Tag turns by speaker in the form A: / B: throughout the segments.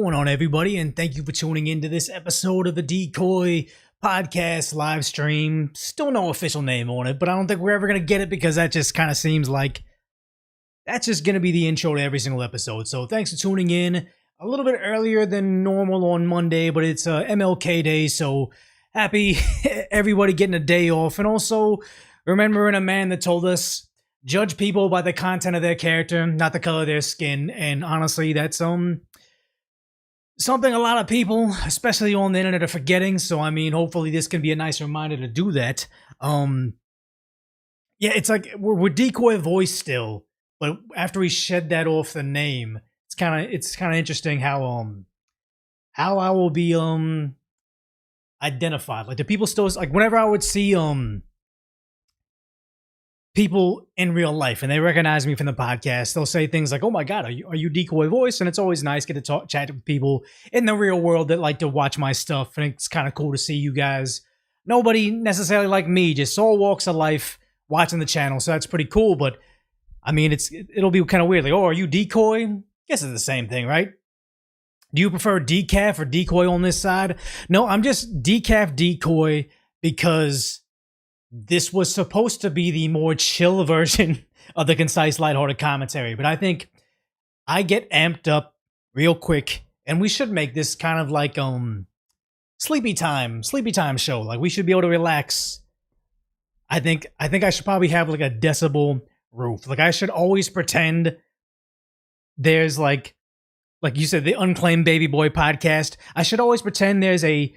A: going on, everybody? And thank you for tuning into this episode of the Decoy Podcast live stream. Still no official name on it, but I don't think we're ever going to get it because that just kind of seems like that's just going to be the intro to every single episode. So thanks for tuning in a little bit earlier than normal on Monday, but it's MLK Day, so happy everybody getting a day off. And also remembering a man that told us, judge people by the content of their character, not the color of their skin. And honestly, that's something a lot of people, especially on the internet, are forgetting. So I mean, hopefully this can be a nice reminder to do that. Yeah, it's like we're Decoy Voice still, but after we shed that off the name, it's kind of interesting how I will be identified. Like, do people still, like, whenever I would see people in real life and they recognize me from the podcast, they'll say things like, "Oh my god, are you Decoy Voice?" And it's always nice to get to chat with people in the real world that like to watch my stuff, and it's kind of cool to see you guys. Nobody necessarily like me, just all walks of life watching the channel, so that's pretty cool. But I mean, it'll be kind of weird, like, "Oh, are you Decoy?" I guess it's the same thing, right? Do you prefer decaf or decoy on this side? No, I'm just decaf decoy because this was supposed to be the more chill version of the concise, lighthearted commentary. But I think I get amped up real quick, and we should make this kind of like sleepy time show. Like, we should be able to relax. I think I should probably have like a decibel roof. Like, I should always pretend there's like you said, the Unclaimed Baby Boy podcast. I should always pretend there's a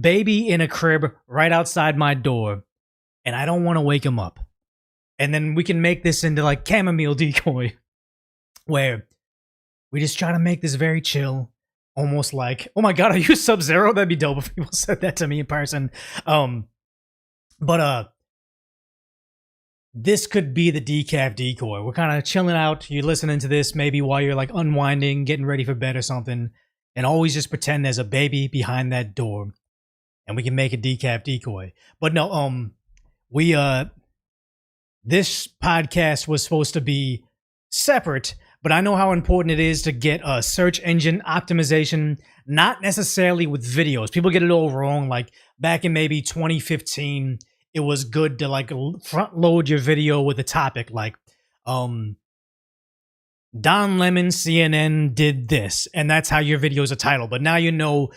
A: baby in a crib right outside my door, and I don't want to wake him up. And then we can make this into like chamomile decoy, where we just try to make this very chill, almost like, "Oh my god, are you Sub-Zero?" That'd be dope if people said that to me in person. But this could be the decaf decoy. We're kind of chilling out. You're listening to this maybe while you're like unwinding, getting ready for bed or something, and always just pretend there's a baby behind that door, and we can make a decaf decoy. But no, this podcast was supposed to be separate, but I know how important it is to get a search engine optimization, not necessarily with videos. People get it all wrong. Like, back in maybe 2015, it was good to like front load your video with a topic like Don Lemon CNN did this, and that's how your videos are titled. But now you know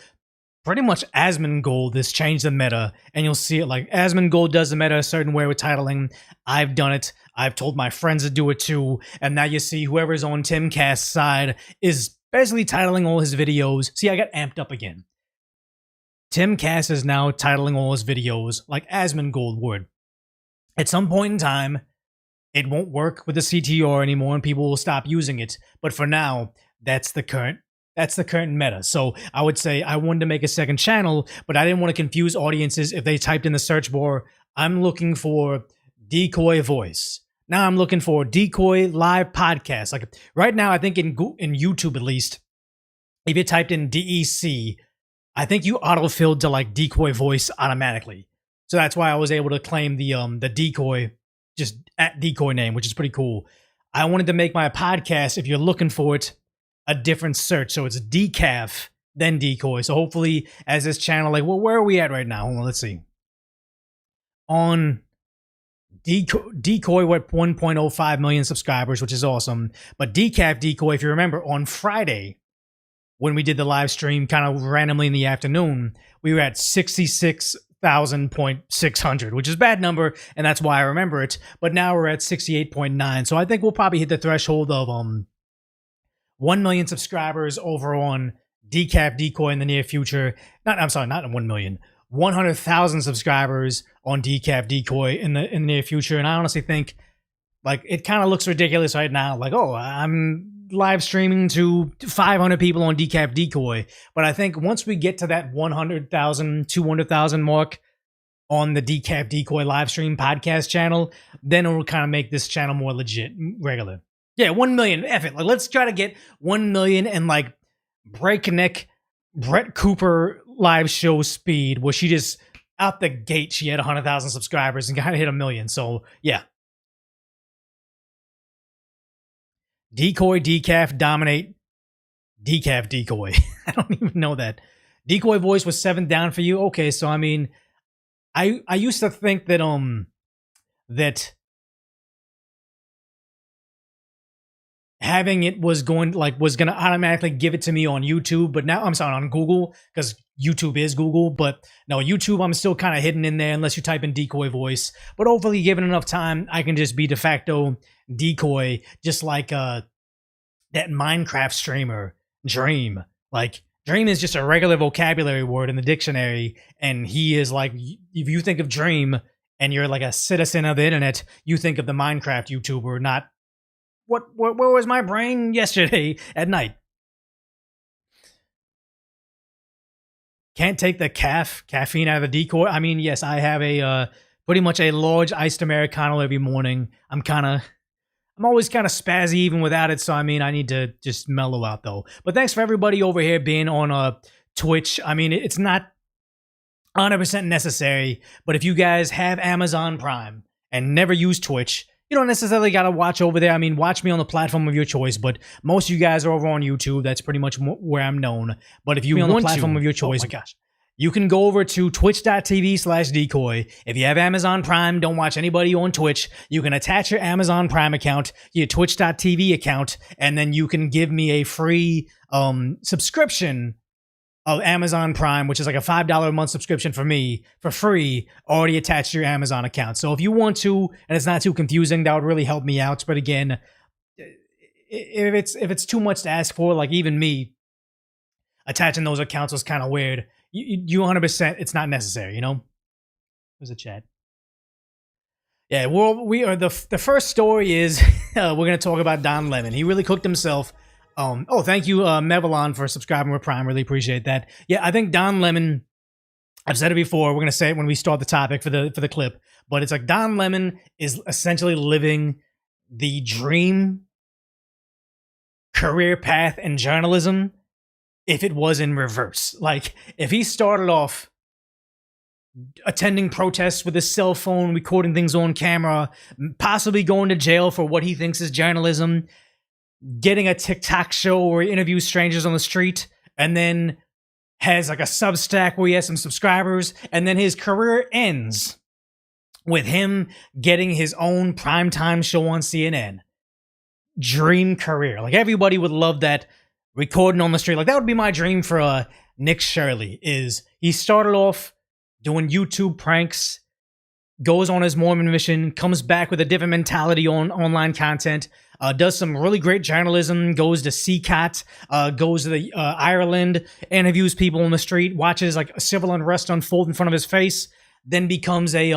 A: pretty much Asmongold has changed the meta, and you'll see it like Asmongold does the meta a certain way with titling. I've done it. I've told my friends to do it too, and now you see whoever's on Timcast's side is basically titling all his videos. See, I got amped up again. Timcast is now titling all his videos like Asmongold would. At some point in time, it won't work with the CTR anymore, and people will stop using it. But for now, that's the current meta. So I would say I wanted to make a second channel, but I didn't want to confuse audiences if they typed in the search bar, "I'm looking for Decoy Voice." Now I'm looking for Decoy Live Podcast. Like, right now, I think in YouTube at least, if you typed in DEC, I think you autofilled to like Decoy Voice automatically. So that's why I was able to claim the decoy just at decoy name, which is pretty cool. I wanted to make my podcast, if you're looking for it, a different search. So it's decaf, then decoy. So hopefully, as this channel, like, well, where are we at right now? Hold on, let's see. On Decoy, we're at 1.05 million subscribers, which is awesome. But decaf decoy, if you remember, on Friday, when we did the live stream kind of randomly in the afternoon, we were at 66,600, which is a bad number, and that's why I remember it. But now we're at 68.9. So I think we'll probably hit the threshold of 1 million subscribers over on decaf decoy in the near future. Not 1 million. 100,000 subscribers on decaf decoy in the near future. And I honestly think, like, it kind of looks ridiculous right now. Like, oh, I'm live streaming to 500 people on decaf decoy. But I think once we get to that 100,000, 200,000 mark on the decaf decoy live stream podcast channel, then it will kind of make this channel more legit, regular. Yeah, 1 million. F it. Like, let's try to get 1 million and like breakneck Brett Cooper live show speed, where she just out the gate, she had 100,000 subscribers and kind of hit 1 million. So yeah. Decoy, decaf, dominate. Decaf decoy. I don't even know that. Decoy voice was 7th down for you. Okay, so I mean, I used to think that that having it was going to automatically give it to me on YouTube, but now I'm sorry, on Google, because YouTube is Google, but no, YouTube I'm still kind of hidden in there unless you type in decoy voice. But hopefully, given enough time, I can just be de facto decoy, just like that Minecraft streamer Dream. Like Dream is just a regular vocabulary word in the dictionary, and he is like, if you think of Dream and you're like a citizen of the internet, you think of the Minecraft YouTuber, not where was my brain yesterday at night? Can't take the caffeine out of the decoy. I mean, yes, I have a pretty much a large iced Americano every morning. I'm always kind of spazzy even without it, so I mean, I need to just mellow out though. But thanks for everybody over here being on Twitch. I mean, it's not 100% necessary, but if you guys have Amazon Prime and never use Twitch, you don't necessarily got to watch over there. I mean, watch me on the platform of your choice, but most of you guys are over on YouTube. That's pretty much where I'm known. But if you want on the platform of your choice, oh my gosh, you can go over to twitch.tv/decoy. If you have Amazon Prime, don't watch anybody on Twitch. You can attach your Amazon Prime account, your twitch.tv account, and then you can give me a free subscription of Amazon Prime, which is like a $5 a month subscription for me for free, already attached to your Amazon account. So if you want to, and it's not too confusing, that would really help me out. But again, if it's too much to ask for, like even me attaching those accounts was kind of weird. You 100%, it's not necessary, you know? There's a chat. Yeah, well, the first story is we're going to talk about Don Lemon. He really cooked himself. Thank you, Mevalon, for subscribing with Prime. Really appreciate that. Yeah, I think Don Lemon, I've said it before, we're gonna say it when we start the topic for the clip, but it's like Don Lemon is essentially living the dream career path in journalism if it was in reverse. Like if he started off attending protests with his cell phone, recording things on camera, possibly going to jail for what he thinks is journalism, getting a TikTok show where he interviews strangers on the street, and then has like a Substack where he has some subscribers, and then his career ends with him getting his own primetime show on CNN. Dream career. Like everybody would love that, recording on the street. Like that would be my dream for Nick Shirley. Is he started off doing YouTube pranks, goes on his Mormon mission, comes back with a different mentality on online content, does some really great journalism, goes to CCAT, goes to Ireland, interviews people on the street, watches like a civil unrest unfold in front of his face, then becomes a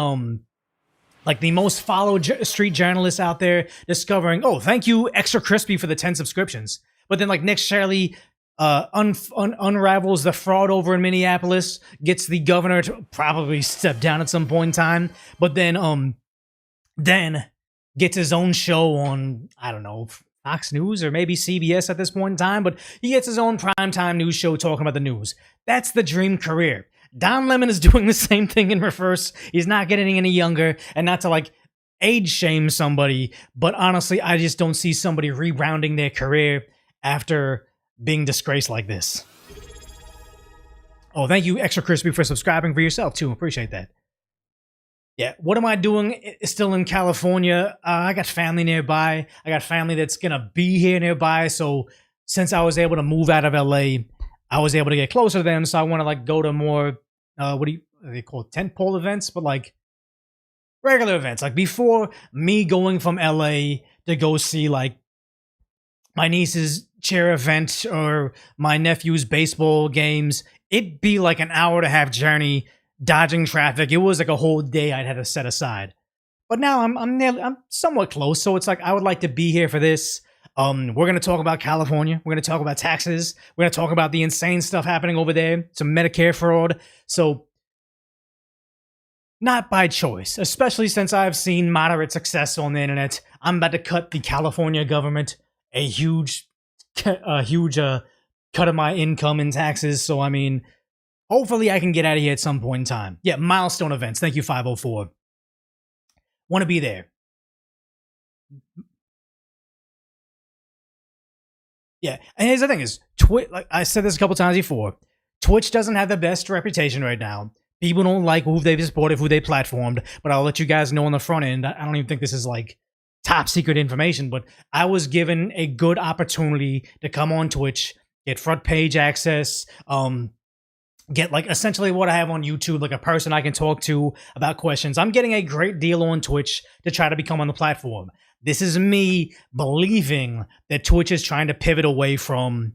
A: like the most followed street journalist out there, discovering, oh, thank you, Extra Crispy, for the 10 subscriptions. But then like Nick Shirley unravels the fraud over in Minneapolis, gets the governor to probably step down at some point in time, but then gets his own show on, I don't know, Fox News or maybe CBS at this point in time, but he gets his own primetime news show talking about the news. That's the dream career. Don Lemon is doing the same thing in reverse. He's not getting any younger, and not to like age shame somebody, but honestly, I just don't see somebody rebounding their career after being disgraced like this. Oh, thank you, Extra Crispy, for subscribing for yourself too. Appreciate that. Yeah, what am I doing still in California? I got family nearby. I got family that's gonna be here nearby. So since I was able to move out of LA, I was able to get closer to them. So I want to like go to more, what do they call it, tentpole events, but like regular events. Like before me going from LA to go see like my niece's cheer event or my nephew's baseball games, it'd be like an hour and a half journey, dodging traffic. It was like a whole day I'd had to set aside. But now I'm somewhat close, so it's like I would like to be here for this. We're gonna talk about California. We're gonna talk about taxes. We're gonna talk about the insane stuff happening over there, some Medicare fraud. So not by choice, especially since I've seen moderate success on the internet. I'm about to cut the California government a huge cut of my income in taxes. So I mean, hopefully I can get out of here at some point in time. Yeah, milestone events. Thank you, 504. Want to be there. Yeah, and here's the thing: is Twitch. Like I said this a couple times before, Twitch doesn't have the best reputation right now. People don't like who they've supported, who they platformed. But I'll let you guys know on the front end. I don't even think this is like top secret information, but I was given a good opportunity to come on Twitch, get front page access, get like essentially what I have on YouTube, like a person I can talk to about questions. I'm getting a great deal on Twitch to try to become on the platform. This is me believing that Twitch is trying to pivot away from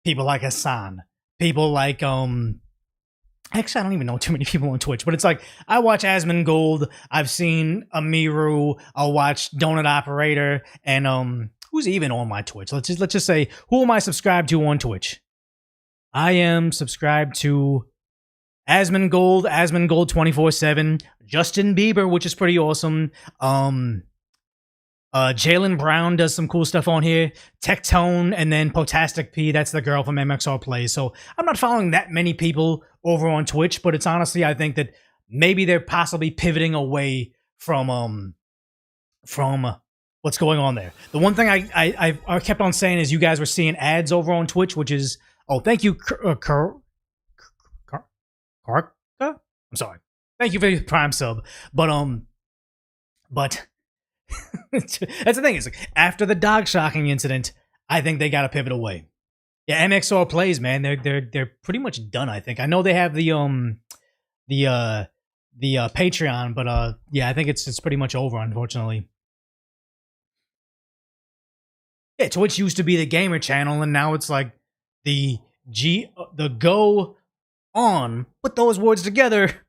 A: people like Hassan, people like actually I don't even know too many people on Twitch, but it's like I watch Asmongold, I've seen Amiru, I'll watch Donut Operator, and who's even on my Twitch? Let's just say, who am I subscribed to on Twitch? I am subscribed to Asmongold, Asmongold 24/7, Justin Bieber, which is pretty awesome. Jalen Brown does some cool stuff on here. Tectone, and then Potastic P, that's the girl from MXR Plays. So I'm not following that many people over on Twitch, but it's honestly, I think that maybe they're possibly pivoting away from what's going on there. The one thing I kept on saying is you guys were seeing ads over on Twitch, which is, oh, thank you, Karka? I'm sorry. Thank you for your Prime sub. But that's the thing, is like after the dog shocking incident, I think they gotta pivot away. Yeah, MXR Plays, man, they're pretty much done, I think. I know they have the Patreon, but yeah, I think it's pretty much over, unfortunately. Yeah, Twitch used to be the gamer channel, and now it's like the go on, put those words together,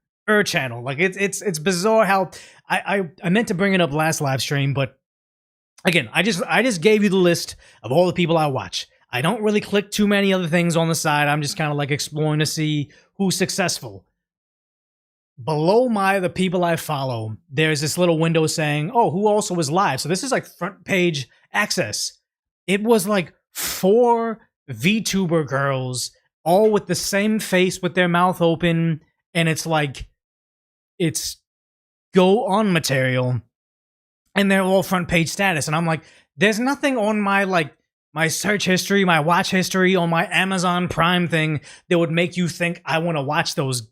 A: channel. Like it's bizarre how I meant to bring it up last live stream, but again, I just gave you the list of all the people I watch. I don't really click too many other things on the side. I'm just kind of like exploring to see who's successful. Below the people I follow, there's this little window saying, oh, who also was live. So this is like front page access. It was like 4 VTuber girls, all with the same face with their mouth open, and it's like, it's go on material, and they're all front page status. And I'm like, there's nothing on my search history, my watch history, on my Amazon Prime thing that would make you think I want to watch those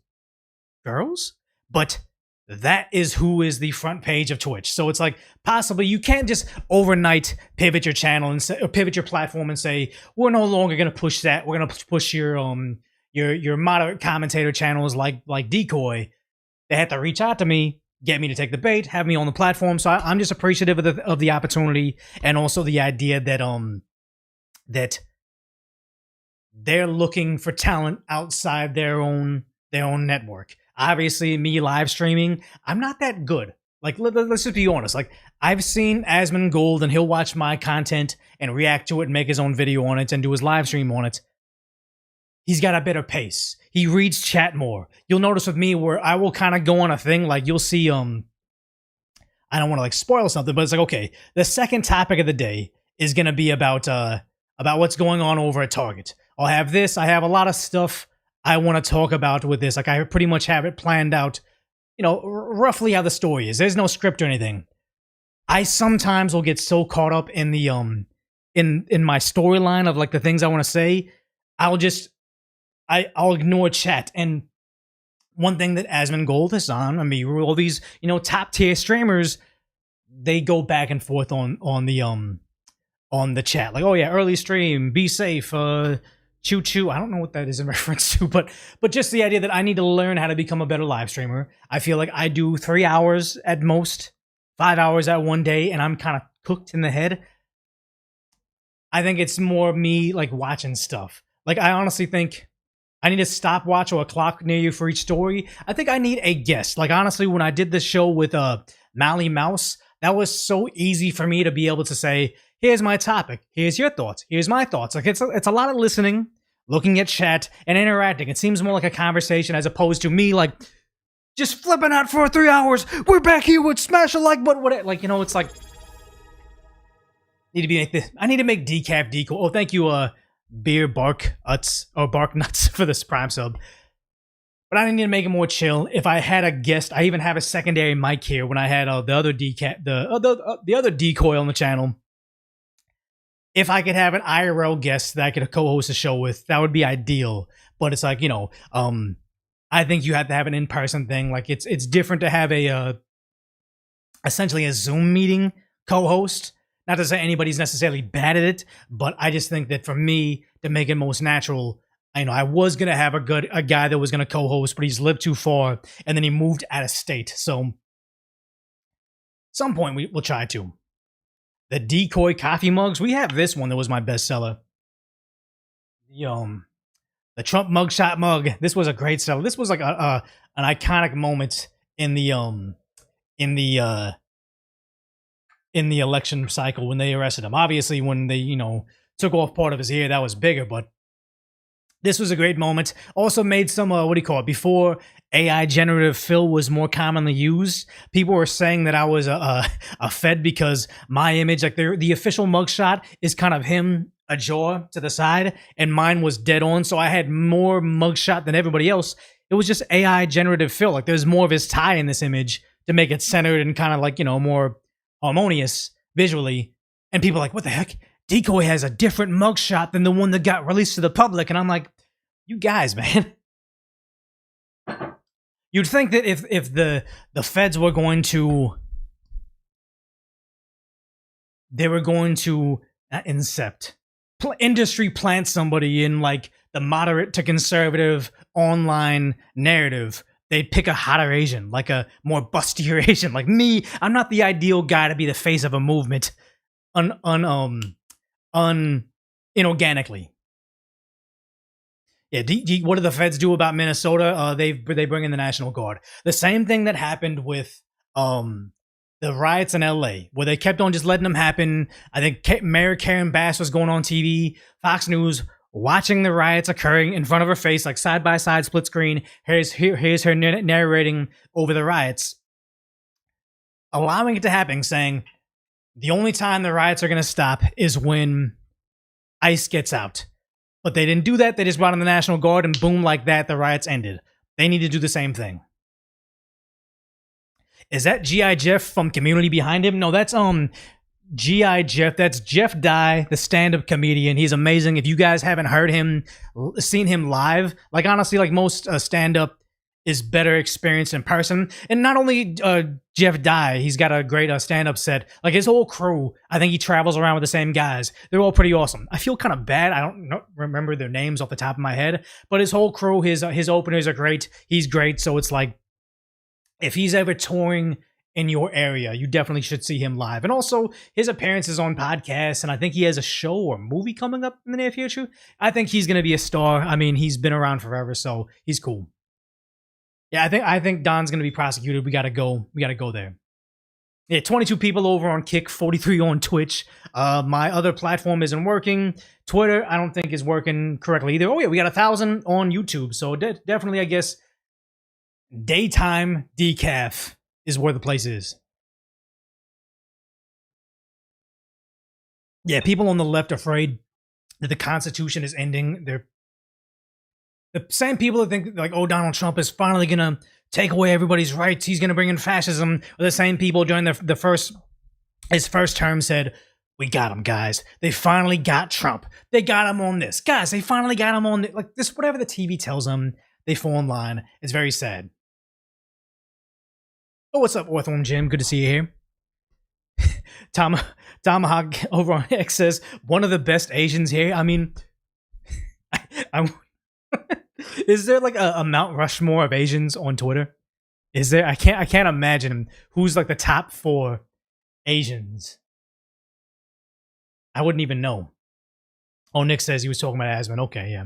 A: girls. But that is who is the front page of Twitch. So it's like, possibly you can't just overnight pivot your channel and say, or pivot your platform and say, we're no longer going to push that. We're going to push your moderate commentator channels like Decoy. They had to reach out to me, get me to take the bait, have me on the platform. So I'm just appreciative of the opportunity, and also the idea that that they're looking for talent outside their own network. Obviously, me live streaming, I'm not that good. Like, let's just be honest. Like, I've seen Asmongold, and he'll watch my content and react to it and make his own video on it and do his live stream on it. He's got a better pace. He reads chat more. You'll notice with me where I will kind of go on a thing, like you'll see, I don't want to like spoil something, but it's like, okay, the second topic of the day is going to be about what's going on over at Target. I'll have this. I have a lot of stuff I want to talk about with this. Like, I pretty much have it planned out, you know, roughly how the story is. There's no script or anything. I sometimes will get so caught up in the in my storyline of like the things I want to say, I'll ignore chat. And one thing that Asmongold has on, I mean, all these, you know, top tier streamers, they go back and forth on the chat. Like, oh yeah, early stream, be safe, choo choo. I don't know what that is in reference to, but just the idea that I need to learn how to become a better live streamer. I feel like I do 3 hours at most, 5 hours at one day, and I'm kind of cooked in the head. I think it's more me like watching stuff. Like, I honestly think I need a stopwatch or a clock near you for each story. I think I need a guest. Like, honestly, when I did the show with Mally Mouse, that was so easy for me to be able to say, here's my topic, here's your thoughts, here's my thoughts. Like, it's a lot of listening, looking at chat, and interacting. It seems more like a conversation as opposed to me like just flipping out for 3 hours. We're back here with smash a like button. What, like, you know, it's like I need to make decaf deco. Oh, thank you, Beer Bark Uts or Bark Nuts for this Prime sub. But I need to make it more chill. If I had a guest, I even have a secondary mic here. When I had the other Decoy on the channel, if I could have an IRL guest that I could co-host a show with, that would be ideal. But it's like, I think you have to have an in-person thing. Like it's different to have a essentially a Zoom meeting co-host. Not to say anybody's necessarily bad at it, but I just think that for me to make it most natural, I was gonna have a guy that was gonna co-host, but he's lived too far, and then he moved out of state. So some point we'll try to. The decoy coffee mugs. We have this one that was my bestseller. The Trump mugshot mug. This was a great seller. This was like an iconic moment in the in the uh in the election cycle when they arrested him. Obviously, when they took off part of his ear, that was bigger, but this was a great moment. Also made some, what do you call it? Before AI generative fill was more commonly used, people were saying that I was a Fed because my image, like the official mugshot, is kind of him, a jaw to the side, and mine was dead on. So I had more mugshot than everybody else. It was just AI generative fill. Like there's more of his tie in this image to make it centered and kind of like, more harmonious visually. And people are like, what the heck? Decoy has a different mugshot than the one that got released to the public. And I'm like, you guys, man. You'd think that if the feds were going to, they were going to industry plant somebody in like the moderate to conservative online narrative, they'd pick a hotter Asian, like a more bustier Asian. Like me, I'm not the ideal guy to be the face of a movement inorganically. Yeah, what do the feds do about Minnesota? They bring in the National Guard. The same thing that happened with the riots in LA, where they kept on just letting them happen. I think Mayor Karen Bass was going on TV, Fox News, watching the riots occurring in front of her face, like side by side, split screen. Here's her narrating over the riots, allowing it to happen, saying the only time the riots are going to stop is when ICE gets out. But they didn't do that. They just brought in the National Guard, and boom, like that, the riots ended. They need to do the same thing. Is that G.I. Jeff from Community behind him? No, that's G.I. Jeff. That's Jeff Dye, the stand-up comedian. He's amazing. If you guys haven't heard him, seen him live, like honestly, like most stand-up is better experienced in person. And not only Jeff Dye, he's got a great stand-up set. Like his whole crew, I think he travels around with the same guys. They're all pretty awesome. I feel kind of bad. I don't remember their names off the top of my head, but his whole crew, his openers are great. He's great. So it's like, if he's ever touring in your area, you definitely should see him live. And also his appearances on podcasts, and I think he has a show or movie coming up in the near future. I think he's going to be a star. I mean, he's been around forever, so he's cool. Yeah, I think Don's going to be prosecuted. We got to go there. Yeah, 22 people over on Kick, 43 on Twitch. My other platform isn't working. Twitter, I don't think is working correctly either. Oh yeah, we got 1,000 on YouTube. So definitely, I guess, daytime decaf is where the place is. Yeah, people on the left are afraid that the Constitution is ending. They're the same people that think like, oh, Donald Trump is finally gonna take away everybody's rights. He's gonna bring in fascism. Are the same people during his first term said, "We got him, guys. They finally got Trump. They got him on this, guys. They finally got him on like this. Whatever the TV tells them, they fall in line. It's very sad." Oh, what's up, Orthorn Jim? Good to see you here. Tomahawk over on X says, one of the best Asians here. I mean, I is there like a Mount Rushmore of Asians on Twitter? Is there? I can't imagine who's like the top 4 Asians. I wouldn't even know. Oh, Nick says he was talking about Asman. Okay, yeah.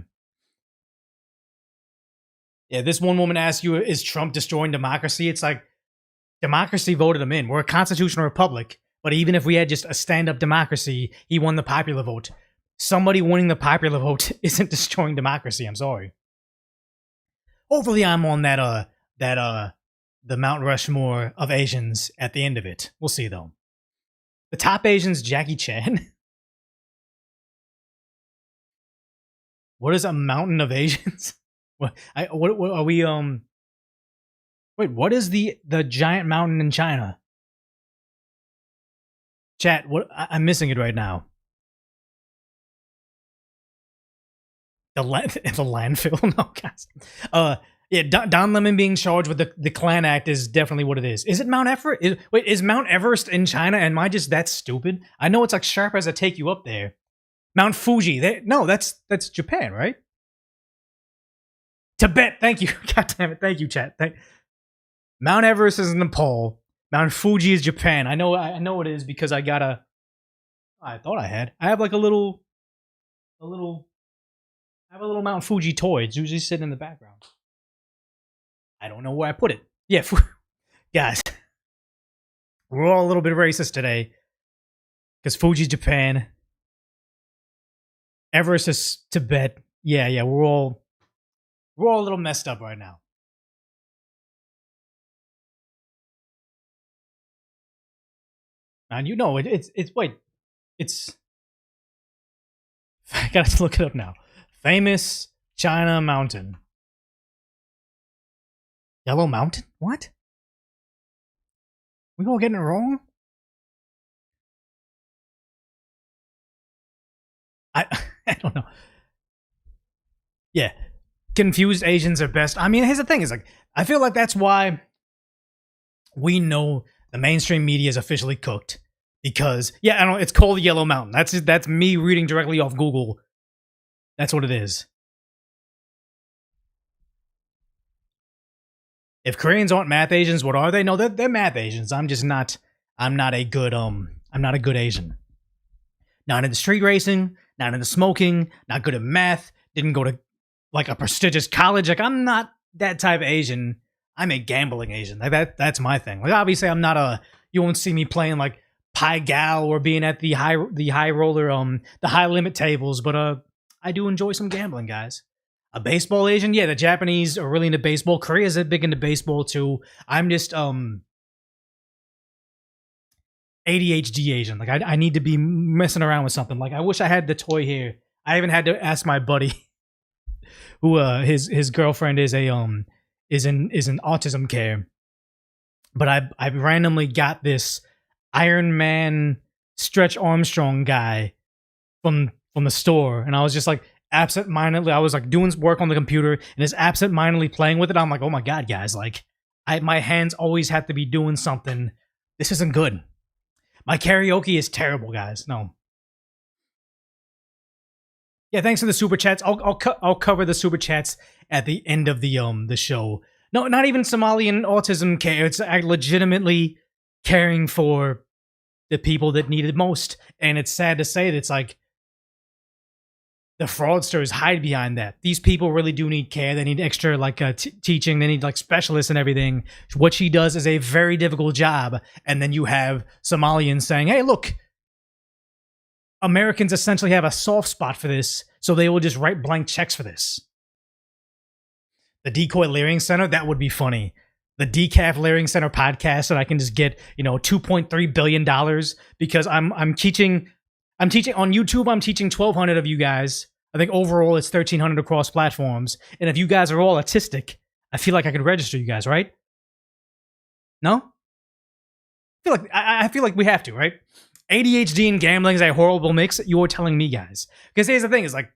A: Yeah, this one woman asked you, is Trump destroying democracy? It's like, democracy voted him in. We're a constitutional republic, but even if we had just a stand-up democracy, he won the popular vote. Somebody winning the popular vote isn't destroying democracy. I'm sorry. Hopefully, I'm on the Mount Rushmore of Asians at the end of it. We'll see though. The top Asians, Jackie Chan. What is a mountain of Asians? What are we Wait, what is the giant mountain in China? Chat, what I'm missing it right now. The landfill. No, guys. Yeah, Don Lemon being charged with the Klan Act is definitely what it is. Is it Mount Everest? Wait, is Mount Everest in China? And am I just that stupid? I know it's like sharp as I take you up there. Mount Fuji. No, that's Japan, right? Tibet. Thank you. God damn it. Thank you, chat. Mount Everest is in Nepal. Mount Fuji is Japan. I know it is because I got a. I thought I had. I have like a little. I have a little Mount Fuji toy. It's usually sitting in the background. I don't know where I put it. Yeah, guys, we're all a little bit racist today because Fuji's Japan, Everest is Tibet. Yeah, we're all a little messed up right now. And you know it's wait, it's I gotta look it up now. Famous China mountain. Yellow Mountain? What? We all getting it wrong? I I don't know. Yeah. Confused Asians are best. I mean, here's the thing, is like I feel like that's why we know the mainstream media is officially cooked. Because yeah, I don't know, it's called Yellow Mountain. That's me reading directly off Google. That's what it is. If Koreans aren't math Asians, what are they? No, they're math Asians. I'm not a good Asian. Not into street racing, not into smoking, not good at math, didn't go to like a prestigious college. Like I'm not that type of Asian. I'm a gambling Asian. Like that's my thing. Like obviously I'm not a you won't see me playing like Pai Gal or being at the high roller the high limit tables, but I do enjoy some gambling, guys. A baseball Asian? Yeah, the Japanese are really into baseball. Korea's big into baseball too. I'm just ADHD Asian. Like I need to be messing around with something. Like I wish I had the toy here. I even had to ask my buddy who his girlfriend is a is in autism care. But I randomly got this Iron Man Stretch Armstrong guy from the store, and I was just like absent-mindedly. I was like doing work on the computer and just absent-mindedly playing with it. I'm like, oh my god, guys! Like, my hands always have to be doing something. This isn't good. My karaoke is terrible, guys. No. Yeah, thanks for the super chats. I'll cover the super chats at the end of the show. No, not even Somalian autism care. It's legitimately caring for the people that need it most. And it's sad to say that it's like the fraudsters hide behind that. These people really do need care. They need extra like teaching. They need like specialists and everything. What she does is a very difficult job. And then you have Somalians saying, hey, look, Americans essentially have a soft spot for this, so they will just write blank checks for this. The Decoy Learning Center, that would be funny. The Decaf Learning Center podcast that I can just get, $2.3 billion because I'm teaching on YouTube. I'm teaching 1,200 of you guys. I think overall it's 1,300 across platforms. And if you guys are all autistic, I feel like I could register you guys, right? No? I feel like we have to, right? ADHD and gambling is a horrible mix. You're telling me, guys. Because here's the thing: is like,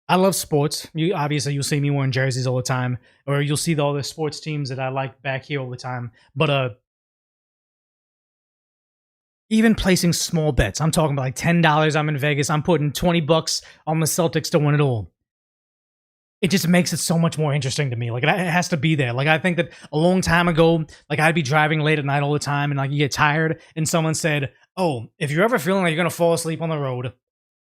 A: I love sports. You'll see me wearing jerseys all the time, or you'll see all the sports teams that I like back here all the time. But even placing small bets, I'm talking about like $10. I'm in Vegas. I'm putting $20 on the Celtics to win it all. It just makes it so much more interesting to me. Like, it has to be there. Like, I think that a long time ago, like, I'd be driving late at night all the time, and like, you get tired, and someone said, oh, if you're ever feeling like you're gonna fall asleep on the road,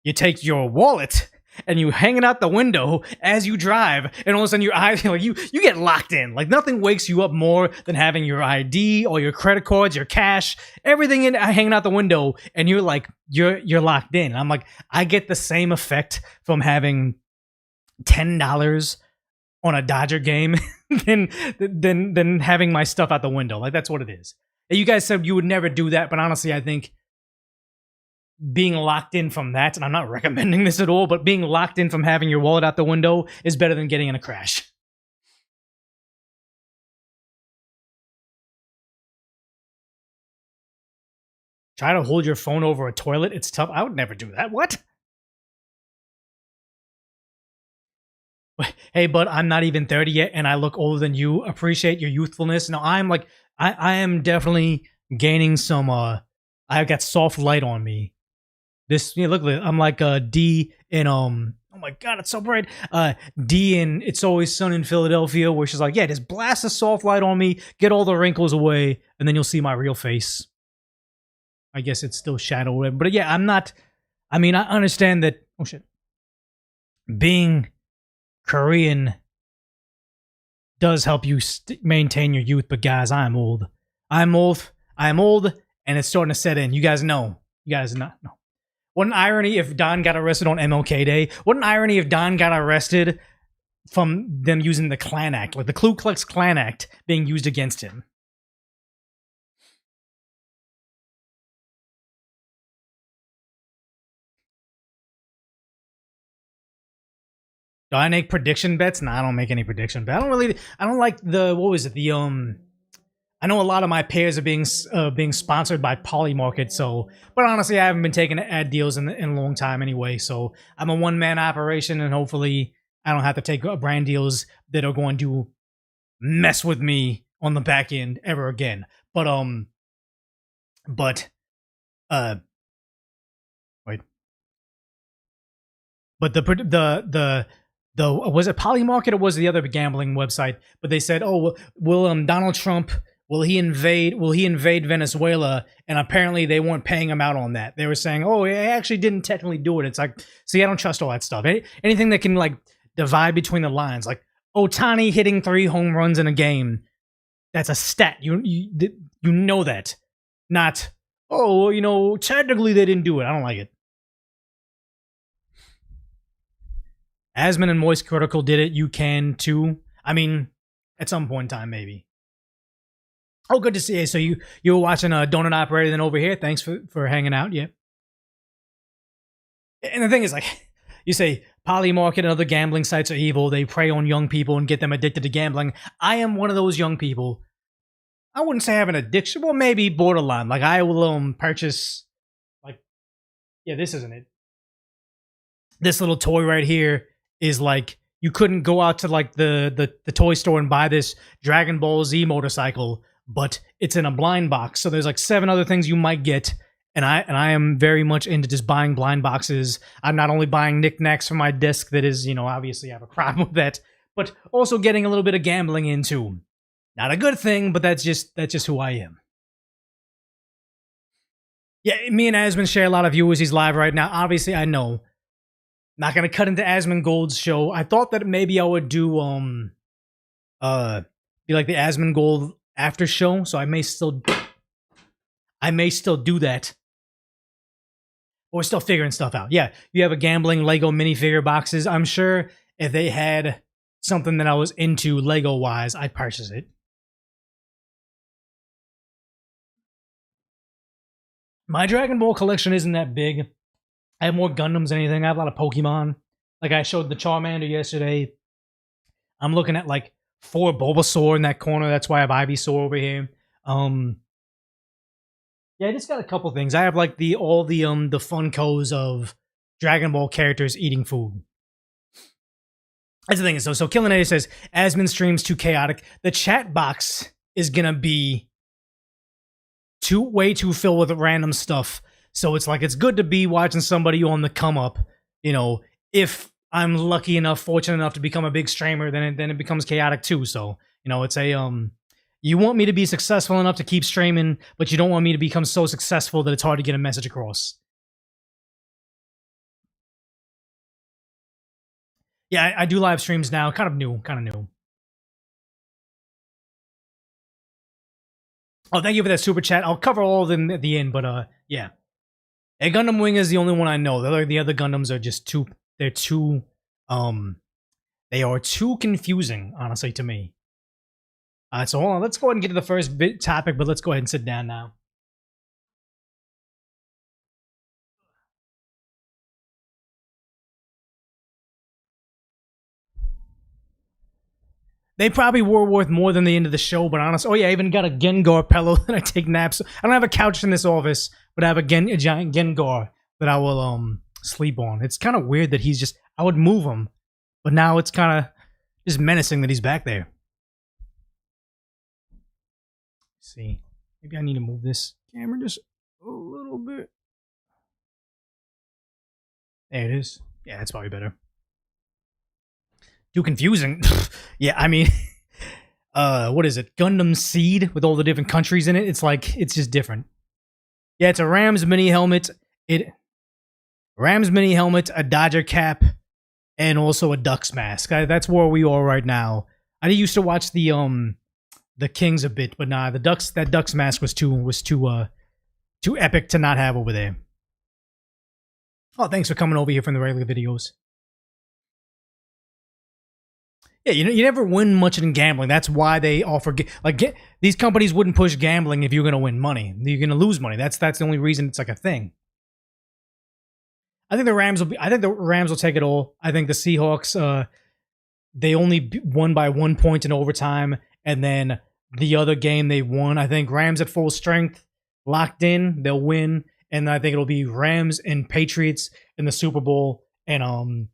A: you take your wallet and you hang it out the window as you drive, and all of a sudden your eyes, like, you get locked in. Like, nothing wakes you up more than having your ID or your credit cards, your cash, everything hanging out the window, and you're like, you're locked in. And I'm like, I get the same effect from having $10 on a Dodger game than having my stuff out the window. Like, that's what it is. You guys said you would never do that, but honestly, I think being locked in from that, and I'm not recommending this at all, but being locked in from having your wallet out the window is better than getting in a crash. Try to hold your phone over a toilet. It's tough. I would never do that. What? Hey, but I'm not even 30 yet, and I look older than you. Appreciate your youthfulness. No, I'm like, I am definitely gaining some. I've got soft light on me. This, look, I'm like D in Oh my god, it's so bright. D in It's Always Sun in Philadelphia, where she's like, yeah, just blast a soft light on me, get all the wrinkles away, and then you'll see my real face. I guess it's still shadow, but yeah, I'm not. I mean, I understand that. Oh shit, being Korean does help you maintain your youth, but guys, I'm old. I'm old. I'm old, and it's starting to set in. You guys know. You guys not know. What an irony if Don got arrested on MLK Day. What an irony if Don got arrested from them using the Klan Act, like the Ku Klux Klan Act being used against him. Do I make prediction bets? No, I don't make any prediction bets. I don't like the, what was it? I know a lot of my pairs are being sponsored by Polymarket, so, but honestly, I haven't been taking ad deals in a long time anyway, so I'm a one-man operation, and hopefully I don't have to take brand deals that are going to mess with me on the back end ever again. But wait. But the was it Polymarket or was it the other gambling website? But they said, "Oh, will Donald Trump will he invade Venezuela?" And apparently they weren't paying him out on that. They were saying, "Oh, he actually didn't technically do it." It's like, see, I don't trust all that stuff. Anything that can like divide between the lines, like Ohtani hitting 3 home runs in a game, that's a stat. You know that. Not, oh, technically they didn't do it. I don't like it. Asmon and Moist Critical did it. You can too. I mean, at some point in time, maybe. Oh, good to see you. So you were watching a Donut Operator then over here. Thanks for hanging out. Yeah. And the thing is, like, you say Polymarket and other gambling sites are evil. They prey on young people and get them addicted to gambling. I am one of those young people. I wouldn't say I have an addiction. Well, maybe borderline. Like, I will purchase, like, yeah, this isn't it. This little toy right here is like, you couldn't go out to like the toy store and buy this Dragon Ball Z motorcycle, but it's in a blind box. So there's like 7 other things you might get. And I am very much into just buying blind boxes. I'm not only buying knickknacks for my desk that is, obviously I have a problem with that, but also getting a little bit of gambling into. Not a good thing, but that's just who I am. Yeah, me and Asmon share a lot of viewers. He's live right now. Obviously, I know. Not gonna cut into Asmon Gold's show. I thought that maybe I would do be like the Asmon Gold after show, so I may still do that. But we're still figuring stuff out. Yeah, you have a gambling Lego minifigure boxes. I'm sure if they had something that I was into Lego wise, I'd purchase it. My Dragon Ball collection isn't that big. I have more Gundams than anything. I have a lot of Pokemon. Like I showed the Charmander yesterday. I'm looking at like 4 Bulbasaur in that corner. That's why I have Ivysaur over here. Yeah, I just got a couple things. I have like all the Funkos of Dragon Ball characters eating food. That's the thing is, so Killinator says, Asmon streams too chaotic. The chat box is gonna be way too filled with random stuff. So it's like, it's good to be watching somebody on the come up. If I'm lucky enough, fortunate enough to become a big streamer, then it becomes chaotic too. So, it's a, you want me to be successful enough to keep streaming, but you don't want me to become so successful that it's hard to get a message across. Yeah, I do live streams now. Kind of new. Oh, thank you for that super chat. I'll cover all of them at the end, but yeah. A Gundam Wing is the only one I know. The other Gundams are just too. They are too confusing, honestly, to me. So hold on, let's go ahead and get to the first topic, but let's go ahead and sit down now. They probably were worth more than the end of the show, but honestly, oh yeah, I even got a Gengar pillow that I take naps. I don't have a couch in this office, but I have a giant Gengar that I will sleep on. It's kind of weird that I would move him, But now it's kind of just menacing that he's back there. Let's see, maybe I need to move this camera just a little bit. There it is. Yeah, that's probably better. Too confusing. Yeah, I mean, what is it? Gundam Seed with all the different countries in it. It's like, it's just different. Yeah, it's a Rams mini helmet. Rams mini helmet, a Dodger cap, and also a Ducks mask. That's where we are right now. I used to watch the Kings a bit, but nah, that Ducks mask was too epic to not have over there. Oh, thanks for coming over here from the regular videos. Yeah, you never win much in gambling. That's why they offer these companies wouldn't push gambling if you're going to win money. You're going to lose money. That's the only reason it's like a thing. I think the Rams will take it all. I think the Seahawks they only won by 1 point in overtime, and then the other game they won. I think Rams at full strength, locked in, they'll win, and I think it'll be Rams and Patriots in the Super Bowl, and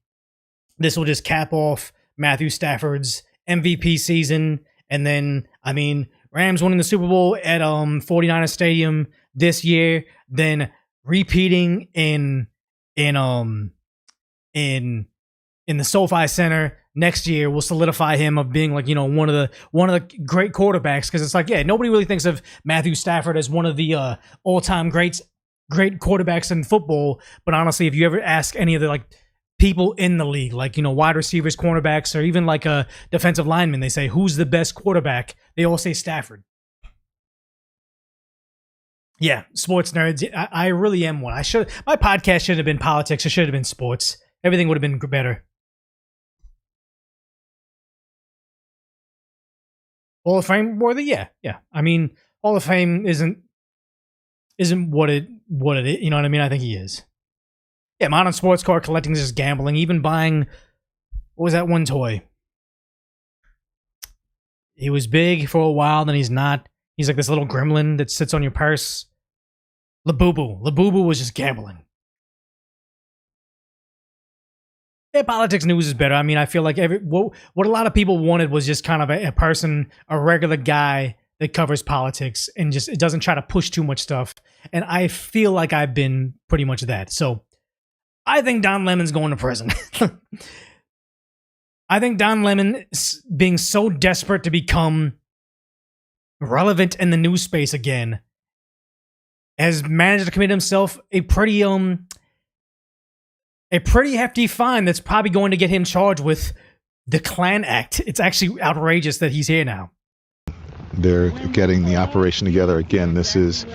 A: this will just cap off Matthew Stafford's MVP season. And then, I mean, Rams winning the Super Bowl at 49ers Stadium this year, then repeating in the SoFi Center next year will solidify him of being like, one of the great quarterbacks. Because it's like, yeah, nobody really thinks of Matthew Stafford as one of the all-time great quarterbacks in football. But honestly, if you ever ask any of the people in the league, wide receivers, cornerbacks, or even a defensive lineman, they say, who's the best quarterback? They all say Stafford. Yeah, sports nerds. I really am one. My podcast should have been politics. It should have been sports. Everything would have been better. Hall of Fame worthy? Yeah. I mean, Hall of Fame isn't what it is. You know what I mean? I think he is. Yeah, modern sports card collecting is just gambling. Even buying, what was that one toy? He was big for a while, then he's not. He's like this little gremlin that sits on your purse. Labubu. Labubu was just gambling. Yeah, politics news is better. I mean, I feel like what a lot of people wanted was just kind of a person, a regular guy that covers politics and just it doesn't try to push too much stuff. And I feel like I've been pretty much that. So I think Don Lemon's going to prison. I think Don Lemon, being so desperate to become relevant in the news space again, has managed to commit himself a pretty hefty fine that's probably going to get him charged with the Klan Act. It's actually outrageous that he's here now.
B: They're getting the operation together again. This is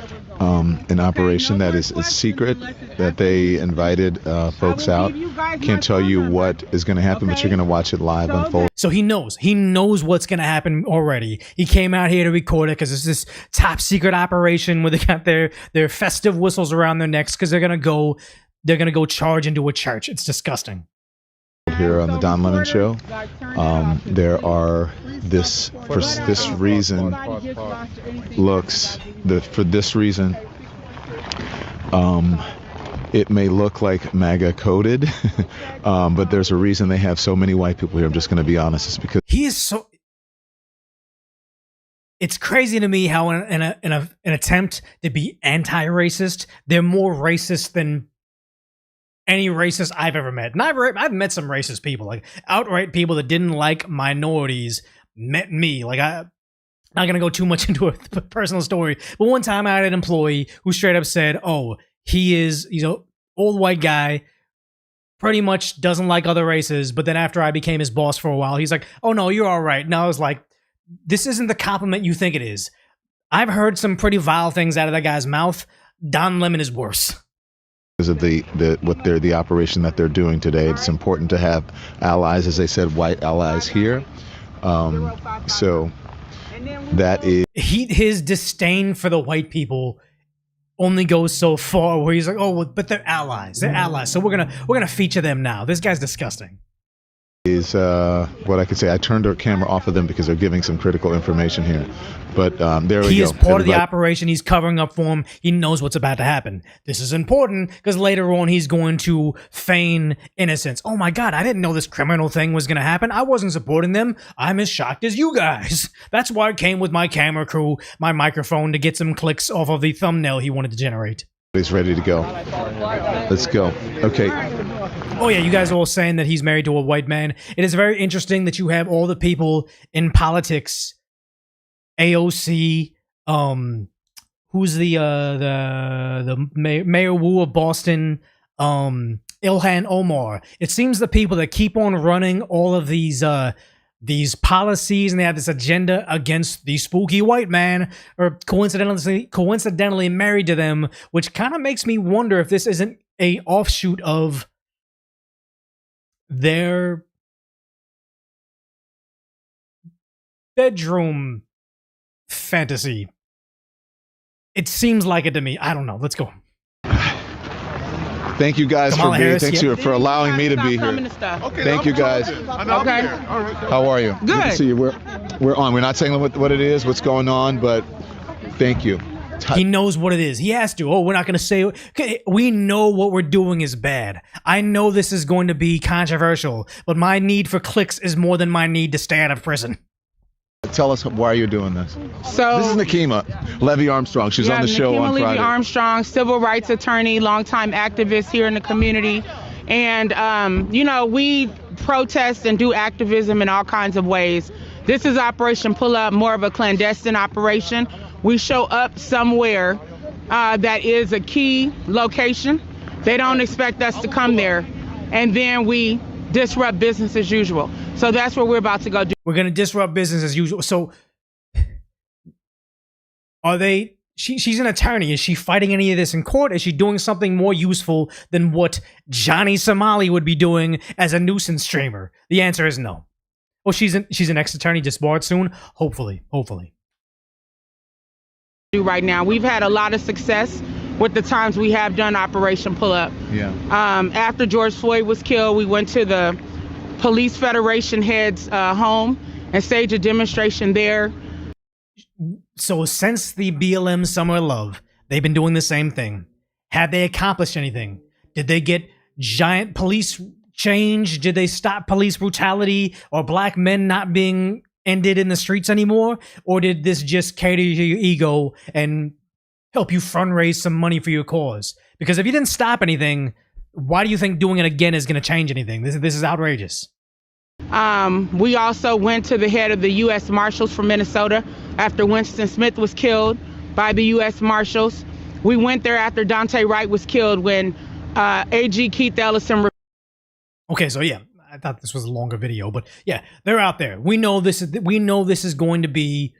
B: an operation that is secret, that they invited folks out. Can't tell you what is going to happen, but you're going to watch it live unfold.
A: So he knows what's going to happen already. He came out here to record it because it's this top secret operation where they got their festive whistles around their necks because they're going to go charge into a church. It's disgusting.
B: Here on the Don Lemon Show, there are for this reason, it may look like MAGA coded, but there's a reason they have so many white people here. I'm just going to be honest. It's because
A: he is so. It's crazy to me how in an attempt to be anti-racist, they're more racist than any racist I've ever met. And I've met some racist people, like outright people that didn't like minorities met me. Like I'm not gonna go too much into a personal story, but one time I had an employee who straight up said, "Oh, he's an old white guy, pretty much doesn't like other races." But then after I became his boss for a while, he's like, "Oh no, you're all right." And I was like, "This isn't the compliment you think it is." I've heard some pretty vile things out of that guy's mouth. Don Lemon is worse.
B: Because of the operation that they're doing today, it's important to have allies, as they said, white allies here. So that is
A: his disdain for the white people only goes so far where he's like, "Oh, but they're allies. So we're gonna feature them now." This guy's disgusting.
B: is what I could say. I turned our camera off of them because they're giving some critical information here. But there we go.
A: He is part of the operation. He's covering up for him. He knows what's about to happen. This is important because later on he's going to feign innocence. Oh my God, I didn't know this criminal thing was going to happen. I wasn't supporting them. I'm as shocked as you guys. That's why I came with my camera crew, my microphone, to get some clicks off of the thumbnail he wanted to generate.
B: He's ready to go. Let's go. Okay.
A: Oh yeah, you guys are all saying that he's married to a white man. It is very interesting that you have all the people in politics, AOC, who's the Mayor Wu of Boston, Ilhan Omar. It seems the people that keep on running all of these policies and they have this agenda against the spooky white man are coincidentally married to them, which kind of makes me wonder if this isn't a offshoot of their bedroom fantasy. It seems like it to me. I don't know. Let's go.
B: Thank you guys
A: Kamala Harris,
B: for allowing me to be here.
C: Okay,
B: Thank you guys.
C: Okay.
B: How are you?
C: Good.
B: to see you. We're on. We're not saying what it is, what's going on, but thank you.
A: He knows what it is. He has to. Oh, we're not going to say. Okay, we know what we're doing is bad. I know this is going to be controversial, but my need for clicks is more than my need to stay out of prison.
B: Tell us why you're doing this.
C: So
B: This is Nekima Levy Armstrong. She's on the show
C: Nekima
B: on
C: Levy
B: Friday.
C: Armstrong, civil rights attorney, longtime activist here in the community. And, we protest and do activism in all kinds of ways. This is Operation Pull Up, more of a clandestine operation. We show up somewhere that is a key location. They don't expect us to come there. And then we disrupt business as usual. So that's what we're about to go do.
A: We're going to disrupt business as usual. So are they... She's an attorney. Is she fighting any of this in court? Is she doing something more useful than what Johnny Somali would be doing as a nuisance streamer? The answer is no. Oh, she's an ex-attorney, just barred soon? Hopefully.
C: Right now, we've had a lot of success with the times we have done Operation Pull Up.
B: Yeah.
C: After George Floyd was killed, we went to the Police Federation head's home and staged a demonstration there.
A: So since the BLM Summer of Love, they've been doing the same thing. Have they accomplished anything? Did they get giant police change? Did they stop police brutality or black men not being ended in the streets anymore? Or did this just cater to your ego and help you fundraise some money for your cause? Because if you didn't stop anything, why do you think doing it again is going to change anything? This is outrageous.
C: We also went to the head of the U.S. Marshals from Minnesota after Winston Smith was killed by the U.S. Marshals. We went there after Daunte Wright was killed when AG Keith Ellison.
A: Okay, so yeah, I thought this was a longer video, but yeah, they're out there. We know this is going to be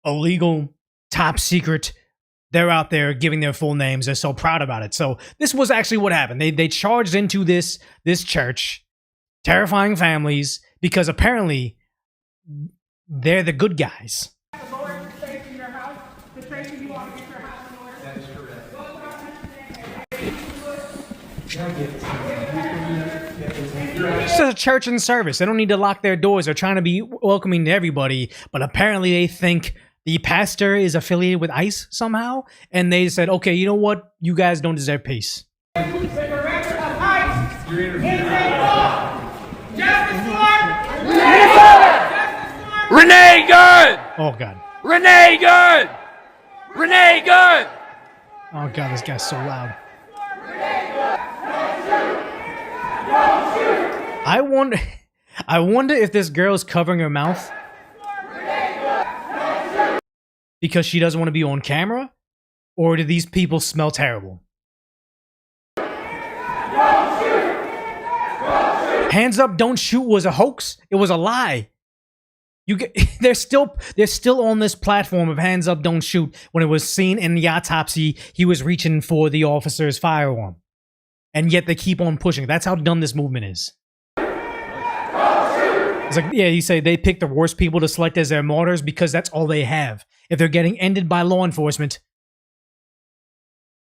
A: illegal, top secret. They're out there giving their full names. They're so proud about it. So this was actually what happened. They charged into this church, terrifying families, because apparently they're the good guys. It's a church in service. They don't need to lock their doors. They're trying to be welcoming to everybody, but apparently they think the pastor is affiliated with ICE somehow, and they said, okay, you know what? You guys don't deserve peace.
D: Renee Good!
A: Oh, God.
D: Renee Good! Renee Good!
A: Oh, God, this guy's so loud. I wonder if this girl's covering her mouth because she doesn't want to be on camera, or do these people smell terrible? Hands Up, Don't Shoot was a hoax. It was a lie. They're still on this platform of Hands Up, Don't Shoot. When it was seen in the autopsy, he was reaching for the officer's firearm, and yet they keep on pushing. That's how dumb this movement is. It's like, yeah, you say they pick the worst people to select as their martyrs because that's all they have. If they're getting ended by law enforcement,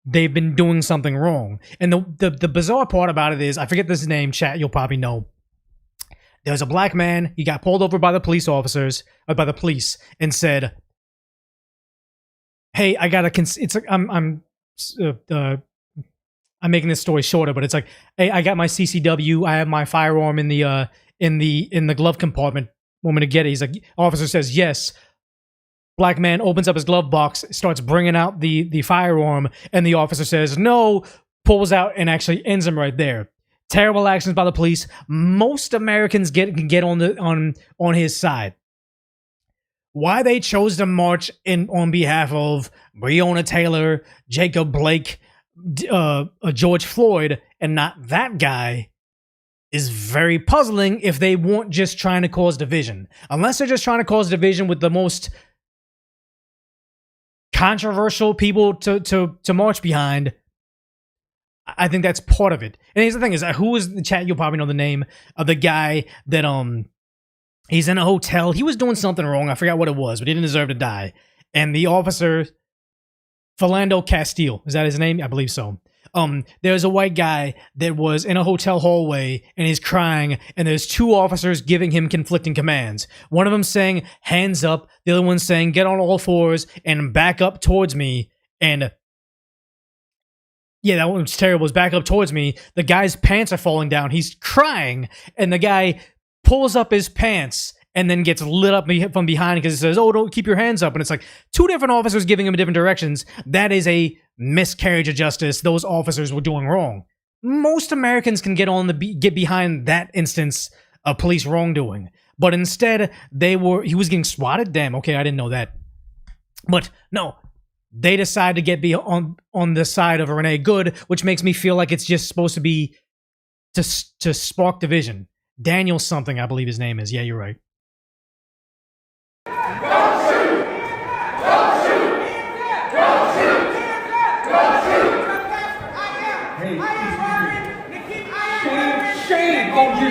A: they've been doing something wrong. And the bizarre part about it is, I forget this name, chat, you'll probably know. There's a black man, he got pulled over by the police officers, or by the police, and said, hey, I gotta, it's like, I'm making this story shorter, but it's like, hey, I got my CCW, I have my firearm in the glove compartment. Want me to get it? He's like, officer says yes. Black man opens up his glove box, starts bringing out the firearm, and the officer says no, pulls out, and actually ends him right there. Terrible actions by the police. Most Americans can get on his side. Why they chose to march on behalf of Breonna Taylor, Jacob Blake, George Floyd, and not that guy is very puzzling if they weren't just trying to cause division. Unless they're just trying to cause division with the most controversial people to march behind, I think that's part of it. And here's the thing is, who is the chat? You'll probably know the name of the guy that, he's in a hotel. He was doing something wrong. I forgot what it was, but he didn't deserve to die. And the officer, Philando Castile, is that his name? I believe so. There's a white guy that was in a hotel hallway and he's crying, and there's two officers giving him conflicting commands. One of them saying, hands up. The other one saying, get on all fours and back up towards me. And yeah, that one was terrible. It's back up towards me. The guy's pants are falling down. He's crying, and the guy pulls up his pants and then gets lit up from behind because he says, oh, don't keep your hands up. And it's like two different officers giving him different directions. That is a miscarriage of justice. Those officers were doing wrong. Most Americans can get behind that instance of police wrongdoing. But instead, he was getting swatted? Damn, okay, I didn't know that. But no, they decide to get on the side of Renee Good, which makes me feel like it's just supposed to be to spark division. Daniel something, I believe his name is. Yeah, you're right.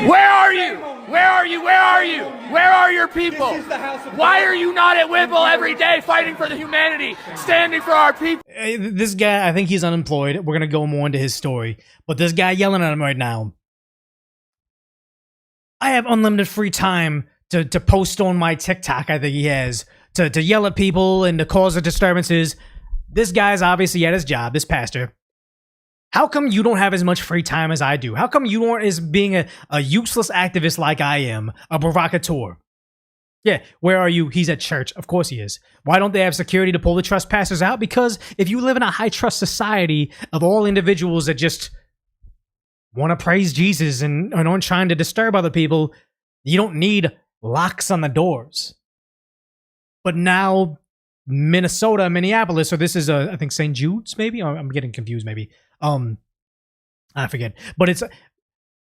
D: Where are you? Where are you? Where are you? Where are your people? Why are you not at Whipple every day fighting for the humanity, standing for our people?
A: This guy, I think he's unemployed. We're going to go more into his story. But this guy yelling at him right now, I have unlimited free time to post on my TikTok, I think he has, to yell at people and to cause the disturbances. This guy's obviously at his job, this pastor. How come you don't have as much free time as I do? How come you aren't as being a useless activist like I am, a provocateur? Yeah, where are you? He's at church. Of course he is. Why don't they have security to pull the trespassers out? Because if you live in a high-trust society of all individuals that just want to praise Jesus and aren't trying to disturb other people, you don't need locks on the doors. But now Minnesota, Minneapolis, so this is I think St. Jude's maybe? I'm getting confused maybe. I forget. But it's,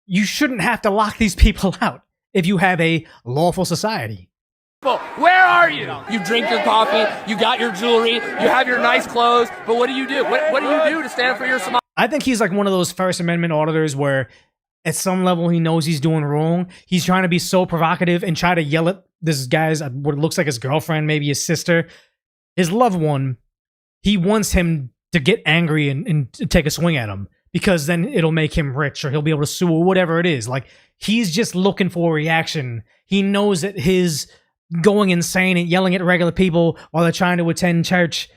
A: you shouldn't have to lock these people out if you have a lawful society.
D: Where are you? You drink your coffee, you got your jewelry, you have your nice clothes, but what do you do? What do you do to stand for your Somali?
A: I think he's like one of those First Amendment auditors where at some level he knows he's doing wrong. He's trying to be so provocative and try to yell at this guy's, what looks like his girlfriend, maybe his sister, his loved one. He wants him to get angry and take a swing at him because then it'll make him rich or he'll be able to sue or whatever it is. Like, he's just looking for a reaction. He knows that his going insane and yelling at regular people while they're trying to attend church,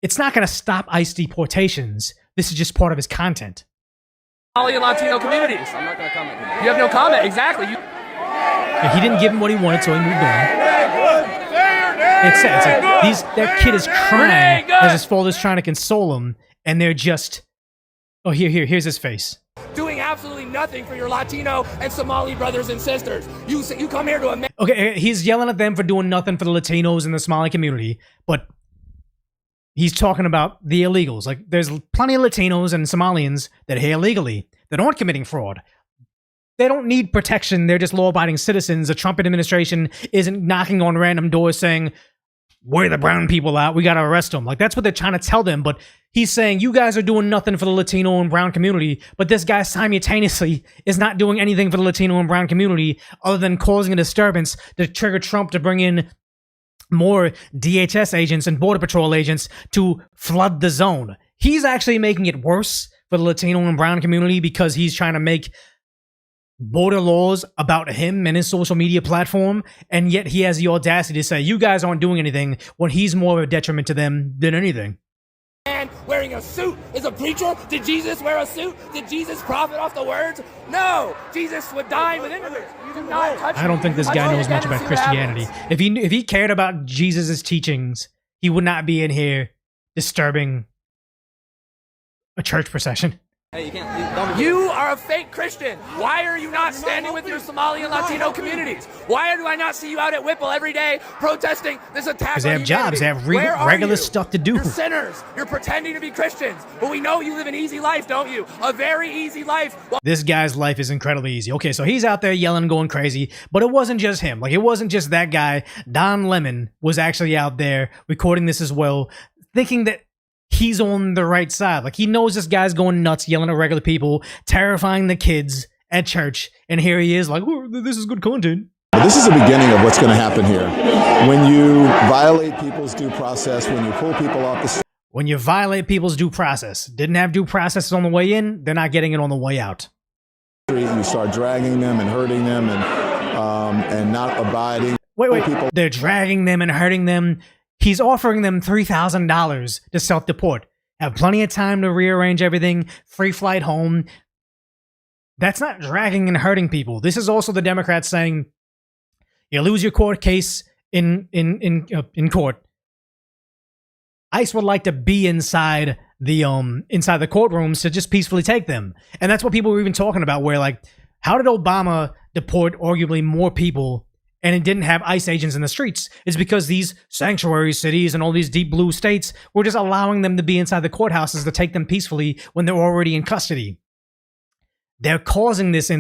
A: it's not going to stop ICE deportations. This is just part of his content.
D: Somali and Latino communities. I'm not going to comment. You have no comment. Exactly.
A: He didn't give him what he wanted, so he moved on. It's sad. It's like that kid is crying as his father's trying to console him, and they're just, oh, here's his face.
D: Doing absolutely nothing for your Latino and Somali brothers and sisters. You come here to
A: Okay, he's yelling at them for doing nothing for the Latinos and the Somali community, but he's talking about the illegals. Like, there's plenty of Latinos and Somalians that are here illegally that aren't committing fraud. They don't need protection. They're just law-abiding citizens. The Trump administration isn't knocking on random doors saying, where the brown people at? We got to arrest them. Like, that's what they're trying to tell them. But he's saying, you guys are doing nothing for the Latino and brown community. But this guy simultaneously is not doing anything for the Latino and brown community other than causing a disturbance to trigger Trump to bring in more DHS agents and Border Patrol agents to flood the zone. he's actually making it worse for the Latino and brown community because he's trying to make border laws about him and his social media platform, and yet he has the audacity to say you guys aren't doing anything when he's more of a detriment to them than anything.
D: Man wearing a suit is a preacher? Did Jesus wear a suit? Did Jesus profit off the words? No, Jesus would dine with immigrants. Do not touch
A: I don't think this guy knows much about Christianity. If he cared about Jesus's teachings, he would not be in here disturbing a church procession.
E: Hey, don't
D: You are a fake Christian. Why are you not standing with your Somali and Latino communities? Why do I not see you out at Whipple every day protesting this attack?
A: Because they have jobs, they have regular stuff to do.
D: You're sinners. You're pretending to be Christians. But we know you live an easy life, don't you? A very easy life.
A: This guy's life is incredibly easy. Okay, so he's out there yelling, going crazy, but it wasn't just him. Like, it wasn't just that guy. Don Lemon was actually out there recording this as well, thinking that he's on the right side. Like, he knows this guy's going nuts, yelling at regular people, terrifying the kids at church, and here he is like, oh, this is good content.
F: This is the beginning of what's going to happen here. When you violate people's due process, when you pull people off the street.
A: When you violate people's due process, didn't have due process on the way in, they're not getting it on the way out.
F: You start dragging them and hurting them and not abiding.
A: Wait,
F: people.
A: They're dragging them and hurting them. He's offering them $3,000 to self-deport. Have plenty of time to rearrange everything, free flight home. That's not dragging and hurting people. This is also the Democrats saying, you lose your court case in court. ICE would like to be inside the courtrooms to just peacefully take them. And that's what people were even talking about, where like, how did Obama deport arguably more people and it didn't have ICE agents in the streets? It's because these sanctuary cities and all these deep blue states were just allowing them to be inside the courthouses to take them peacefully when they're already in custody. They're causing this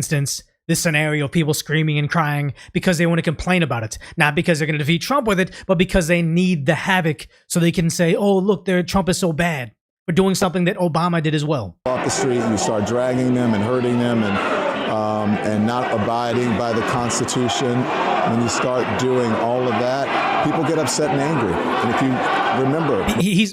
A: scenario of people screaming and crying because they want to complain about it. Not because they're going to defeat Trump with it, but because they need the havoc so they can say, oh, look, Trump is so bad for doing something that Obama did as well.
F: Off the street, you start dragging them and hurting them and not abiding by the Constitution. When you start doing all of that, people get upset and angry. And if you remember,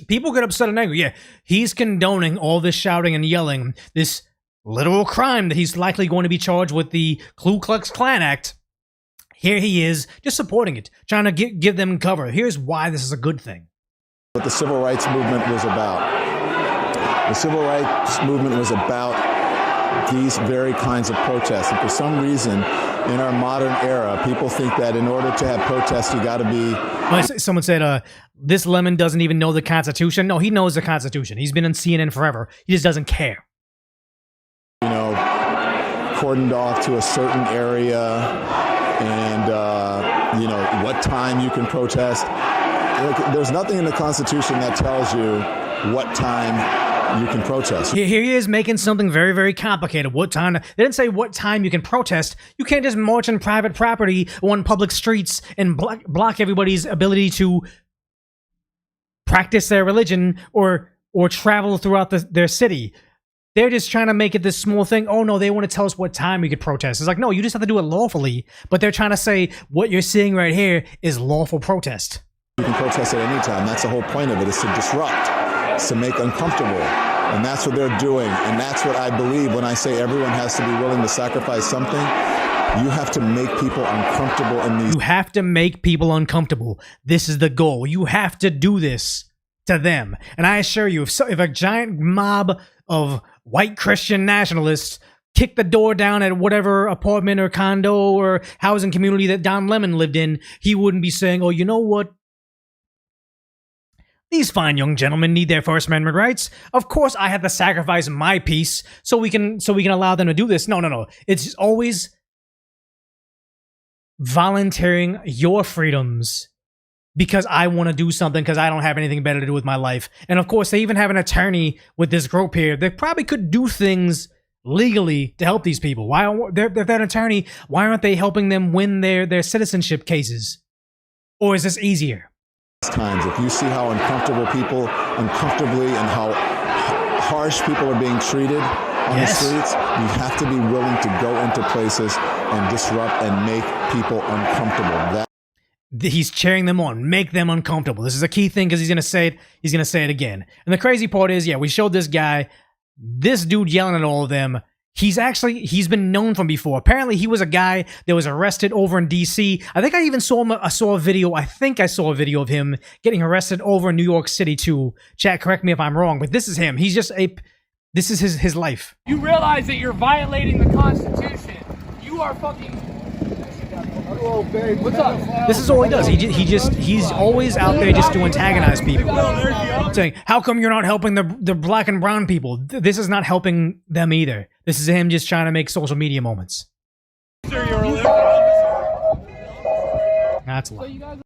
A: people get upset and angry. Yeah, he's condoning all this shouting and yelling, this literal crime that he's likely going to be charged with the Ku Klux Klan Act. Here he is, just supporting it, trying to give them cover. Here's why this is a good thing.
F: What the Civil Rights Movement was about. The Civil Rights Movement was about these very kinds of protests. And for some reason, in our modern era, people think that in order to have protests, you got to be...
A: Someone said, this Lemon doesn't even know the Constitution. No, he knows the Constitution. He's been on CNN forever. He just doesn't care.
F: You know, cordoned off to a certain area and, you know, what time you can protest. There's nothing in the Constitution that tells you what time you can protest.
A: Here he is making something very, very complicated. What time? They didn't say what time you can protest. You can't just march on private property on public streets and block everybody's ability to practice their religion or travel throughout their city. They're just trying to make it this small thing. Oh, no, they want to tell us what time we could protest. It's like, no, you just have to do it lawfully. But they're trying to say what you're seeing right here is lawful protest.
F: You can protest at any time. That's the whole point of it, is to disrupt. To make uncomfortable, and that's what they're doing, and that's what I believe when I say everyone has to be willing to sacrifice something. You have to make people uncomfortable in these.
A: You have to make people uncomfortable. This is the goal. You have to do this to them, and I assure you, if a giant mob of white Christian nationalists kicked the door down at whatever apartment or condo or housing community that Don Lemon lived in, he wouldn't be saying, "Oh, you know what? These fine young gentlemen need their First Amendment rights. Of course, I have to sacrifice my peace so we can allow them to do this." No. It's always volunteering your freedoms because I want to do something because I don't have anything better to do with my life. And of course, they even have an attorney with this group here. They probably could do things legally to help these people. Why? They're that attorney. Why aren't they helping them win their citizenship cases? Or is this easier?
F: Times, if you see how uncomfortably and how harsh people are being treated on the streets, you have to be willing to go into places and disrupt and make people uncomfortable.
A: he's cheering them on, make them uncomfortable. This is a key thing because he's gonna say it. He's gonna say it again. And the crazy part is, yeah, we showed this guy, this dude yelling at all of them. He's been known from before. Apparently, he was a guy that was arrested over in DC. I think I even saw him. I saw a video of him getting arrested over in New York City too. Chat, correct me if I'm wrong, but this is him. He's just this is his life.
D: You realize that you're violating the Constitution. You are fucking. What's up?
A: This is all he does. He's always out there just to antagonize people, saying, "How come you're not helping the black and brown people?" This is not helping them either. This is him just trying to make social media moments. That's a lot.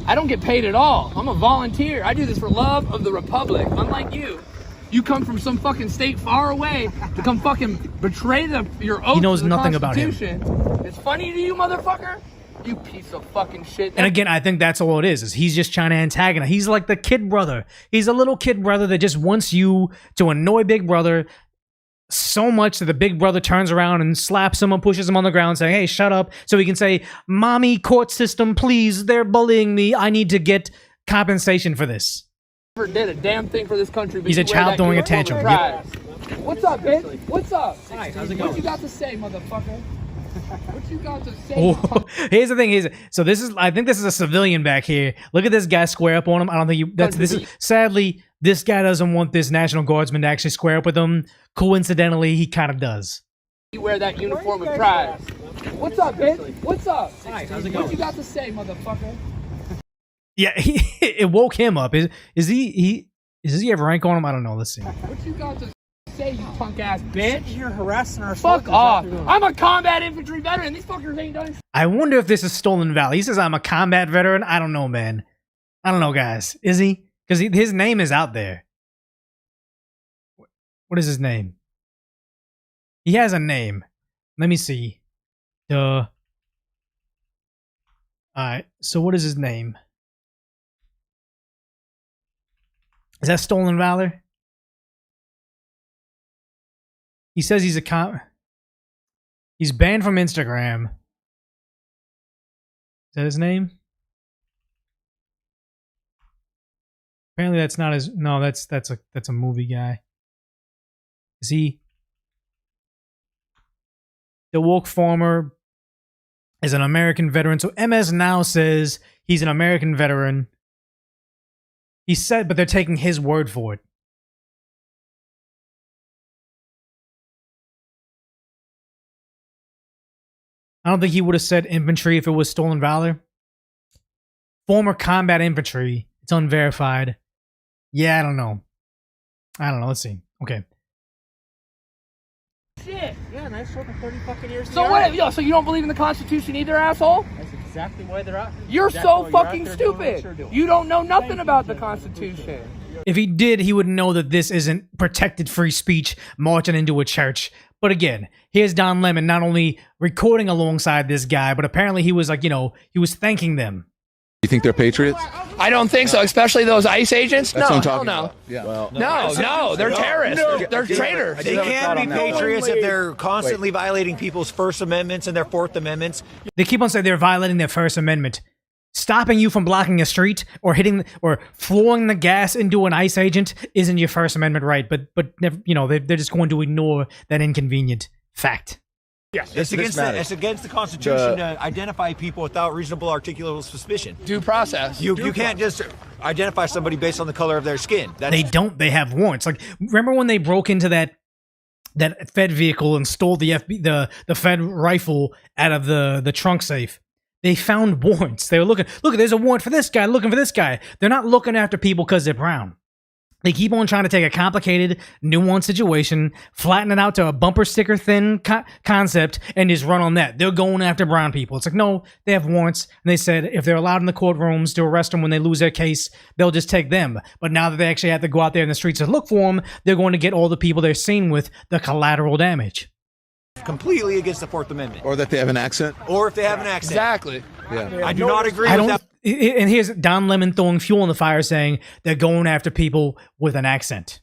D: I don't get paid at all. I'm a volunteer. I do this for love of the Republic. Unlike you. You come from some fucking state far away to come fucking betray your oath.
A: He knows
D: to the
A: nothing about him.
D: It's funny to you, motherfucker? You piece of fucking shit.
A: And again, I think that's all it is he's just trying to antagonize. He's like the kid brother. He's a little kid brother that just wants you to annoy Big Brother so much that the Big Brother turns around and slaps him and pushes him on the ground saying, "Hey, shut up," so he can say, "Mommy, court system, please, they're bullying me. I need to get compensation for this."
D: Never did a damn thing for this country.
A: He's a child throwing a tantrum. Yep.
D: What's up, bitch? What's up? Hi, how's it going? What you got to say, motherfucker? What you got to say?
A: Oh, here's the thing. I think this is a civilian back here. Look at this guy square up on him. I don't think sadly, this guy doesn't want this National Guardsman to actually square up with him. Coincidentally, he kind of does.
D: You wear that uniform with pride. What's up, bitch? What's up? Hi, how's it going? What you got to say, motherfucker?
A: Yeah, it woke him up. Does he have rank on him? I don't know. Let's see.
D: What you got to say, you punk ass bitch?
E: You're harassing our
D: fuck off. I'm a combat infantry veteran. These fuckers ain't done.
A: I wonder if this is Stolen Valley. He says I'm a combat veteran. I don't know, man. I don't know, guys. Is he? Because his name is out there. What is his name? He has a name. Let me see. All right. So what is his name? Is that Stolen Valor? He says he's he's banned from Instagram. Is that his name? Apparently that's not his. No, that's a movie guy. Is he? The Woke Farmer is an American veteran. So MS Now says he's an American veteran. He said, but they're taking his word for it. I don't think he would have said infantry if it was Stolen Valor. Former combat infantry. It's unverified. Yeah, I don't know. Let's see. Okay.
E: Shit. Yeah, and I served for 30 fucking years.
D: So what? Yo, so you don't believe in the Constitution either, asshole?
E: That's exactly why they're out.
D: You're so fucking stupid. You don't know nothing about the Constitution.
A: If he did, he would know that this isn't protected free speech marching into a church. But again, here's Don Lemon not only recording alongside this guy, but apparently he was like, he was thanking them.
B: You think they're patriots?
D: I don't think so, especially those ICE agents.
B: That's what I'm
D: hell
B: talking
D: no.
B: about. Yeah. Well,
D: No, they're terrorists. They're traitors.
E: They can't be patriots if they're constantly violating people's First Amendments and their Fourth Amendments.
A: They keep on saying they're violating their First Amendment. Stopping you from blocking a street or hitting or flooring the gas into an ICE agent isn't your First Amendment right, but they're just going to ignore that inconvenient fact.
E: Yes, it's against the Constitution to identify people without reasonable articulable suspicion.
D: Due process.
E: You can't just identify somebody based on the color of their skin.
A: They don't. They have warrants. Like, remember when they broke into that Fed vehicle and stole the Fed rifle out of the trunk safe? They found warrants. They were looking. Look, there's a warrant for this guy. Looking for this guy. They're not looking after people because they're brown. They keep on trying to take a complicated, nuanced situation, flatten it out to a bumper sticker thin concept, and just run on that. They're going after brown people. It's like, no, they have warrants. And they said if they're allowed in the courtrooms to arrest them when they lose their case, they'll just take them. But now that they actually have to go out there in the streets and look for them, they're going to get all the people they're seen with the collateral damage.
E: Completely against the Fourth Amendment.
B: Or that they have an accent.
E: Or if they have an accent.
D: Exactly.
B: Yeah.
E: I do not agree with that.
A: And here's Don Lemon throwing fuel on the fire saying they're going after people with an accent.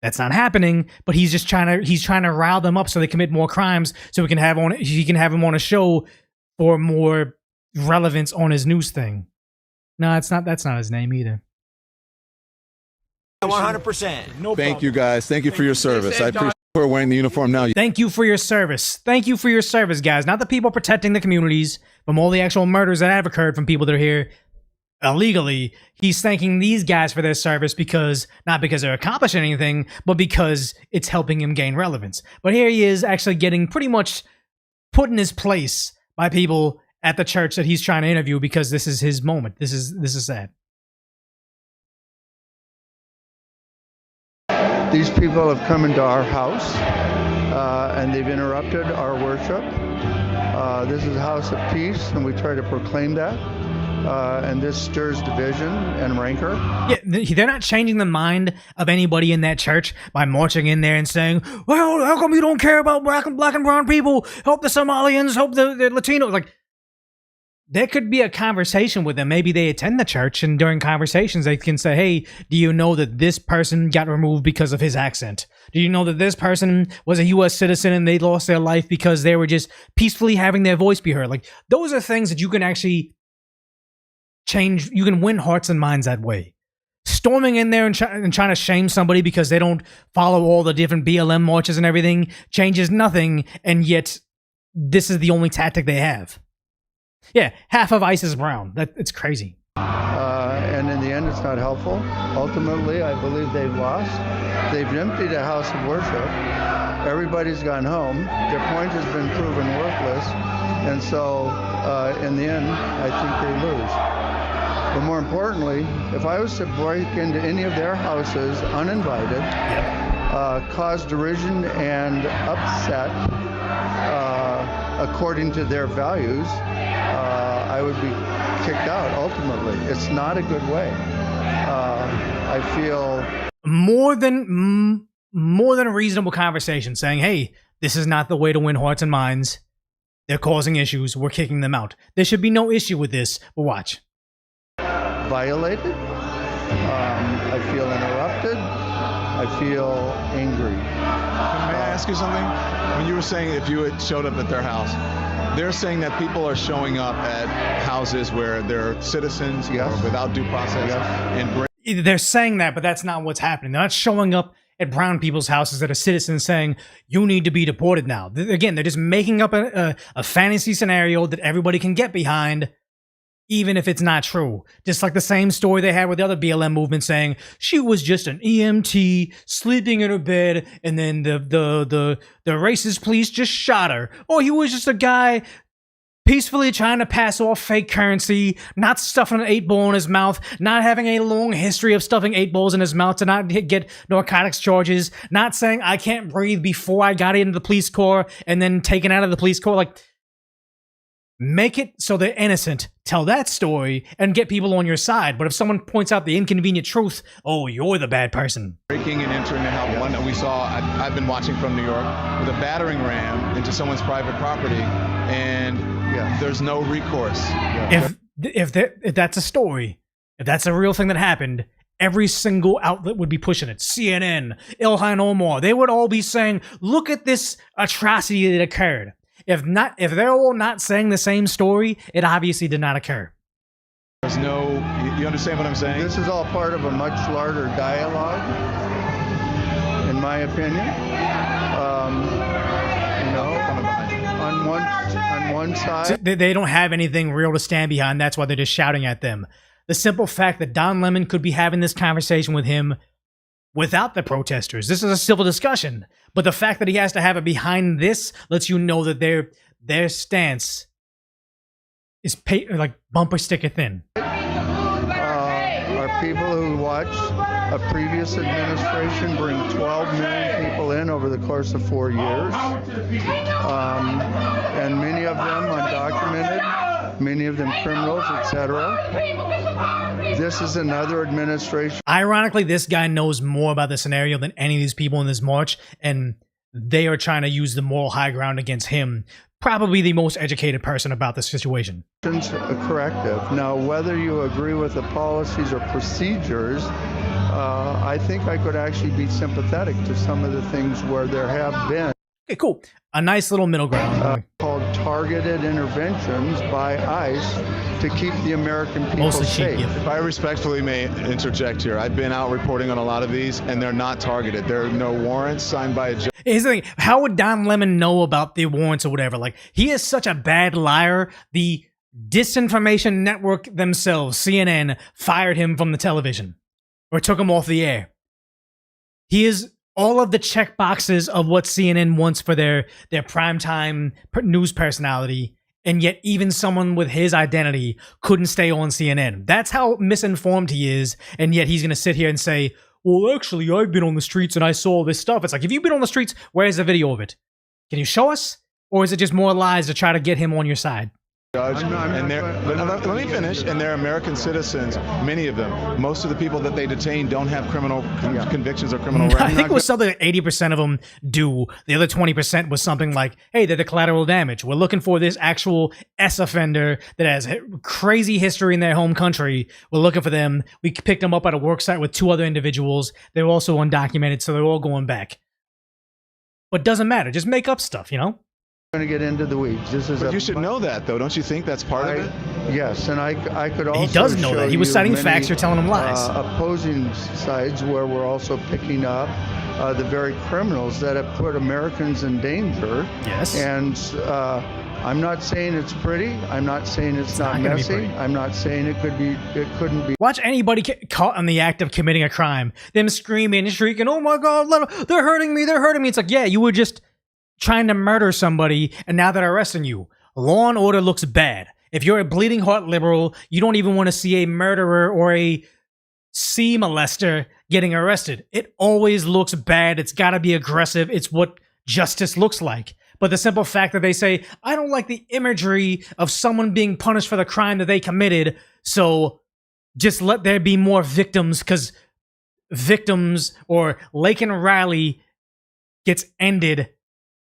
A: That's not happening, but he's trying to rile them up so they commit more crimes so he can have them on a show for more relevance on his news thing. No, it's not. That's not his name either.
E: 100%.
F: No Thank you, guys. Thank you for your service. I appreciate you wearing the uniform now.
A: Thank you for your service. Thank you for your service, guys. Not the people protecting the communities from all the actual murders that have occurred from people that are here illegally. He's thanking these guys for their service because, not because they're accomplishing anything, but because it's helping him gain relevance. But here he is actually getting pretty much put in his place by people at the church that he's trying to interview because this is his moment. This is sad.
G: These people have come into our house and they've interrupted our worship. This is a house of peace, and we try to proclaim that. And this stirs division and rancor.
A: Yeah, they're not changing the mind of anybody in that church by marching in there and saying, well, how come you don't care about black and brown people? Help the Somalians, help the Latinos. Like, there could be a conversation with them. Maybe they attend the church, and during conversations they can say, hey, do you know that this person got removed because of his accent? Do you know that this person was a U.S. citizen and they lost their life because they were just peacefully having their voice be heard? Like, those are things that you can actually change. You can win hearts and minds that way. Storming in there and trying to shame somebody because they don't follow all the different BLM marches and everything changes nothing, and yet this is the only tactic they have. Yeah, half of ICE is brown. It's crazy.
G: And in the end, it's not helpful. Ultimately, I believe they've lost. They've emptied a house of worship. Everybody's gone home. Their point has been proven worthless. And so, in the end, I think they lose. But more importantly, if I was to break into any of their houses uninvited, cause derision and upset according to their values, I would be kicked out ultimately. It's not a good way. I feel
A: more than a reasonable conversation saying, hey, this is not the way to win hearts and minds. They're causing issues. We're kicking them out. There should be no issue with this, but watch.
G: Violated. I feel interrupted. I feel angry.
F: May I ask you something? When you were saying if you had showed up at their house, they're saying that people are showing up at houses where they're citizens or without due process. And
A: they're saying that, but that's not what's happening. They're not showing up at brown people's houses that are citizens saying, you need to be deported now. Again, they're just making up a fantasy scenario that everybody can get behind, even if it's not true. Just like the same story they had with the other BLM movement saying she was just an EMT sleeping in her bed and then the racist police just shot her. Or he was just a guy peacefully trying to pass off fake currency, not stuffing an 8-ball in his mouth, not having a long history of stuffing 8 balls in his mouth to not get narcotics charges, not saying I can't breathe before I got into the police corps and then taken out of the police corps. Like, make it so they're innocent. Tell that story and get people on your side. But if someone points out the inconvenient truth, oh, you're the bad person.
F: Breaking and entering the house. One that we saw, I've been watching from New York, with a battering ram into someone's private property, and there's no recourse.
A: If that's a story, if that's a real thing that happened, every single outlet would be pushing it. CNN, Ilhan Omar, they would all be saying, look at this atrocity that occurred. If they're all not saying the same story, it obviously did not occur.
F: There's no, you understand what I'm saying?
G: This is all part of a much larger dialogue, in my opinion. On one side,
A: so they don't have anything real to stand behind. That's why they're just shouting at them. The simple fact that Don Lemon could be having this conversation with him without the protesters. This is a civil discussion. But the fact that he has to have it behind this lets you know that their stance is like bumper sticker thin.
G: Are people who watched a previous administration bring 12 million people in over the course of 4 years. And many of them undocumented, many of them criminals, etc. This is another administration.
A: Ironically, this guy knows more about the scenario than any of these people in this march, and they are trying to use the moral high ground against him. Probably the most educated person about the situation.
G: A corrective. Now, whether you agree with the policies or procedures, I think I could actually be sympathetic to some of the things where there have been.
A: Okay, cool. A nice little middle ground.
G: Called targeted interventions by ICE to keep the American people
A: Mostly
G: safe.
A: sheep, yeah.
B: If I respectfully may interject here, I've been out reporting on a lot of these, and they're not targeted. There are no warrants signed by a judge.
A: Here's the thing. How would Don Lemon know about the warrants or whatever? Like, he is such a bad liar. The disinformation network themselves, CNN, fired him from the television or took him off the air. He is all of the check boxes of what CNN wants for their primetime news personality, and yet even someone with his identity couldn't stay on CNN. That's how misinformed he is, and yet he's going to sit here and say, well, actually, I've been on the streets and I saw this stuff. It's like, if you've been on the streets, where's the video of it? Can you show us? Or is it just more lies to try to get him on your side?
B: Judge, let me finish. And they're American citizens, many of them. Most of the people that they detain don't have criminal convictions or criminal records.
A: I think it was something like 80% of them do. The other 20% was something like, hey, they're the collateral damage. We're looking for this actual S offender that has crazy history in their home country. We're looking for them. We picked them up at a work site with 2 other individuals. They were also undocumented, so they're all going back. But doesn't matter. Just make up stuff, you know?
G: Going to get into the weeds.
B: But you should know that, though. Don't you think that's part of it?
G: Yes, and I could also
A: He does know
G: show
A: that. He was
G: you
A: citing
G: many,
A: facts. You're telling him lies.
G: Opposing sides where we're also picking up the very criminals that have put Americans in danger.
A: Yes.
G: And I'm not saying it's pretty. I'm not saying it's not
A: gonna be
G: messy.
A: pretty.
G: I'm not saying it couldn't be.
A: Watch anybody caught in the act of committing a crime. Them screaming and shrieking, oh my God, they're hurting me, they're hurting me. It's like, yeah, you were just trying to murder somebody, and now they're arresting you. Law and order looks bad. If you're a bleeding heart liberal, you don't even want to see a murderer or a sea molester getting arrested. It always looks bad. It's got to be aggressive. It's what justice looks like. But the simple fact that they say, I don't like the imagery of someone being punished for the crime that they committed, so just let there be more victims, because victims or Laken Riley gets ended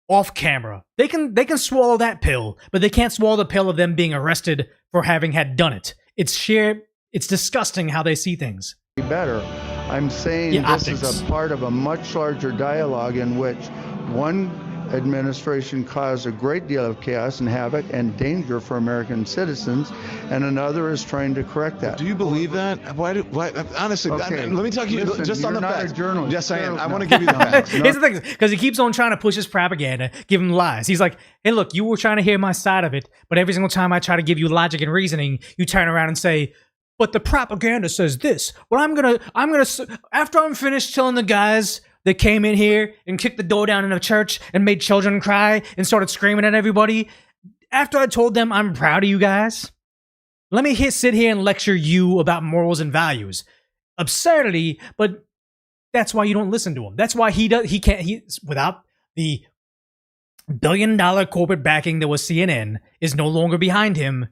A: off camera. They can swallow that pill, but they can't swallow the pill of them being arrested for having had done it. It's disgusting how they see things.
G: Better. I'm saying this is a part of a much larger dialogue in which one administration caused a great deal of chaos and havoc and danger for American citizens, and another is trying to correct that.
B: Do you believe that? Why honestly,
G: Okay.
B: let me talk to you
G: Listen,
B: just on
G: you're
B: the
G: not
B: facts.
G: a journalist.
B: Yes, I am. I
G: No.
B: want to give you the facts.
A: Here's the thing, because he keeps on trying to push his propaganda, give him lies. He's like, hey, look, you were trying to hear my side of it, but every single time I try to give you logic and reasoning, you turn around and say, but the propaganda says this. Well, I'm gonna, after I'm finished telling the guys that came in here and kicked the door down in a church and made children cry and started screaming at everybody, after I told them I'm proud of you guys, let me sit here and lecture you about morals and values. Absurdity, but that's why you don't listen to him. That's why he can't, without the $1 billion corporate backing that was CNN is no longer behind him.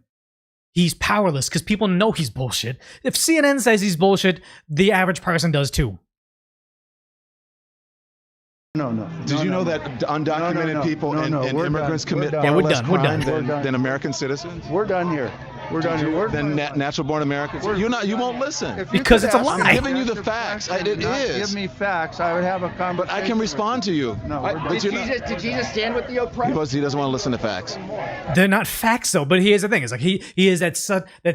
A: He's powerless because people know he's bullshit. If CNN says he's bullshit, the average person does too.
G: No.
B: Did you know that undocumented people and immigrants commit
G: done.
B: far
A: Yeah, we're
B: less
A: done. We're
B: crime
A: done.
B: than American citizens?
G: We're done here. We're done here.
B: Than natural-born Americans? You won't listen.
G: If you
A: Because
G: could
A: it's a
G: ask
A: lie.
G: me
A: I'm
B: giving you the
G: if
B: facts.
G: you
B: It
G: not
B: is.
G: Give me facts. I would have a conversation.
B: But I can respond to you.
G: No, we're done.
E: Did Jesus stand with the oppressed?
B: He doesn't want to listen to facts.
A: They're not facts though. But here's the thing: it's like he is that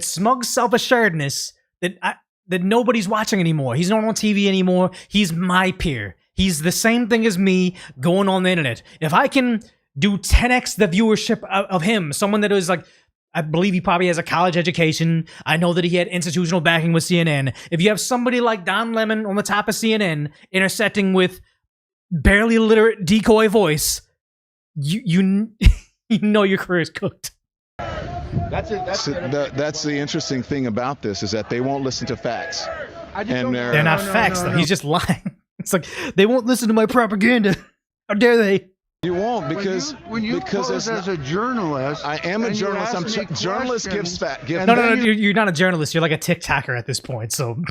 A: smug self-assuredness that nobody's watching anymore. He's not on TV anymore. He's my peer. He's the same thing as me going on the internet. If I can do 10x the viewership of him, someone that is like, I believe he probably has a college education. I know that he had institutional backing with CNN. If you have somebody like Don Lemon on the top of CNN intersecting with barely literate decoy voice, you know your career is cooked.
E: That's
B: the interesting thing about this is that they won't listen to facts. And
A: They're not facts though. He's just lying. It's like they won't listen to my propaganda. How dare they?
B: You won't because
G: when you
B: because
G: pose as a journalist.
B: I am a
G: and you
B: journalist.
G: ask me
B: Journalist gives
G: questions,
B: facts.
A: No. You're not a journalist. You're like a TikToker at this point. So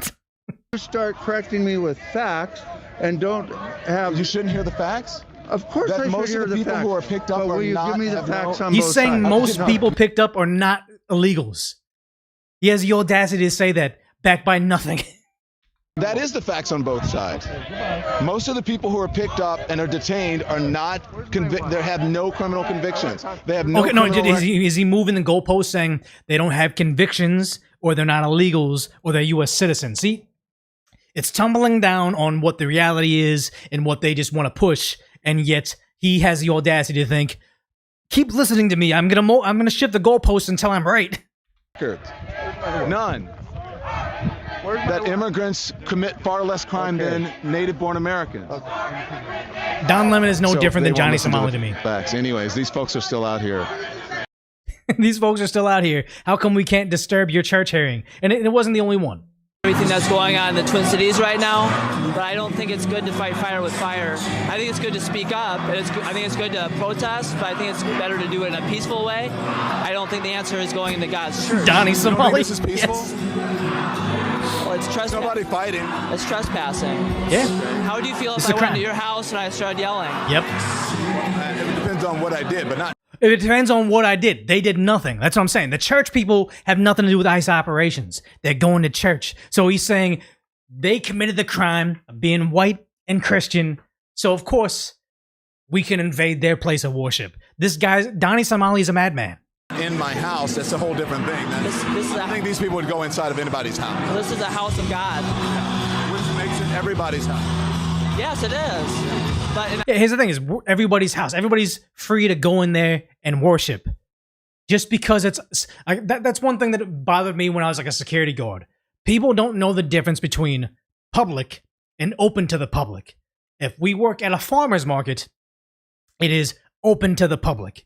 G: You start correcting me with facts and don't have.
B: You shouldn't hear the facts.
G: Of course,
B: That
G: I should
B: most
G: hear
B: of the people
G: facts.
B: who are picked up
G: but
B: are
G: will you
B: not-
G: give me the
B: have
G: facts
B: no-
G: on
A: he's
G: both
A: saying
G: sides?
A: most
G: No.
A: people picked up are not illegals. He has the audacity to say that, backed by nothing.
H: That is the facts on both sides. Most of the people who are picked up and are detained are not convicted. They have no criminal convictions. They have no.
A: Okay, no.
H: criminal
A: Is he moving the goalpost, saying they don't have convictions, or they're not illegals, or they're U.S. citizens? See, it's tumbling down on what the reality is and what they just want to push, and yet he has the audacity to think, "Keep listening to me. I'm gonna shift the goalpost until I'm right."
H: None. That immigrants commit far less crime than native-born Americans.
A: Don Lemon is no
H: So
A: different
H: they
A: than Johnny
H: won't listen
A: Somali
H: the
A: to me.
H: Facts. Anyways, these folks are still out here.
A: These folks are still out here. How come we can't disturb your church hearing? And it wasn't the only one.
I: Everything that's going on in the Twin Cities right now, but I don't think it's good to fight fire with fire. I think it's good to speak up, and I think it's good to protest, but I think it's better to do it in a peaceful way. I don't think the answer is going into God's church.
A: Donnie Somali.
H: This is peaceful.
I: Well, it's trespassing.
H: Nobody fighting.
I: It's trespassing.
A: Yeah.
I: How would you feel
A: It's
I: if
A: a
I: I went
A: crime.
I: to your house and I started yelling?
A: Yep.
H: It depends on what I did, but not.
A: It depends on what I did. They did nothing. That's what I'm saying. The church people have nothing to do with ICE operations. They're going to church. So he's saying they committed the crime of being white and Christian. So of course we can invade their place of worship. This guy, Donnie Somali, is a madman.
H: In my house, that's a whole different thing. I think these people would go inside of anybody's house.
I: This is a house of God.
H: Which makes it everybody's house.
I: Yes, it is. But
A: Yeah, here's the thing: is everybody's house. Everybody's free to go in there and worship. Just because that's one thing that bothered me when I was like a security guard. People don't know the difference between public and open to the public. If we work at a farmer's market, it is open to the public.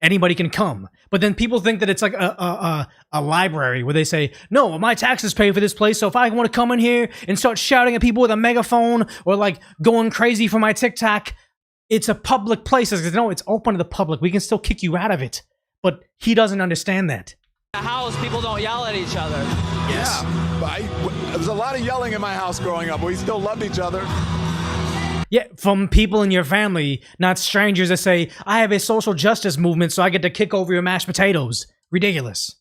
A: Anybody can come. But then people think that it's like a library where they say, no, my taxes pay for this place, so if I want to come in here and start shouting at people with a megaphone or like going crazy for my TikTok, it's a public place. It's, no, it's open to the public. We can still kick you out of it. But he doesn't understand that.
I: in a house, people don't yell at each other.
H: Yes. Yeah, there was a lot of yelling in my house growing up. We still loved each other.
A: Yeah, from people in your family, not strangers that say, I have a social justice movement, so I get to kick over your mashed potatoes. Ridiculous.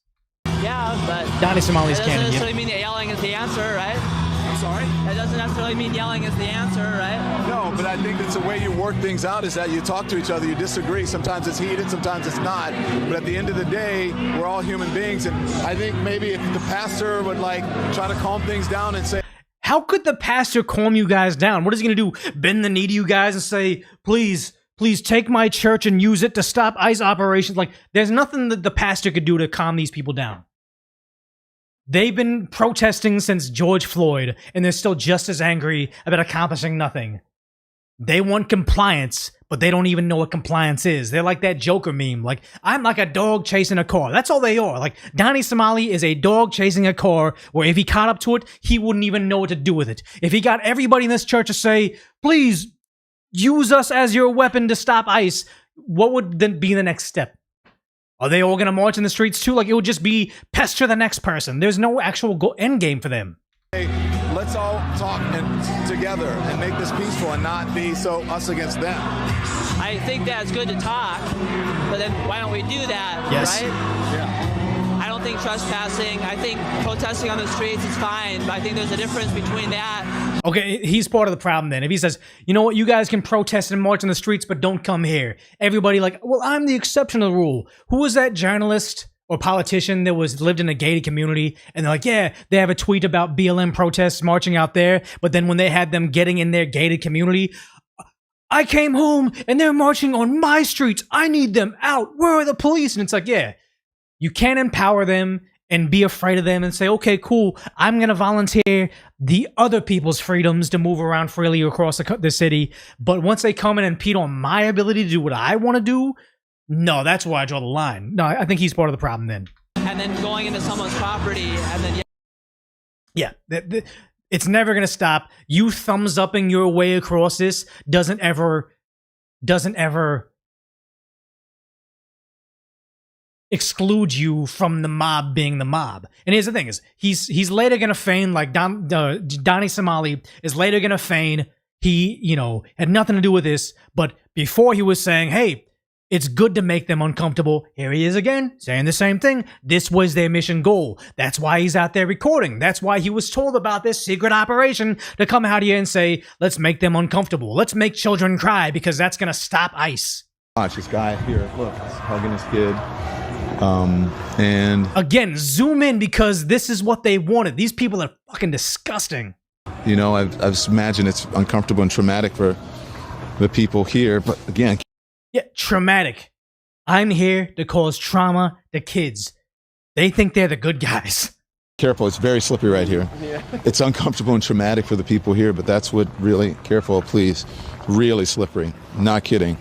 I: Yeah, but
A: Donnie Somali's
I: that doesn't
A: canon.
I: necessarily mean that yelling is the answer, right?
H: I'm sorry?
I: That doesn't necessarily mean yelling is the answer, right?
H: No, but I think it's the way you work things out is that you talk to each other, you disagree. Sometimes it's heated, sometimes it's not. But at the end of the day, we're all human beings. And I think maybe if the pastor would like try to calm things down and say,
A: How could the pastor calm you guys down? What is he going to do? Bend the knee to you guys and say, please take my church and use it to stop ICE operations? Like, there's nothing that the pastor could do to calm these people down. They've been protesting since George Floyd, and they're still just as angry about accomplishing nothing. They want compliance, but they don't even know what compliance is. They're like that Joker meme. Like, I'm like a dog chasing a car. That's all they are. Like, Donnie Somali is a dog chasing a car where if he caught up to it, he wouldn't even know what to do with it. If he got everybody in this church to say, please use us as your weapon to stop ICE, what would then be the next step? Are they all going to march in the streets too? Like, it would just be pester the next person. There's no actual end game for them.
H: hey, let's all talk together and make this peaceful and not be so us against them.
I: I think that it's good to talk, but then why don't we do that,
A: Yes.
I: right?
H: Yeah.
I: I don't think trespassing, I think protesting on the streets is fine, but I think there's a difference between that.
A: Okay, he's part of the problem then. If he says, you know what, you guys can protest and march in the streets, but don't come here. Everybody like, well, I'm the exception to the rule. Who was that journalist or politician that lived in a gated community? And they're like, yeah, they have a tweet about BLM protests marching out there. But then when they had them getting in their gated community, I came home and they're marching on my streets. I need them out. Where are the police? And it's like, yeah, you can't empower them and be afraid of them and say, okay, cool, I'm going to volunteer the other people's freedoms to move around freely across the city. But once they come in and impede on my ability to do what I want to do, no, that's where I draw the line. No, I think he's part of the problem then.
I: And then going into someone's property and then
A: Yeah, it's never going to stop. You thumbs upping your way across this doesn't ever exclude you from the mob being the mob. And here's the thing: is he's later gonna feign, like Donnie Somali is later gonna feign he had nothing to do with this, but before he was saying, hey, It's good to make them uncomfortable. Here he is again, saying the same thing. This was their mission goal. That's why he's out there recording. That's why he was told about this secret operation to come out here and say, let's make them uncomfortable. Let's make children cry because that's going to stop ICE.
B: Watch this guy here. Look, he's hugging his kid. And
A: again, zoom in because this is what they wanted. These people are fucking disgusting.
B: You know, I've imagined it's uncomfortable and traumatic for the people here, but again,
A: yeah, traumatic. I'm here to cause trauma to kids. They think they're the good guys.
B: Careful, it's very slippery right here. Yeah. It's uncomfortable and traumatic for the people here, but that's what really, careful, please, really slippery. Not kidding.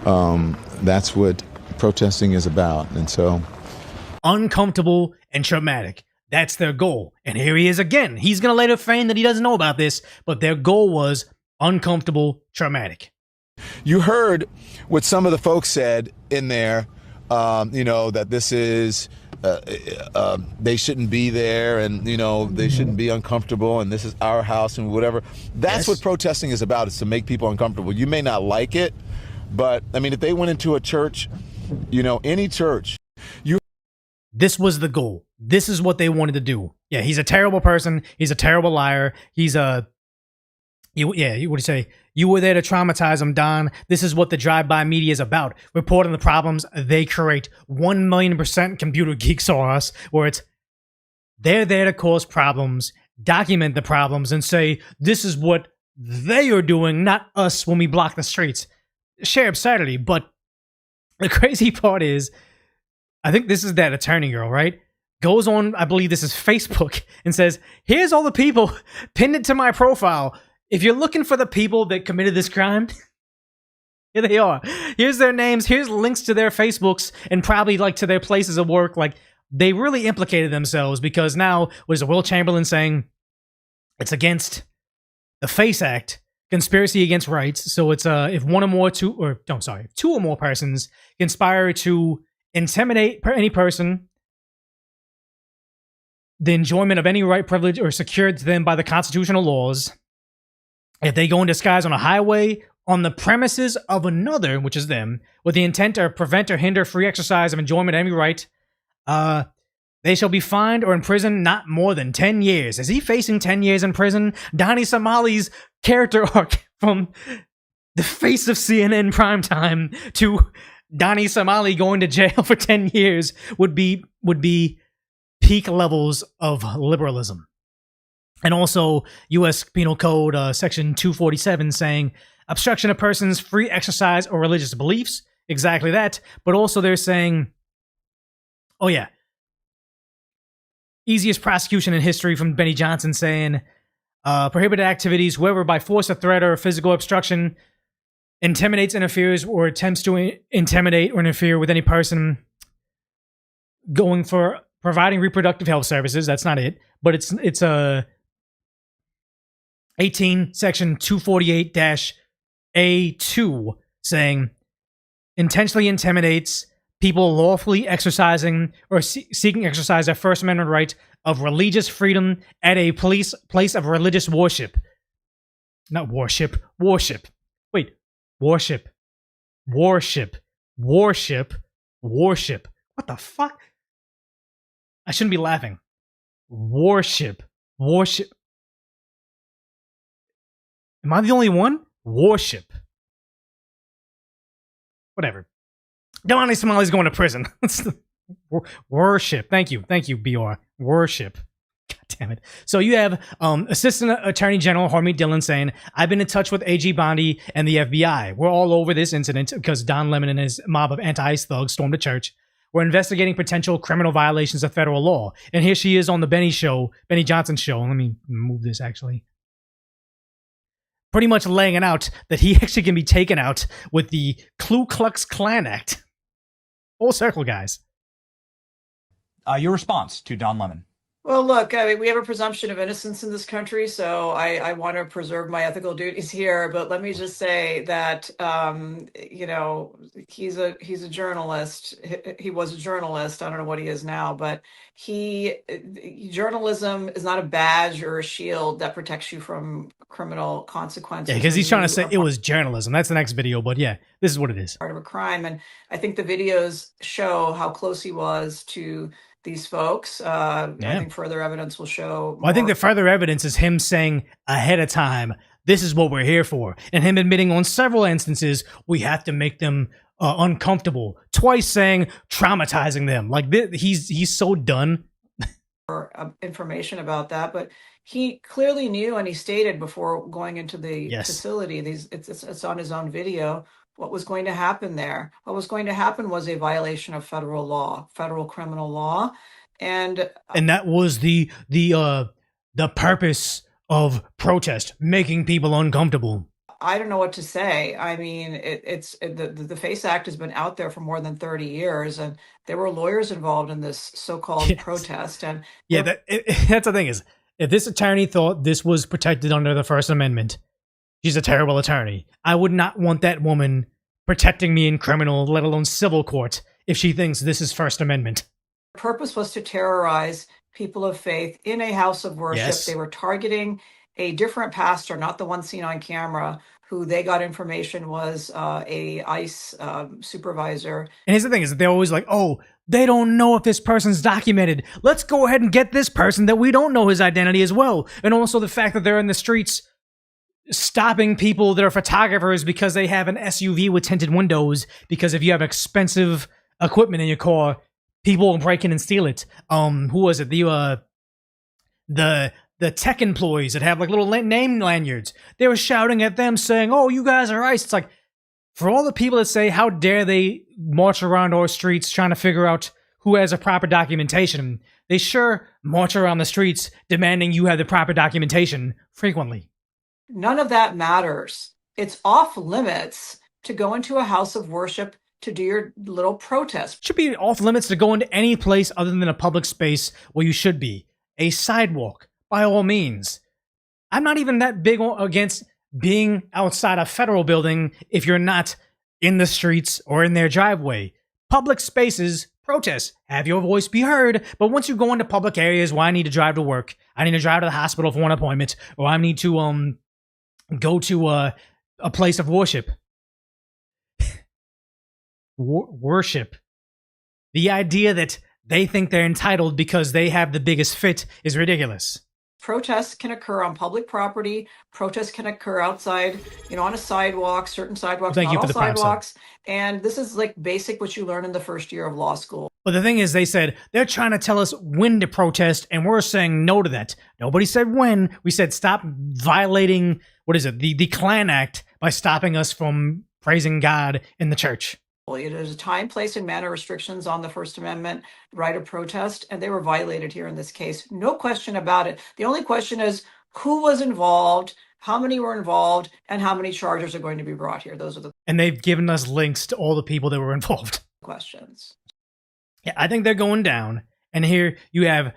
B: That's what protesting is about, and so.
A: Uncomfortable and traumatic. That's their goal. And here he is again. He's going to later feign that he doesn't know about this, but their goal was uncomfortable, traumatic.
H: You heard what some of the folks said in there, you know, that this is, they shouldn't be there and, you know, they shouldn't be uncomfortable and this is our house and whatever. That's what protesting is about, is to make people uncomfortable. You may not like it, but, I mean, if they went into a church, you know, any church,
A: this was the goal. This is what they wanted to do. Yeah, he's a terrible person. He's a terrible liar. He's a... what do you say? You were there to traumatize them, Don. This is what the drive-by media is about. Reporting the problems they create. 1,000,000% computer geeks saw us, where it's they're there to cause problems, document the problems, and say, this is what they are doing, not us when we block the streets. Share absurdity, but the crazy part is, I think this is that attorney girl, right? Goes on, I believe this is Facebook, and says, here's all the people pinned it to my profile. If you're looking for the people that committed this crime, here they are. Here's their names. Here's links to their Facebooks and probably like to their places of work. Like, they really implicated themselves because now, was Will Chamberlain saying it's against the FACE Act, conspiracy against rights. So it's if two or more persons conspire to intimidate any person, the enjoyment of any right, privilege, or secured to them by the constitutional laws. If they go in disguise on a highway on the premises of another, which is them, with the intent to prevent or hinder free exercise of enjoyment of any right, they shall be fined or imprisoned not more than 10 years. Is he facing 10 years in prison? Donnie Somali's character arc from the face of CNN primetime to Donnie Somali going to jail for 10 years would be peak levels of liberalism. And also, U.S. Penal Code Section 247 saying obstruction of persons' free exercise or religious beliefs. Exactly that. But also they're saying, oh yeah, easiest prosecution in history from Benny Johnson saying prohibited activities, whoever by force or threat or physical obstruction intimidates, interferes, or attempts to intimidate or interfere with any person going for providing reproductive health services. That's not it. But it's 18 section 248-A2 saying intentionally intimidates people lawfully exercising or seeking exercise their First Amendment right of religious freedom at a place of religious worship. Not worship, worship. Wait, worship. Worship. Worship. Worship. What the fuck? I shouldn't be laughing. Worship. Worship. Am I the only one? Worship. Whatever. Donnie Somali's going to prison. Worship. Thank you. Thank you, BR. Worship. God damn it. So you have Assistant Attorney General Harmeet Dillon saying, I've been in touch with AG Bondi and the FBI. We're all over this incident because Don Lemon and his mob of anti-ICE thugs stormed a church. We're investigating potential criminal violations of federal law. And here she is on the Benny Johnson show. Let me move this actually. Pretty much laying it out that he actually can be taken out with the Ku Klux Klan Act. Full circle, guys.
E: Your response to Don Lemon.
J: Well, look, I mean, we have a presumption of innocence in this country, so I want to preserve my ethical duties here. But let me just say that, he's a journalist. He was a journalist. I don't know what he is now, but journalism is not a badge or a shield that protects you from criminal consequences.
A: Yeah, because he's trying to say
J: are
A: it was journalism. That's the next video, but yeah, this is what it is.
J: part of a crime. And I think the videos show how close he was to these folks. I think further evidence will show.
A: Well, I think
J: more.
A: the further evidence is him saying ahead of time, this is what we're here for. And him admitting on several instances, we have to make them uncomfortable. Twice saying traumatizing them. Like he's so done.
J: Information about that, but he clearly knew, and he stated before going into the facility, it's on his own video, what was going to happen there. What was going to happen was a violation of federal law, federal criminal law, and
A: that was the purpose of protest, making people uncomfortable.
J: I don't know what to say. I mean, the FACE Act has been out there for more than 30 years, and there were lawyers involved in this so-called protest. And
A: that's the thing is, if this attorney thought this was protected under the First Amendment, she's a terrible attorney. I would not want that woman protecting me in criminal, let alone civil court, if she thinks this is First Amendment.
J: The purpose was to terrorize people of faith in a house of worship.
A: Yes.
J: They were targeting a different pastor, not the one seen on camera, who they got information was a ICE supervisor.
A: And here's the thing is that they're always like, oh, they don't know if this person's documented. Let's go ahead and get this person that we don't know his identity as well. And also the fact that they're in the streets stopping people that are photographers because they have an SUV with tinted windows, because if you have expensive equipment in your car, people will break in and steal it. Who was it? The tech employees that have like little name lanyards. They were shouting at them saying, oh, you guys are ICE. It's like, for all the people that say, how dare they march around our streets trying to figure out who has a proper documentation, they sure march around the streets demanding you have the proper documentation frequently.
J: None of that matters. It's off limits to go into a house of worship to do your little protest.
A: It should be off limits to go into any place other than a public space where you should be. A sidewalk, by all means. I'm not even that big against being outside a federal building if you're not in the streets or in their driveway. Public spaces, protests, have your voice be heard, but once you go into public areas where I need to drive to work, I need to drive to the hospital for an appointment, or I need to go to a place of worship. Worship. The idea that they think they're entitled because they have the biggest fit is ridiculous.
J: Protests can occur on public property. Protests can occur outside, on a sidewalk, certain sidewalks,
A: Thank
J: not
A: you for
J: all
A: the prime
J: sidewalks. And this is like basic what you learn in the first year of law school.
A: But the thing is, they said they're trying to tell us when to protest, and we're saying no to that. Nobody said when. We said stop violating, the Klan Act by stopping us from praising God in the church.
J: There's a time, place, and manner restrictions on the First Amendment right of protest, and they were violated here in this case. No question about it. The only question is who was involved, how many were involved, and how many charges are going to be brought here. Those are the
A: And they've given us links to all the people that were involved.
J: questions.
A: Yeah, I think they're going down. And here you have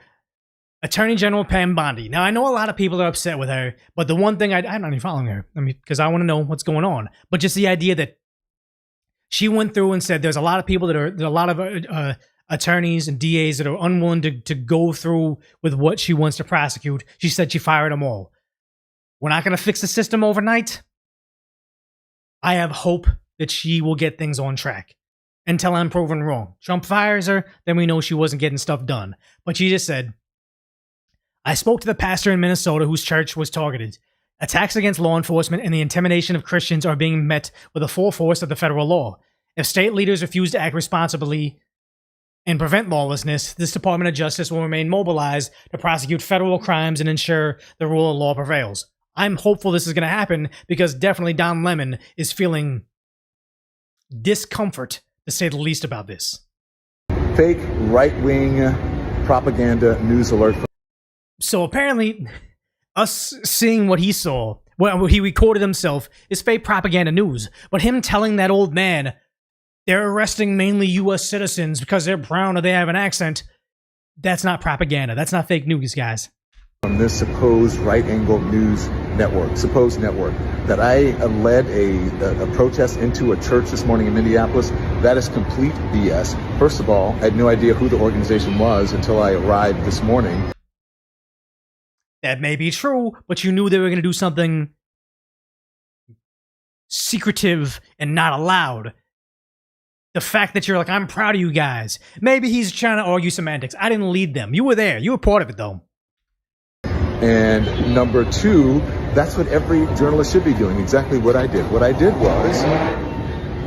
A: Attorney General Pam Bondi. Now, I know a lot of people are upset with her, but the one thing I'm not even following her. Because I want to know what's going on. But just the idea that she went through and said there's a lot of people there are a lot of attorneys and DAs that are unwilling to go through with what she wants to prosecute. She said she fired them all. We're not going to fix the system overnight. I have hope that she will get things on track until I'm proven wrong. Trump fires her, then we know she wasn't getting stuff done. But she just said, I spoke to the pastor in Minnesota whose church was targeted. Attacks against law enforcement and the intimidation of Christians are being met with the full force of the federal law. If state leaders refuse to act responsibly and prevent lawlessness, this Department of Justice will remain mobilized to prosecute federal crimes and ensure the rule of law prevails. I'm hopeful this is going to happen because definitely Don Lemon is feeling discomfort, to say the least, about this.
B: Fake right-wing propaganda news alert.
A: So apparently, us seeing what he saw, what he recorded himself, is fake propaganda news. But him telling that old man they're arresting mainly U.S. citizens because they're brown or they have an accent, That's not propaganda. That's not fake news, guys.
B: From this supposed right-angled news network, that I led a protest into a church this morning in Minneapolis, that is complete BS. First of all, I had no idea who the organization was until I arrived this morning.
A: That may be true, but you knew they were going to do something secretive and not allowed. The fact that you're like, I'm proud of you guys. Maybe he's trying to argue semantics. I didn't lead them. You were there. You were part of it, though.
B: And number two, that's what every journalist should be doing. Exactly what I did. What I did was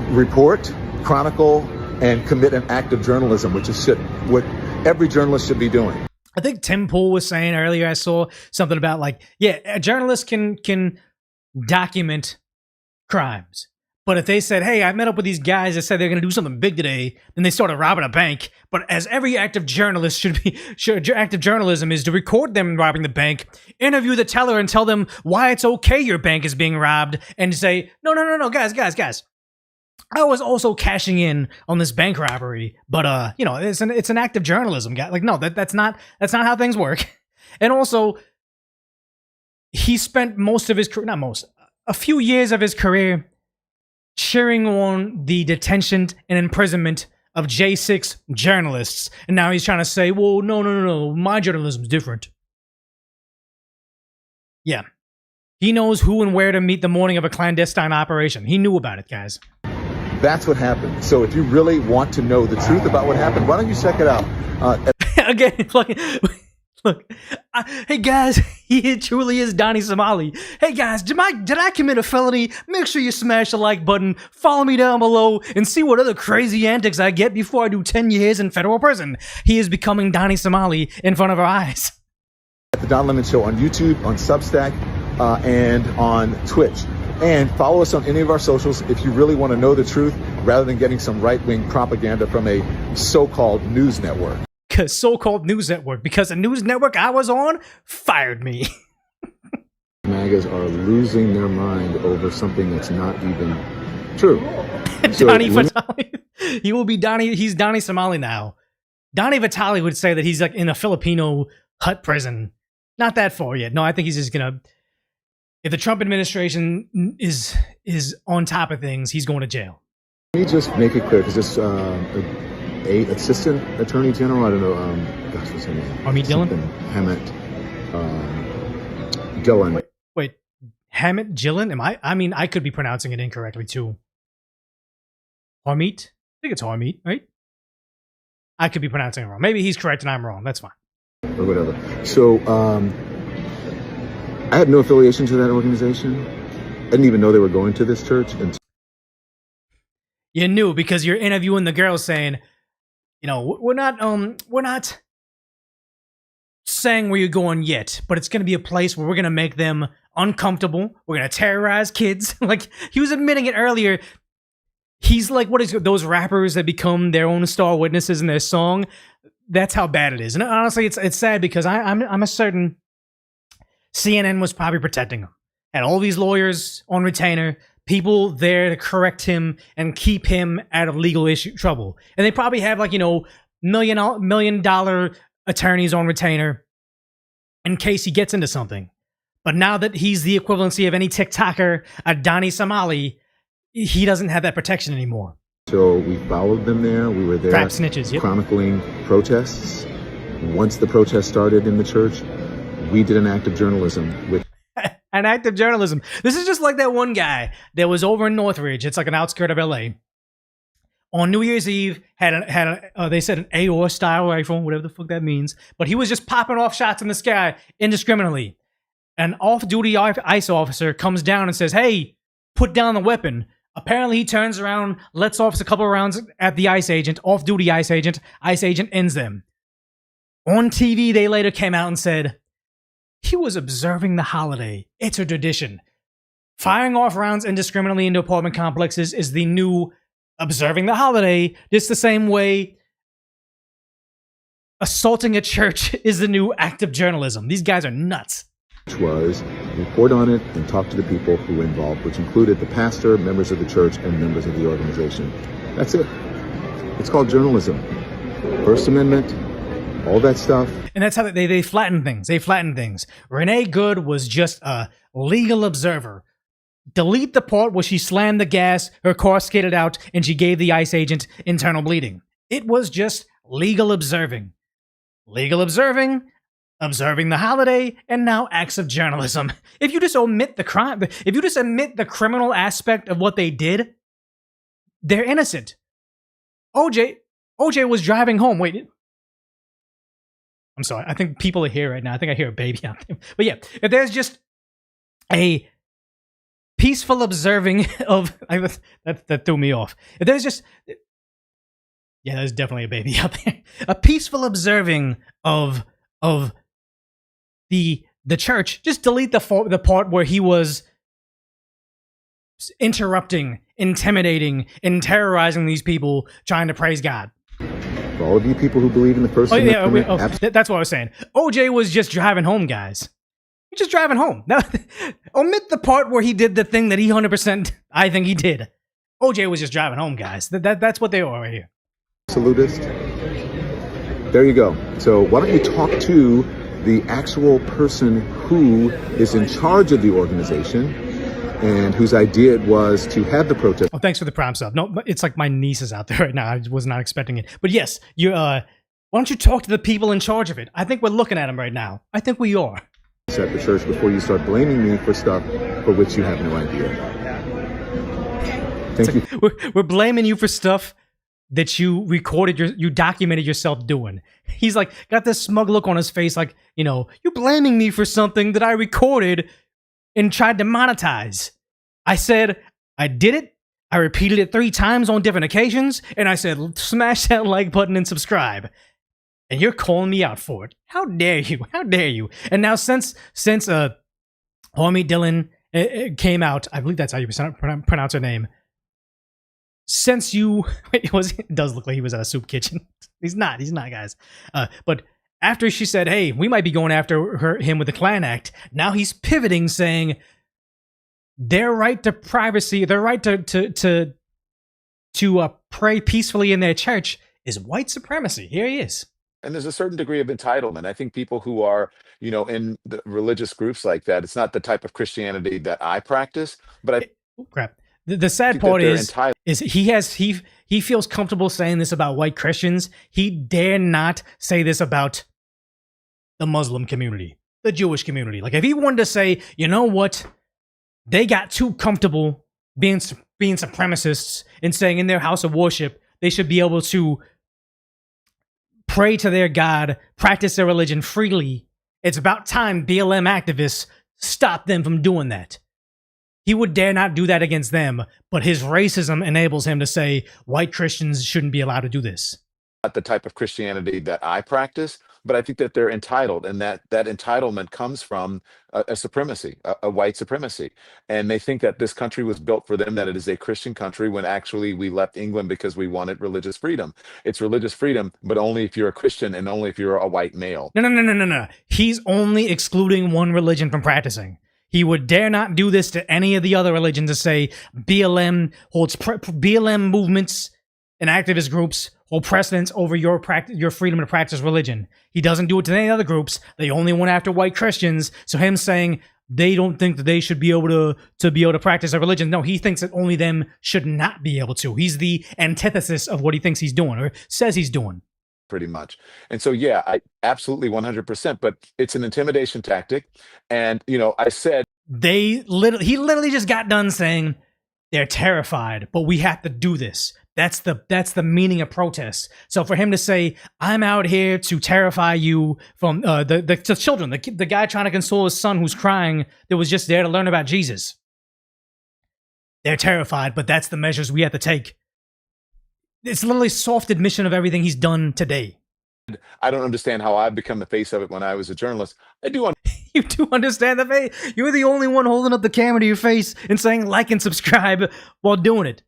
B: report, chronicle, and commit an act of journalism, which is what every journalist should be doing.
A: I think Tim Pool was saying earlier, I saw something about like, yeah, a journalist can document crimes. But if they said, hey, I met up with these guys that said they're going to do something big today, then they started robbing a bank. But as every act of journalist act of journalism is to record them robbing the bank, interview the teller and tell them why it's okay your bank is being robbed, and say, no, guys. I was also cashing in on this bank robbery, but it's an act of journalism, guys. Like, no, that's not how things work. And also, he spent a few years of his career cheering on the detention and imprisonment of J6 journalists. And now he's trying to say, well, no, my journalism's different. Yeah. He knows who and where to meet the morning of a clandestine operation. He knew about it, guys.
B: That's what happened. So if you really want to know the truth about what happened, why don't you check it out?
A: Again, look, hey guys, he truly is Donnie Somali. Hey guys, did I commit a felony? Make sure you smash the like button, follow me down below, and see what other crazy antics I get before I do 10 years in federal prison. He is becoming Donnie Somali in front of our eyes.
B: At the Don Lemon Show on YouTube, on Substack, and on Twitch. And follow us on any of our socials if you really want to know the truth, rather than getting some right-wing propaganda from a so-called news network.
A: So-called news network, because the news network I was on fired me.
B: MAGAs are losing their mind over something that's not even true.
A: Donnie Vitale. He will be Donnie. He's Donnie Somali now. Donnie Vitale would say that he's like in a Filipino hut prison. Not that far yet. No, I think he's just gonna. If the Trump administration is on top of things, he's going to jail.
B: Let me just make it clear, because this assistant attorney general, I don't know, what's her name?
A: Harmeet Dillon?
B: Hammett Dillon.
A: Wait, Hammett Dillon? I could be pronouncing it incorrectly too. Harmeet? I think it's Harmeet, right? I could be pronouncing it wrong. Maybe he's correct and I'm wrong. That's fine.
B: Or whatever. So, I had no affiliation to that organization. I didn't even know they were going to this church.
A: You knew because you're interviewing the girls saying, we're not saying where you're going yet, but it's going to be a place where we're going to make them uncomfortable. We're going to terrorize kids. Like, he was admitting it earlier. He's like, what is those rappers that become their own star witnesses in their song? That's how bad it is. And honestly, it's sad because I'm a certain CNN was probably protecting him. Had all these lawyers on retainer, people there to correct him and keep him out of legal trouble. And they probably have $1 million attorneys on retainer in case he gets into something. But now that he's the equivalency of any TikToker, a Donnie Somali, he doesn't have that protection anymore.
B: So we followed them there. We were there
A: Trap snitches, yep.
B: Chronicling protests. Once the protest started in the church, we did an act of journalism.
A: An act of journalism. This is just like that one guy that was over in Northridge. It's like an outskirt of LA. On New Year's Eve, they said an AOR style rifle, whatever the fuck that means. But he was just popping off shots in the sky indiscriminately. An off-duty ICE officer comes down and says, hey, put down the weapon. Apparently, he turns around, lets off a couple of rounds at the ICE agent, off-duty ICE agent. ICE agent ends them. On TV, they later came out and said, he was observing the holiday. It's a tradition. Firing off rounds indiscriminately into apartment complexes is the new observing the holiday, just the same way assaulting a church is the new act of journalism. These guys are nuts.
B: Which was report on it and talk to the people who were involved, which included the pastor, members of the church, and members of the organization. That's it. It's called journalism. First Amendment, all that stuff.
A: And that's how they flatten things. They flatten things. Renee Good was just a legal observer. Delete the part where she slammed the gas, her car skidded out, and she gave the ICE agent internal bleeding. It was just legal observing. Legal observing, observing the holiday, and now acts of journalism. If you just omit the crime, if you just omit the criminal aspect of what they did, they're innocent. OJ was driving home. Wait. I'm sorry. I think people are here right now. I think I hear a baby out there. But yeah, if there's just a peaceful observing of... that threw me off. If there's just... Yeah, there's definitely a baby out there. A peaceful observing of the church. Just delete the part where he was interrupting, intimidating, and terrorizing these people trying to praise God.
B: For all of you people who believe in the person.
A: That's what I was saying. OJ was just driving home, guys. He's just driving home. Now, omit the part where he did the thing that he 100% I think he did. OJ was just driving home, guys. That's what they are right here.
B: Absolutist. There you go. So why don't you talk to the actual person who is in charge of the organization and whose idea it was to have the protest.
A: Oh, thanks for the prime sub. No, it's like my niece is out there right now. I was not expecting it. But yes, why don't you talk to the people in charge of it? I think we're looking at them right now. I think we are.
B: At the church before you start blaming me for stuff for which you have no idea. Thank you.
A: We're blaming you for stuff that you recorded, you documented yourself doing. He's like, got this smug look on his face like, you're blaming me for something that I recorded and tried to monetize. I said, I did it. I repeated it 3 times on different occasions. And I said, smash that like button and subscribe. And you're calling me out for it. How dare you? How dare you? And now since Homie Dillon came out, I believe that's how you pronounce her name. Since you, it does look like he was at a soup kitchen. He's not, guys. But after she said, hey, we might be going after him with the Klan Act, now he's pivoting, saying their right to privacy, their right to pray peacefully in their church is white supremacy. Here he is.
K: And there's a certain degree of entitlement. I think people who are, in the religious groups like that, it's not the type of Christianity that I practice, but
A: crap. The sad part is he feels comfortable saying this about white Christians. He dare not say this about the Muslim community, the Jewish community. Like if he wanted to say, you know what, they got too comfortable being supremacists and saying in their house of worship they should be able to pray to their God, practice their religion freely. It's about time BLM activists stop them from doing that. He would dare not do that against them, but his racism enables him to say white Christians shouldn't be allowed to do this.
K: Not the type of Christianity that I practice, but I think that they're entitled, and that entitlement comes from a supremacy, a white supremacy. And they think that this country was built for them, that it is a Christian country, when actually we left England because we wanted religious freedom. It's religious freedom, but only if you're a Christian and only if you're a white male.
A: No. He's only excluding one religion from practicing. He would dare not do this to any of the other religions to say BLM holds BLM movements and activist groups hold precedence over your freedom to practice religion. He doesn't do it to any other groups. They only went after white Christians. So him saying they don't think that they should be able to practice their religion. No, he thinks that only them should not be able to. He's the antithesis of what he thinks he's doing or says he's doing.
K: Pretty much. And so, yeah, I absolutely 100%, but it's an intimidation tactic. And, I said,
A: he literally just got done saying they're terrified, but we have to do this. That's the meaning of protest. So for him to say, I'm out here to terrify you from the children, the guy trying to console his son who's crying, that was just there to learn about Jesus. They're terrified, but that's the measures we have to take. It's literally soft admission of everything he's done today.
K: I don't understand how I've become the face of it when I was a journalist. I do
A: You do understand the face? You're the only one holding up the camera to your face and saying like and subscribe while doing it.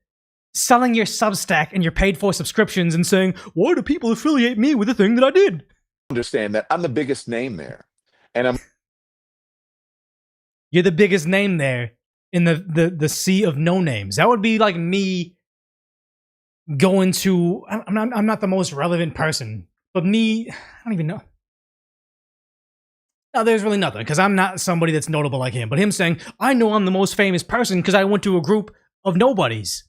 A: Selling your Substack and your paid-for subscriptions and saying, why do people affiliate me with the thing that I did?
K: Understand that I'm the biggest name there. And
A: You're the biggest name there in the sea of no names. That would be like me going to, I'm not the most relevant person, But me, I don't even know. No, there's really nothing, because I'm not somebody that's notable like him. But him saying, I know I'm the most famous person because I went to a group of nobodies.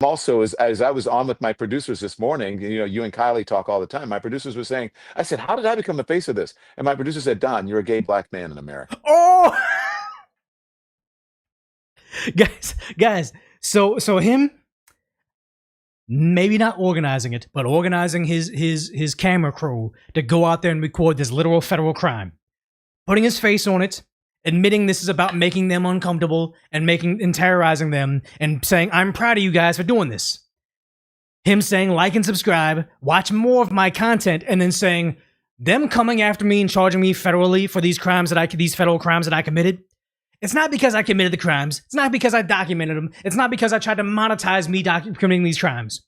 K: Also, as I was on with my producers this morning, you and Kylie talk all the time. My producers were saying, I said, how did I become the face of this? And my producer said, Don, you're a gay black man in America.
A: Oh! guys, so him, maybe not organizing it, but organizing his camera crew to go out there and record this literal federal crime, putting his face on it, admitting this is about making them uncomfortable and terrorizing them, and saying, I'm proud of you guys for doing this. Him saying, like and subscribe, watch more of my content, and then saying, them coming after me and charging me federally for these federal crimes that I committed. It's not because I committed the crimes. It's not because I documented them. It's not because I tried to monetize me committing these crimes.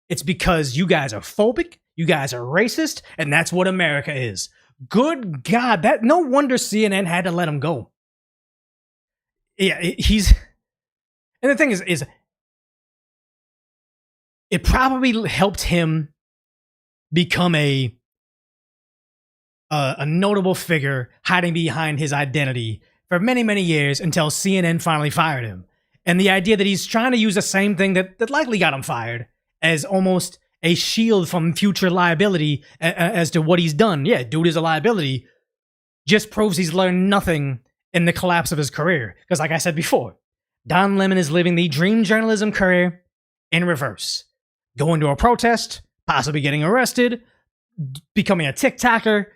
A: It's because you guys are phobic, you guys are racist, and that's what America is. Good God, that no wonder CNN had to let him go. Yeah, and the thing is it probably helped him become a notable figure hiding behind his identity for many, many years until CNN finally fired him. And the idea that he's trying to use the same thing that likely got him fired as almost a shield from future liability as to what he's done. Yeah, dude is a liability. Just proves he's learned nothing in the collapse of his career. Because like I said before, Don Lemon is living the dream journalism career in reverse. Going to a protest, possibly getting arrested, becoming a TikToker,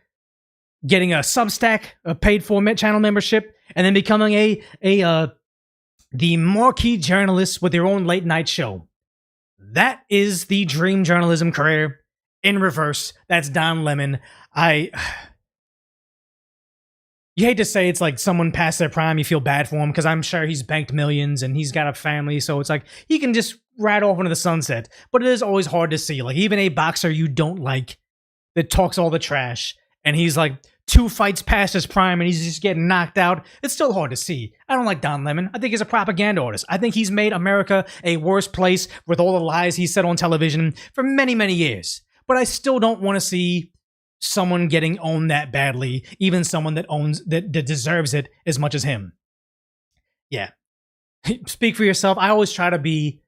A: getting a Substack, a paid-for channel membership, and then becoming the marquee journalist with their own late-night show. That is the dream journalism career in reverse. That's Don Lemon. You hate to say it's like someone past their prime, you feel bad for him, because I'm sure he's banked millions and he's got a family, so it's like he can just ride off into the sunset. But it is always hard to see. Like, even a boxer you don't like that talks all the trash, and he's like 2 fights past his prime and he's just getting knocked out, it's still hard to see. I don't like Don Lemon. I think he's a propaganda artist. I think he's made America a worse place with all the lies he said on television for many, many years. But I still don't want to see someone getting owned that badly, even someone that deserves it as much as him. Yeah. Speak for yourself. I always try to be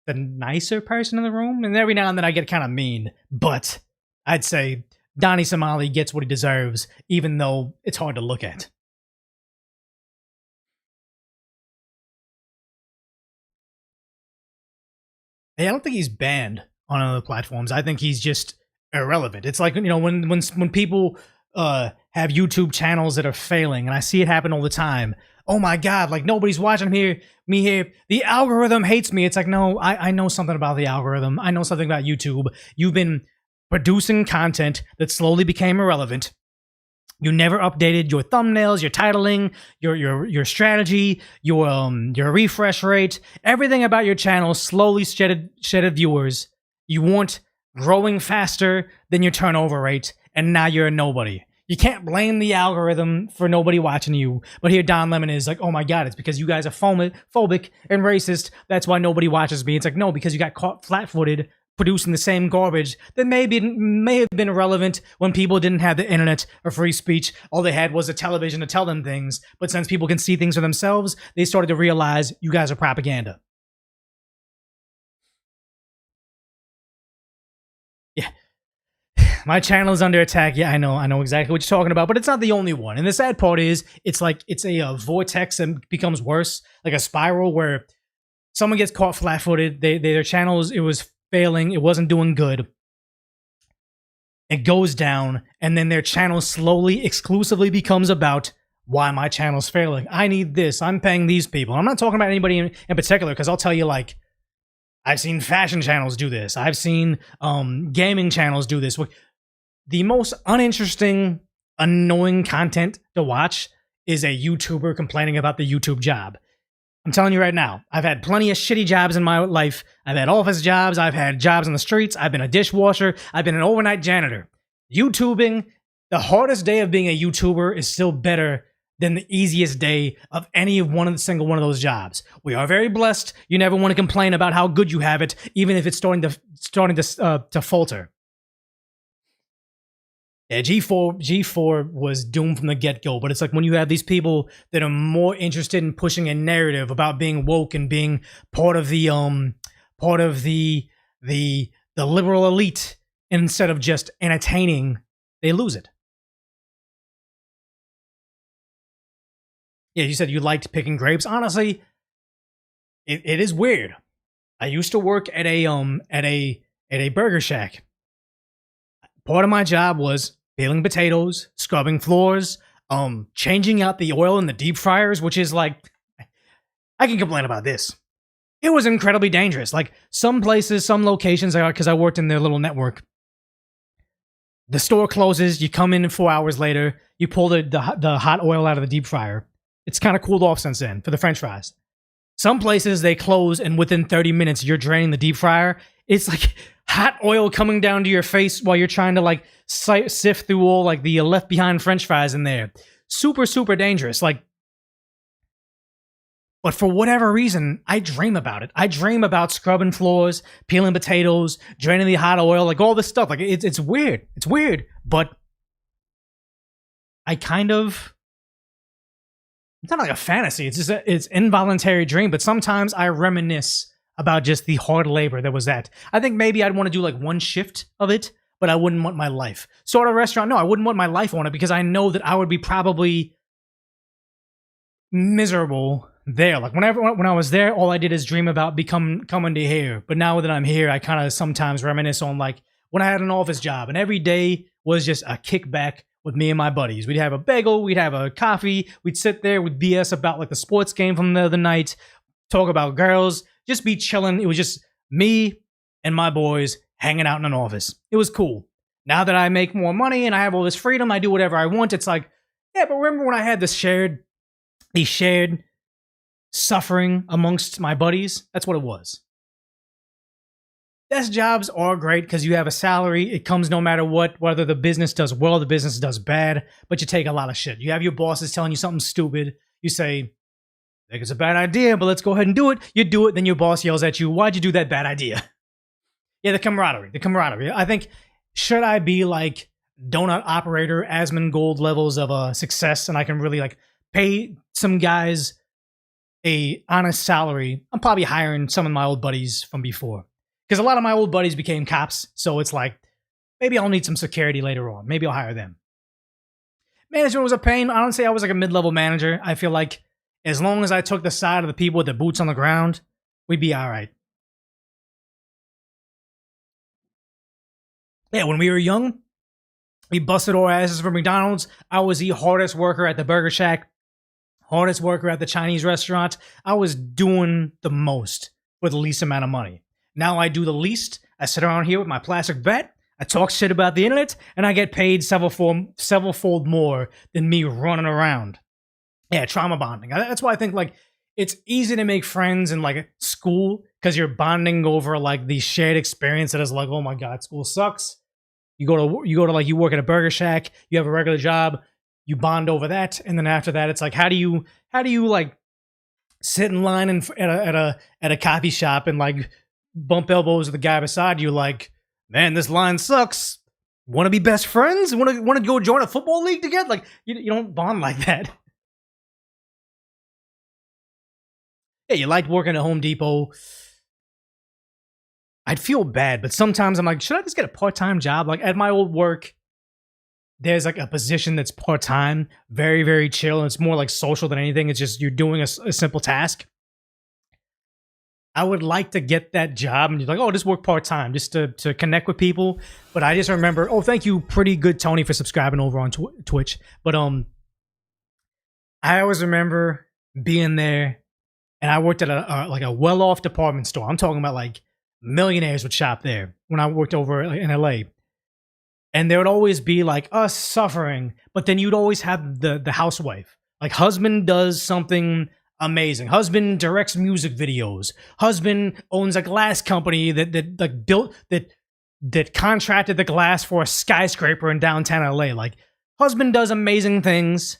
A: the nicer person in the room, and every now and then I get kind of mean, but I'd say Donnie Somali gets what he deserves, even though it's hard to look at. Hey, I don't think he's banned on other platforms. I think he's just irrelevant. It's like, when people have YouTube channels that are failing, and I see it happen all the time. Oh my God, like nobody's watching me here. The algorithm hates me. It's like, no, I know something about the algorithm. I know something about YouTube. You've been producing content that slowly became irrelevant. You never updated your thumbnails, your titling, your strategy, your refresh rate. Everything about your channel slowly shedded viewers. You weren't growing faster than your turnover rate, and now you're a nobody. You can't blame the algorithm for nobody watching you. But here Don Lemon is like, oh my God, it's because you guys are phobic and racist. That's why nobody watches me. It's like, no, because you got caught flat-footed producing the same garbage that may have been relevant when people didn't have the internet or free speech. All they had was a television to tell them things. But since people can see things for themselves, they started to realize you guys are propaganda. Yeah. My channel is under attack. Yeah, I know exactly what you're talking about, but it's not the only one. And the sad part is, it's like, it's a vortex and becomes worse, like a spiral where someone gets caught flat-footed. Their channels, it was failing, it wasn't doing good. It goes down, and then their channel slowly, exclusively becomes about why my channel's failing. I need this. I'm paying these people. I'm not talking about anybody in particular, because I'll tell you, like, I've seen fashion channels do this. I've seen gaming channels do this. The most uninteresting, annoying content to watch is a YouTuber complaining about the YouTube job. I'm telling you right now, I've had plenty of shitty jobs in my life. I've had office jobs. I've had jobs in the streets. I've been a dishwasher. I've been an overnight janitor. YouTubing, the hardest day of being a YouTuber is still better than the easiest day of any single one of those jobs. We are very blessed. You never want to complain about how good you have it, even if it's starting to falter. Yeah, G4 was doomed from the get-go, but it's like when you have these people that are more interested in pushing a narrative about being woke and being part of the liberal elite instead of just entertaining, they lose it. Yeah, you said you liked picking grapes. Honestly, it is weird. I used to work at a burger shack. Part of my job was peeling potatoes, scrubbing floors, changing out the oil in the deep fryers, which is like, I can complain about this. It was incredibly dangerous. Like some places, some locations, because I worked in their little network, the store closes, you come in 4 hours later, you pull the hot oil out of the deep fryer. It's kind of cooled off since then for the French fries. Some places they close and within 30 minutes you're draining the deep fryer. It's like hot oil coming down to your face while you're trying to like sift through all like the left behind French fries in there. Super, super dangerous. Like, but for whatever reason, I dream about it. I dream about scrubbing floors, peeling potatoes, draining the hot oil, like all this stuff. Like it's weird. It's weird, but I kind of, it's not like a fantasy. It's just it's involuntary dream. But sometimes I reminisce about just the hard labor that was that. I think maybe I'd want to do like one shift of it, but I wouldn't want my life. So at a restaurant, no, I wouldn't want my life on it because I know that I would be probably miserable there. Like when I was there, all I did is dream about coming to here. But now that I'm here, I kind of sometimes reminisce on like when I had an office job and every day was just a kickback with me and my buddies. We'd have a bagel, we'd have a coffee, we'd sit there with BS about like the sports game from the other night, talk about girls, just be chilling. It was just me and my boys hanging out in an office. It was cool. Now that I make more money and I have all this freedom, I do whatever I want. It's like, yeah, but remember when I had the shared suffering amongst my buddies? That's what it was. Desk jobs are great because you have a salary. It comes no matter what, whether the business does well, the business does bad, but you take a lot of shit. You have your bosses telling you something stupid. You say, I think it's a bad idea, but let's go ahead and do it. You do it, then your boss yells at you, why'd you do that bad idea? Yeah, the camaraderie. I think, should I be like donut operator, Asmongold levels of success, and I can really like pay some guys a honest salary, I'm probably hiring some of my old buddies from before. Because a lot of my old buddies became cops, so it's like, maybe I'll need some security later on. Maybe I'll hire them. Management was a pain. I don't say I was like a mid-level manager. I feel like as long as I took the side of the people with the boots on the ground, we'd be all right. Yeah, when we were young, we busted our asses for McDonald's. I was the hardest worker at the Burger Shack, hardest worker at the Chinese restaurant. I was doing the most for the least amount of money. Now I do the least. I sit around here with my plastic bat. I talk shit about the internet, and I get paid several-fold more than me running around. Yeah, trauma bonding. That's why I think like it's easy to make friends in like school because you're bonding over like the shared experience that is like, oh my god, school sucks. You go to like you work at a Burger Shack. You have a regular job. You bond over that, and then after that, it's like how do you like sit in line at a coffee shop and like bump elbows with the guy beside you like, man, this line sucks. Want to be best friends? Want to go join a football league together? Like you don't bond like that. Yeah, you liked working at Home Depot. I'd feel bad, but sometimes I'm like, should I just get a part-time job? Like at my old work, there's like a position that's part-time, very, very chill, and it's more like social than anything. It's just you're doing a simple task. I would like to get that job and you're like, oh, just work part-time just to connect with people. But I just remember, oh, thank you, Pretty Good Tony, for subscribing over on Twitch. But I always remember being there and I worked at a well-off department store. I'm talking about like millionaires would shop there when I worked over in LA. And there would always be like us suffering, but then you'd always have the housewife. Like husband does something amazing. Husband directs music videos. Husband owns a glass company that contracted the glass for a skyscraper in downtown LA. Like husband does amazing things.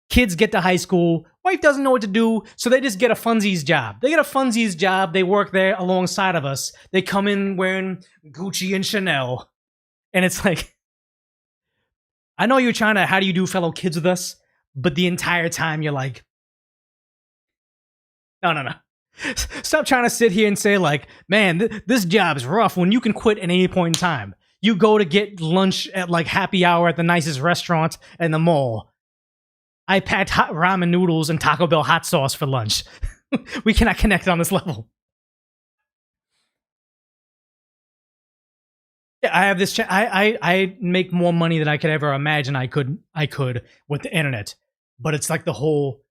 A: Kids get to high school. Wife doesn't know what to do, so they just get a funsies job. They get a funsies job. They work there alongside of us. They come in wearing Gucci and Chanel. And it's like, I know you're trying to, how do you do fellow kids with us? But the entire time you're like, no. Stop trying to sit here and say like, man, this job is rough when you can quit at any point in time. You go to get lunch at like happy hour at the nicest restaurant in the mall. I packed hot ramen noodles and Taco Bell hot sauce for lunch. We cannot connect on this level. Yeah, I have this. I make more money than I could ever imagine I could with the internet. But it's like the whole,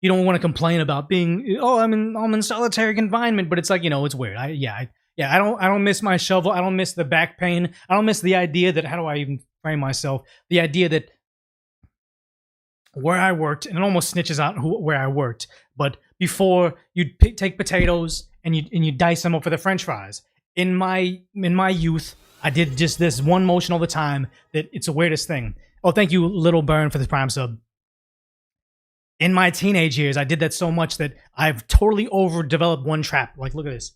A: you don't want to complain about being, I'm in solitary confinement, but it's like, it's weird. I don't miss my shovel. I don't miss the back pain. I don't miss the idea that, how do I even frame myself? The idea that where I worked, and it almost snitches out where I worked, but before you'd take potatoes and you dice them up for the French fries. In my youth, I did just this one motion all the time that it's the weirdest thing. Oh, thank you, Little Burn, for the Prime sub. In my teenage years, I did that so much that I've totally overdeveloped one trap. Like, look at this.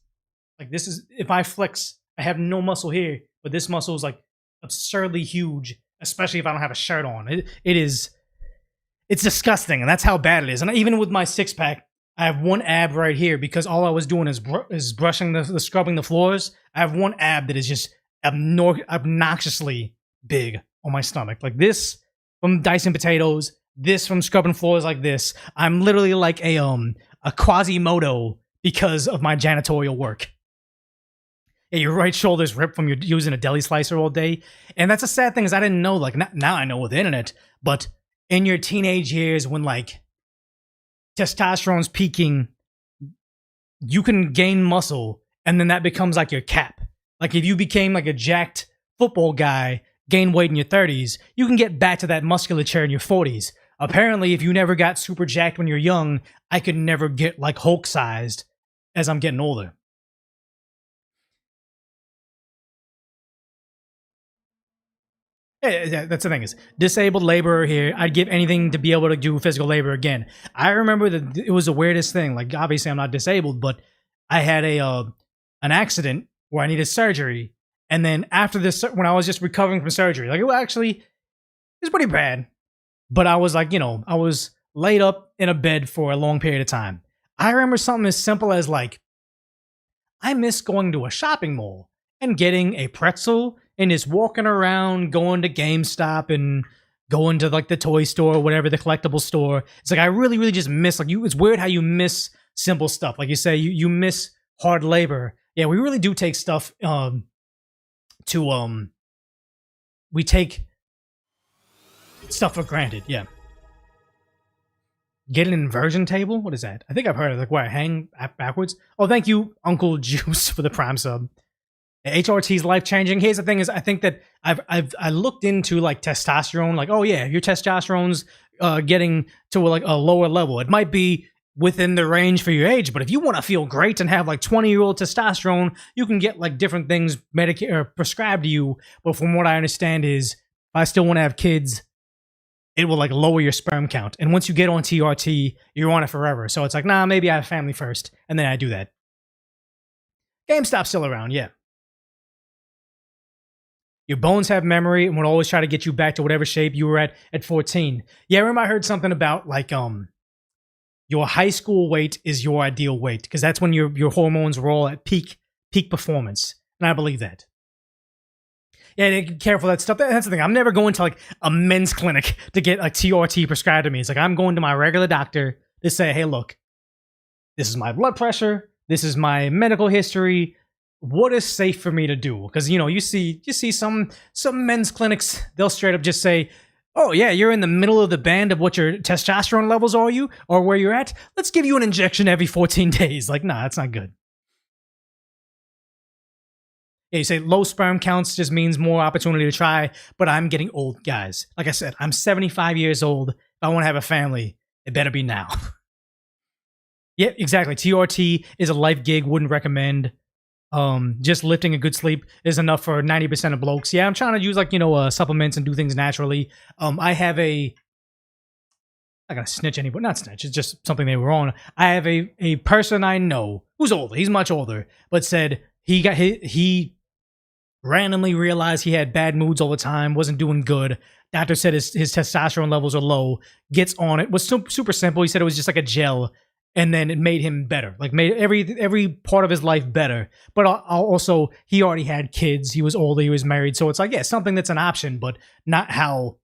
A: Like, this is, if I flex, I have no muscle here, but this muscle is like absurdly huge, especially if I don't have a shirt on. It's disgusting, and that's how bad it is. And even with my six pack, I have one ab right here because all I was doing is brushing the scrubbing the floors. I have one ab that is just obnoxiously big on my stomach. Like this from dicing potatoes, this from scrubbing floors like this. I'm literally like a Quasimodo because of my janitorial work. Yeah, your right shoulder's ripped from using a deli slicer all day. And that's a sad thing is I didn't know, like now I know with the internet, but in your teenage years when like testosterone's peaking, you can gain muscle and then that becomes like your cap. Like if you became like a jacked football guy, gain weight in your 30s, you can get back to that musculature in your 40s. Apparently, if you never got super jacked when you're young, I could never get like Hulk sized as I'm getting older. Yeah, that's the thing is, disabled laborer here, I'd give anything to be able to do physical labor again. I remember that it was the weirdest thing. Like, obviously I'm not disabled, but I had an accident where I needed surgery. And then after this, when I was just recovering from surgery, like, it was pretty bad. But I was like, I was laid up in a bed for a long period of time. I remember something as simple as like, I miss going to a shopping mall and getting a pretzel and just walking around, going to GameStop and going to like the toy store or whatever, the collectible store. It's like I really, really just miss it's weird how you miss simple stuff. Like you say, you miss hard labor. Yeah, we really do take stuff we take stuff for granted. Yeah. Get an inversion table? What is that? I think I've heard of it. Like where I hang backwards. Oh, thank you, Uncle Juice, for the Prime sub. HRT's life changing. Here's the thing: is I think that I looked into like testosterone. Like, oh yeah, your testosterone's getting to like a lower level. It might be within the range for your age, but if you want to feel great and have like 20-year-old testosterone, you can get like different things prescribed to you. But from what I understand is, if I still want to have kids, it will like lower your sperm count. And once you get on TRT, you're on it forever. So it's like, nah, maybe I have family first, and then I do that. GameStop's still around, yeah. Your bones have memory and will always try to get you back to whatever shape you were at 14. Yeah, I remember I heard something about like your high school weight is your ideal weight because that's when your hormones are all at peak performance, and I believe that. Yeah, careful that stuff. That's the thing. I'm never going to like a men's clinic to get a TRT prescribed to me. It's like I'm going to my regular doctor to say, hey, look, this is my blood pressure. This is my medical history. What is safe for me to do? Because you see some men's clinics, they'll straight up just say, oh yeah, you're in the middle of the band of what your testosterone levels are, or where you're at. Let's give you an injection every 14 days. Like, nah, that's not good. Yeah, you say low sperm counts just means more opportunity to try, but I'm getting old, guys. Like I said, I'm 75 years old. If I want to have a family, it better be now. Yeah, exactly. TRT is a life gig. Wouldn't recommend. Just lifting a good sleep is enough for 90% of blokes. Yeah, I'm trying to use like, supplements and do things naturally. I have I'm not gonna snitch anybody, not snitch, it's just something they were on. I have a person I know who's older, he's much older, but said he randomly realized he had bad moods all the time, wasn't doing good. Doctor said his testosterone levels are low, gets on it. Was super simple. He said it was just like a gel, and then it made him better. Like made every part of his life better. But also, he already had kids. He was older. He was married. So it's like, yeah, something that's an option, but not how,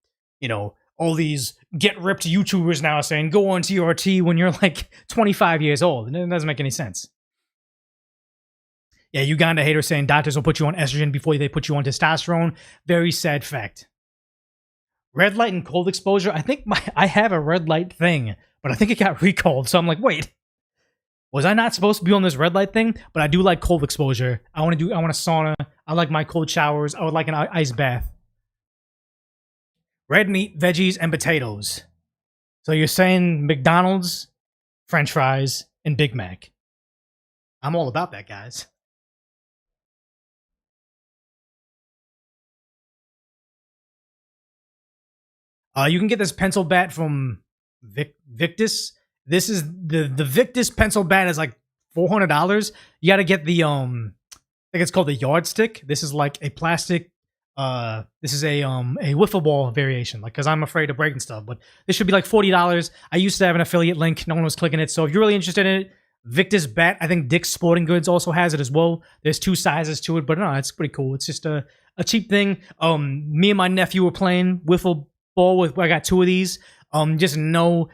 A: all these get ripped YouTubers now are saying, go on TRT when you're like 25 years old. It doesn't make any sense. Yeah, Uganda hater saying doctors will put you on estrogen before they put you on testosterone. Very sad fact. Red light and cold exposure. I think I have a red light thing, but I think it got recalled. So I'm like, wait, was I not supposed to be on this red light thing? But I do like cold exposure. I want a sauna. I like my cold showers. I would like an ice bath. Red meat, veggies, and potatoes. So you're saying McDonald's, French fries, and Big Mac. I'm all about that, guys. You can get this pencil bat from Victus. This is the Victus pencil bat is like $400. You got to get the I think it's called the yardstick. This is like a plastic. This is a wiffle ball variation. Like, because I'm afraid of breaking stuff, but this should be like $40. I used to have an affiliate link. No one was clicking it. So if you're really interested in it, Victus bat. I think Dick's Sporting Goods also has it as well. There's 2 sizes to it, but no, it's pretty cool. It's just a cheap thing. Me and my nephew were playing wiffle ball I got 2 of these. Just know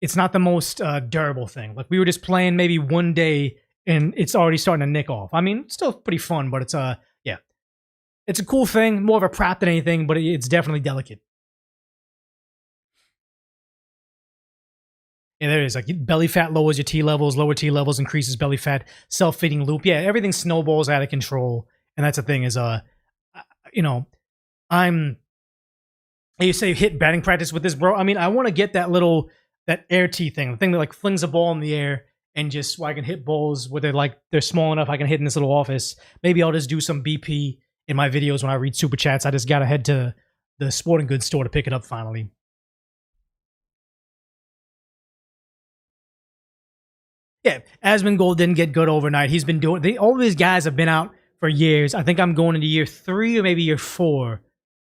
A: it's not the most durable thing. Like, we were just playing maybe one day and it's already starting to nick off. I mean, it's still pretty fun, but it's yeah, it's a cool thing, more of a prop than anything, but it's definitely delicate. Yeah, there it is. Like, belly fat lowers your T levels, lower T levels increases belly fat, self-feeding loop. Yeah, everything snowballs out of control. And that's the thing is, you say hit batting practice with this, bro. I mean, I want to get that air tee thing, the thing that like flings a ball in the air and just so I can hit balls where they're small enough I can hit in this little office. Maybe I'll just do some BP in my videos when I read super chats. I just gotta head to the sporting goods store to pick it up finally. Yeah, Asmongold didn't get good overnight. He's been doing. All these guys have been out for years. I think I'm going into year 3 or maybe year 4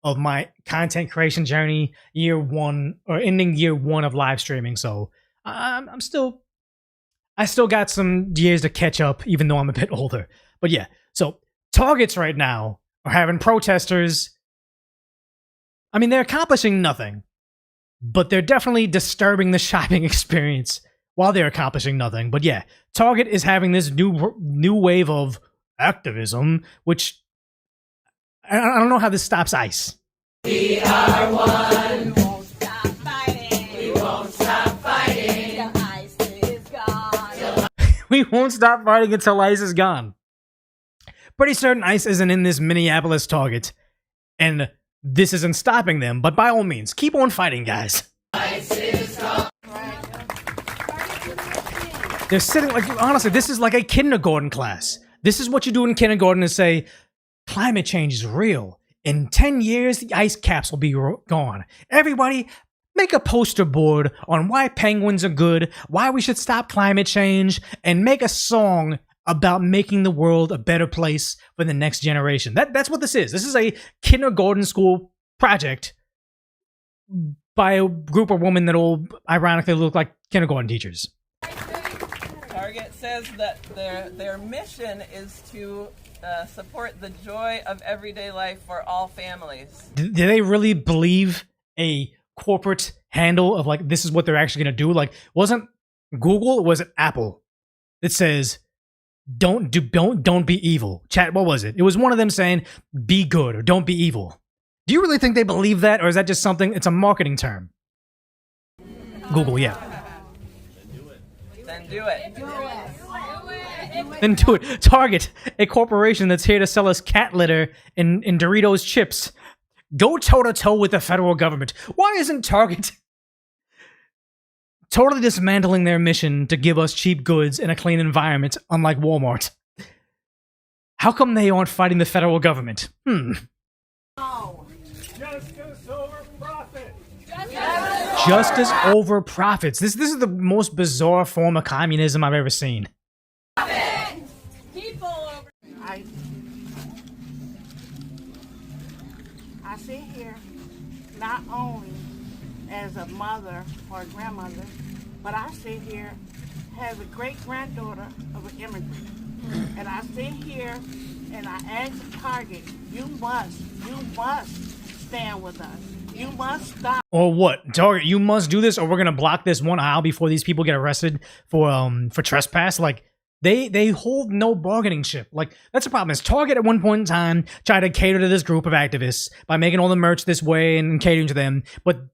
A: of my content creation journey. Year 1 or ending year 1 of live streaming. So I still got some years to catch up, even though I'm a bit older. But yeah, so targets right now are having protesters. I mean, they're accomplishing nothing, but they're definitely disturbing the shopping experience while they're accomplishing nothing. But yeah, Target is having this new wave of activism, which I don't know how this stops ICE.
L: We are one. We won't stop fighting. We won't stop fighting. Till ICE is gone.
A: We won't stop fighting until ICE is gone. Pretty certain ICE isn't in this Minneapolis Target, and this isn't stopping them. But by all means, keep on fighting, guys.
L: ICE is gone.
A: They're sitting honestly, this is like a kindergarten class. This is what you do in kindergarten is say, climate change is real. In 10 years, the ice caps will be gone. Everybody, make a poster board on why penguins are good, why we should stop climate change, and make a song about making the world a better place for the next generation. That's what this is. This is a kindergarten school project by a group of women that all ironically look like kindergarten teachers.
M: Target says that their mission is to support the joy of everyday life for all families.
A: Do they really believe a corporate handle of like this is what they're actually going to do? Like, wasn't Google or was it Apple that says don't be evil? Chat, what was it? It was one of them saying be good or don't be evil. Do you really think they believe that, or is that just something? It's a marketing term. Google, yeah.
M: Then do it.
A: Then do it. Target, a corporation that's here to sell us cat litter and Doritos chips. Go toe-to-toe with the federal government. Why isn't Target totally dismantling their mission to give us cheap goods in a clean environment, unlike Walmart? How come they aren't fighting the federal government?
L: Justice over profit.
A: Justice over profits. This is the most bizarre form of communism I've ever seen.
N: I sit here not only as a mother or a grandmother, but I sit here as a great-granddaughter of an immigrant. And I sit here and I ask Target, you must stand with us. You must stop.
A: Or what? Target, you must do this, or we're gonna block this one aisle before these people get arrested for trespass. Like, they hold no bargaining chip. Like, that's the problem. Is Target at one point in time tried to cater to this group of activists by making all the merch this way and catering to them, but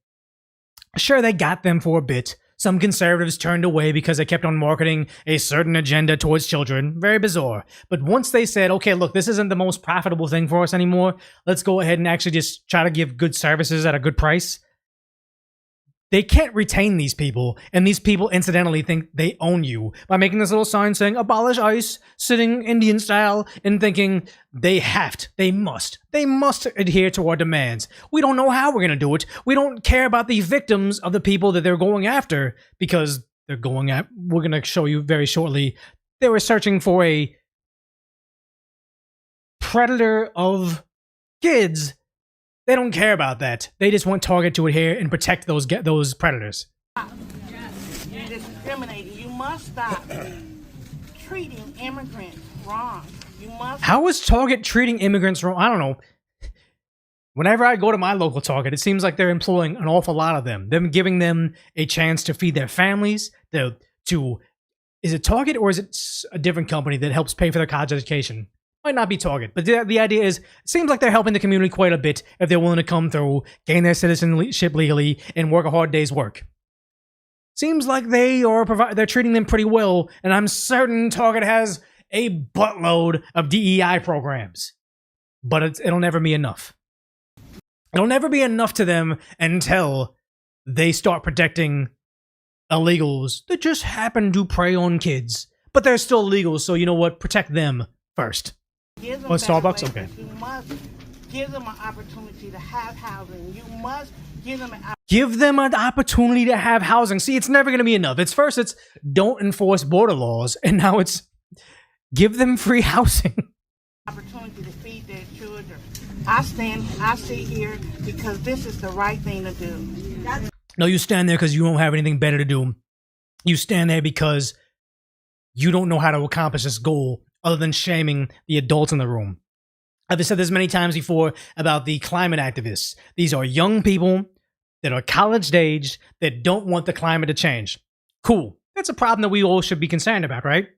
A: sure, they got them for a bit. Some conservatives turned away because they kept on marketing a certain agenda towards children. Very bizarre. But once they said, okay, look, this isn't the most profitable thing for us anymore, let's go ahead and actually just try to give good services at a good price, they can't retain these people, and these people incidentally think they own you by making this little sign saying abolish ICE, sitting Indian style, and thinking they must adhere to our demands. We don't know how we're going to do it. We don't care about the victims of the people that they're going after, because we're going to show you very shortly, they were searching for a predator of kids. They don't care about that. They just want Target to adhere and protect those predators.
N: You're discriminating. You must stop treating immigrants wrong. You must.
A: How is Target treating immigrants wrong? I don't know. Whenever I go to my local Target, it seems like they're employing an awful lot of them. Them giving them a chance to feed their families. Is it Target or is it a different company that helps pay for their college education? Might not be Target, but the idea is, it seems like they're helping the community quite a bit if they're willing to come through, gain their citizenship legally, and work a hard day's work. Seems like they're treating them pretty well, and I'm certain Target has a buttload of DEI programs. But it'll never be enough. It'll never be enough to them until they start protecting illegals that just happen to prey on kids. But they're still illegal, so you know what? Protect them first. Or Starbucks? Okay.
N: You must give them an opportunity to have housing. You must give them
A: an opportunity to have housing. See, it's never going to be enough. It's don't enforce border laws, and now it's give them free housing.
N: Opportunity to feed their children. I sit here because this is the right thing to do.
A: No, you stand there because you don't have anything better to do. You stand there because you don't know how to accomplish this goal other than shaming the adults in the room. I've said this many times before about the climate activists. These are young people that are college-aged that don't want the climate to change. Cool. That's a problem that we all should be concerned about, right?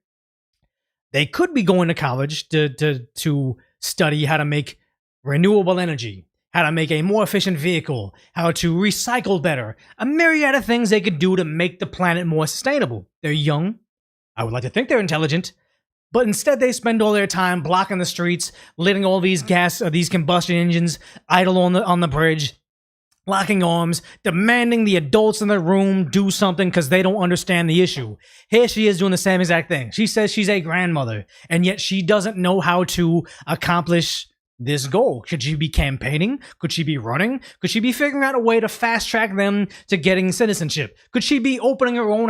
A: They could be going to college to study how to make renewable energy, how to make a more efficient vehicle, how to recycle better, a myriad of things they could do to make the planet more sustainable. They're young. I would like to think they're intelligent. But instead, they spend all their time blocking the streets, letting all these combustion engines idle on the bridge, locking arms, demanding the adults in the room do something because they don't understand the issue. Here she is doing the same exact thing. She says she's a grandmother, and yet she doesn't know how to accomplish this goal. Should she be campaigning? Could she be running? Could she be figuring out a way to fast track them to getting citizenship? Could she be opening her own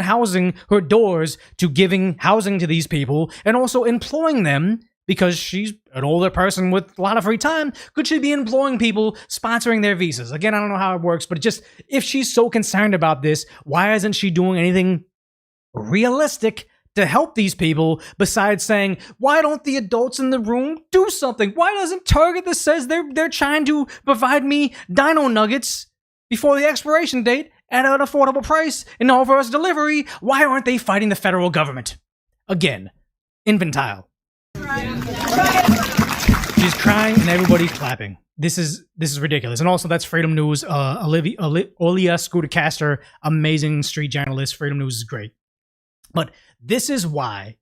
A: her doors to giving housing to these people and also employing them because she's an older person with a lot of free time? Could she be employing people, sponsoring their visas? Again, I don't know how it works, but if she's so concerned about this, why isn't she doing anything realistic to help these people besides saying, why don't the adults in the room do something? Why doesn't Target that says they're trying to provide me dino nuggets before the expiration date at an affordable price and offer us delivery, why aren't they fighting the federal government? Again, infantile. She's crying and everybody's clapping. This is ridiculous. And also, that's Freedom News. Olia Scooter-Caster, amazing street journalist. Freedom News is great. But this is why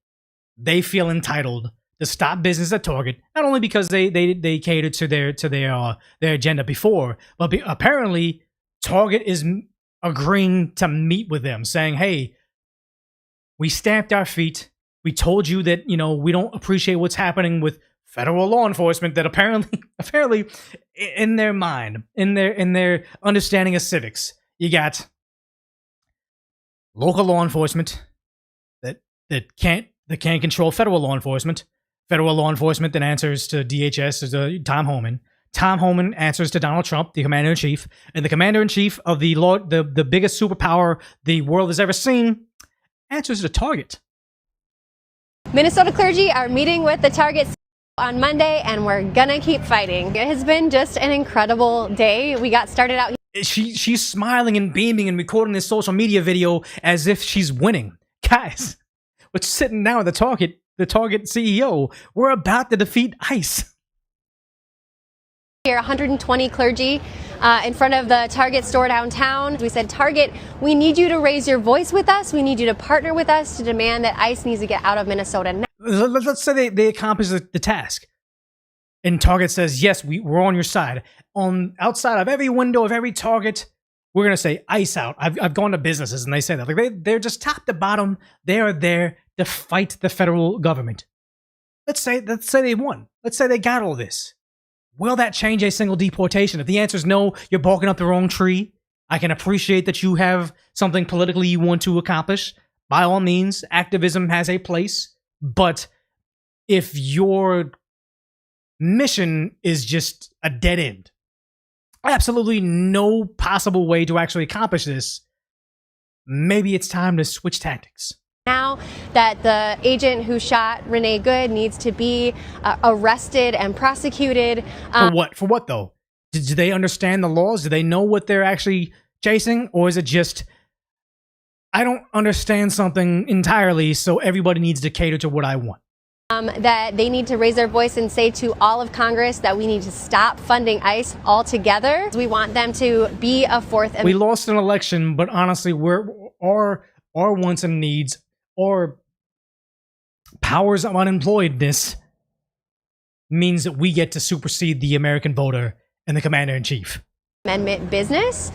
A: they feel entitled to stop business at Target, not only because they catered to their agenda before, but apparently Target is agreeing to meet with them, saying, hey, we stamped our feet. We told you that, we don't appreciate what's happening with federal law enforcement, that apparently in their mind, in their understanding of civics, you got local law enforcement that can't control federal law enforcement that answers to DHS, to Tom Homan. Tom Homan answers to Donald Trump, the commander-in-chief, and the commander-in-chief of the biggest superpower the world has ever seen answers to Target.
O: Minnesota clergy are meeting with the Target on Monday, and we're gonna keep fighting. It has been just an incredible day. We got started out.
A: She's smiling and beaming and recording this social media video as if she's winning. Guys, we're sitting down with the Target CEO. We're about to defeat ICE.
O: Here, 120 clergy in front of the Target store downtown. We said, Target, we need you to raise your voice with us. We need you to partner with us to demand that ICE needs to get out of Minnesota now.
A: Let's say they accomplish the task. And Target says, yes, we're on your side. Outside of every window of every Target, we're going to say, ICE out. I've gone to businesses and they say that. Like they're just top to bottom. They are there to fight the federal government. Let's say they won. Let's say they got all this. Will that change a single deportation? If the answer is no, you're barking up the wrong tree. I can appreciate that you have something politically you want to accomplish. By all means, activism has a place. But if your mission is just a dead end, absolutely no possible way to actually accomplish this, maybe it's time to switch tactics.
O: Now that the agent who shot Renee Good needs to be arrested and prosecuted.
A: For what? For what, though? Do they understand the laws? Do they know what they're actually chasing? Or is it just, I don't understand something entirely, so everybody needs to cater to what I want?
O: That they need to raise their voice and say to all of Congress that we need to stop funding ICE altogether. We want them to be a fourth.
A: We lost an election, but honestly, our wants and needs, or powers of unemployedness, means that we get to supersede the American voter and the commander-in-chief.
O: Amendment business,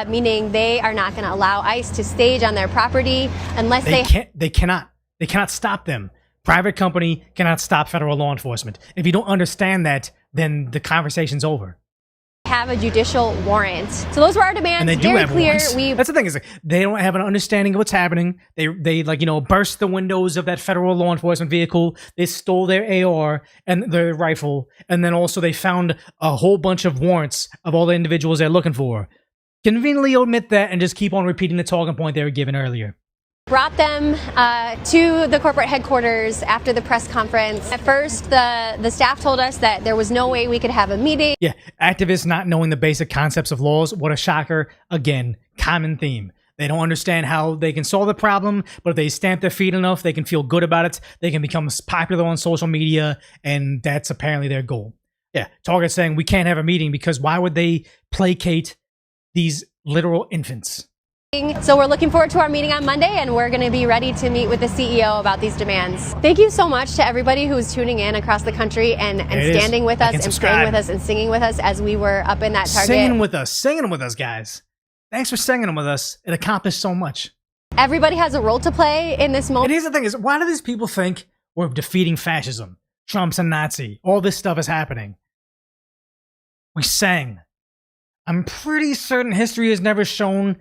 O: meaning they are not going to allow ICE to stage on their property unless
A: they cannot stop them. Private company cannot stop federal law enforcement. If you don't understand that, then the conversation's over.
O: Have a judicial warrant. So those were our demands.
A: And they do
O: very
A: have
O: clear.
A: Warrants. That's the thing, is like, they don't have an understanding of what's happening. They burst the windows of that federal law enforcement vehicle. They stole their AR and their rifle, and then also they found a whole bunch of warrants of all the individuals they're looking for. Conveniently omit that and just keep on repeating the talking point they were given earlier.
O: Brought them to the corporate headquarters after the press conference. At first, the staff told us that there was no way we could have a meeting.
A: Yeah, activists not knowing the basic concepts of laws. What a shocker. Again, common theme. They don't understand how they can solve the problem, but if they stamp their feet enough, they can feel good about it. They can become popular on social media, and that's apparently their goal. Yeah, Target saying we can't have a meeting because why would they placate these literal infants?
O: So we're looking forward to our meeting on Monday, and we're going to be ready to meet with the CEO about these demands. Thank you so much to everybody who's tuning in across the country and standing with us and praying with us and singing with us as we were up in that Target.
A: Singing with us, guys. Thanks for singing with us. It accomplished so much.
O: Everybody has a role to play in this moment.
A: And here's the thing: is why do these people think we're defeating fascism? Trump's a Nazi. All this stuff is happening. We sang. I'm pretty certain history has never shown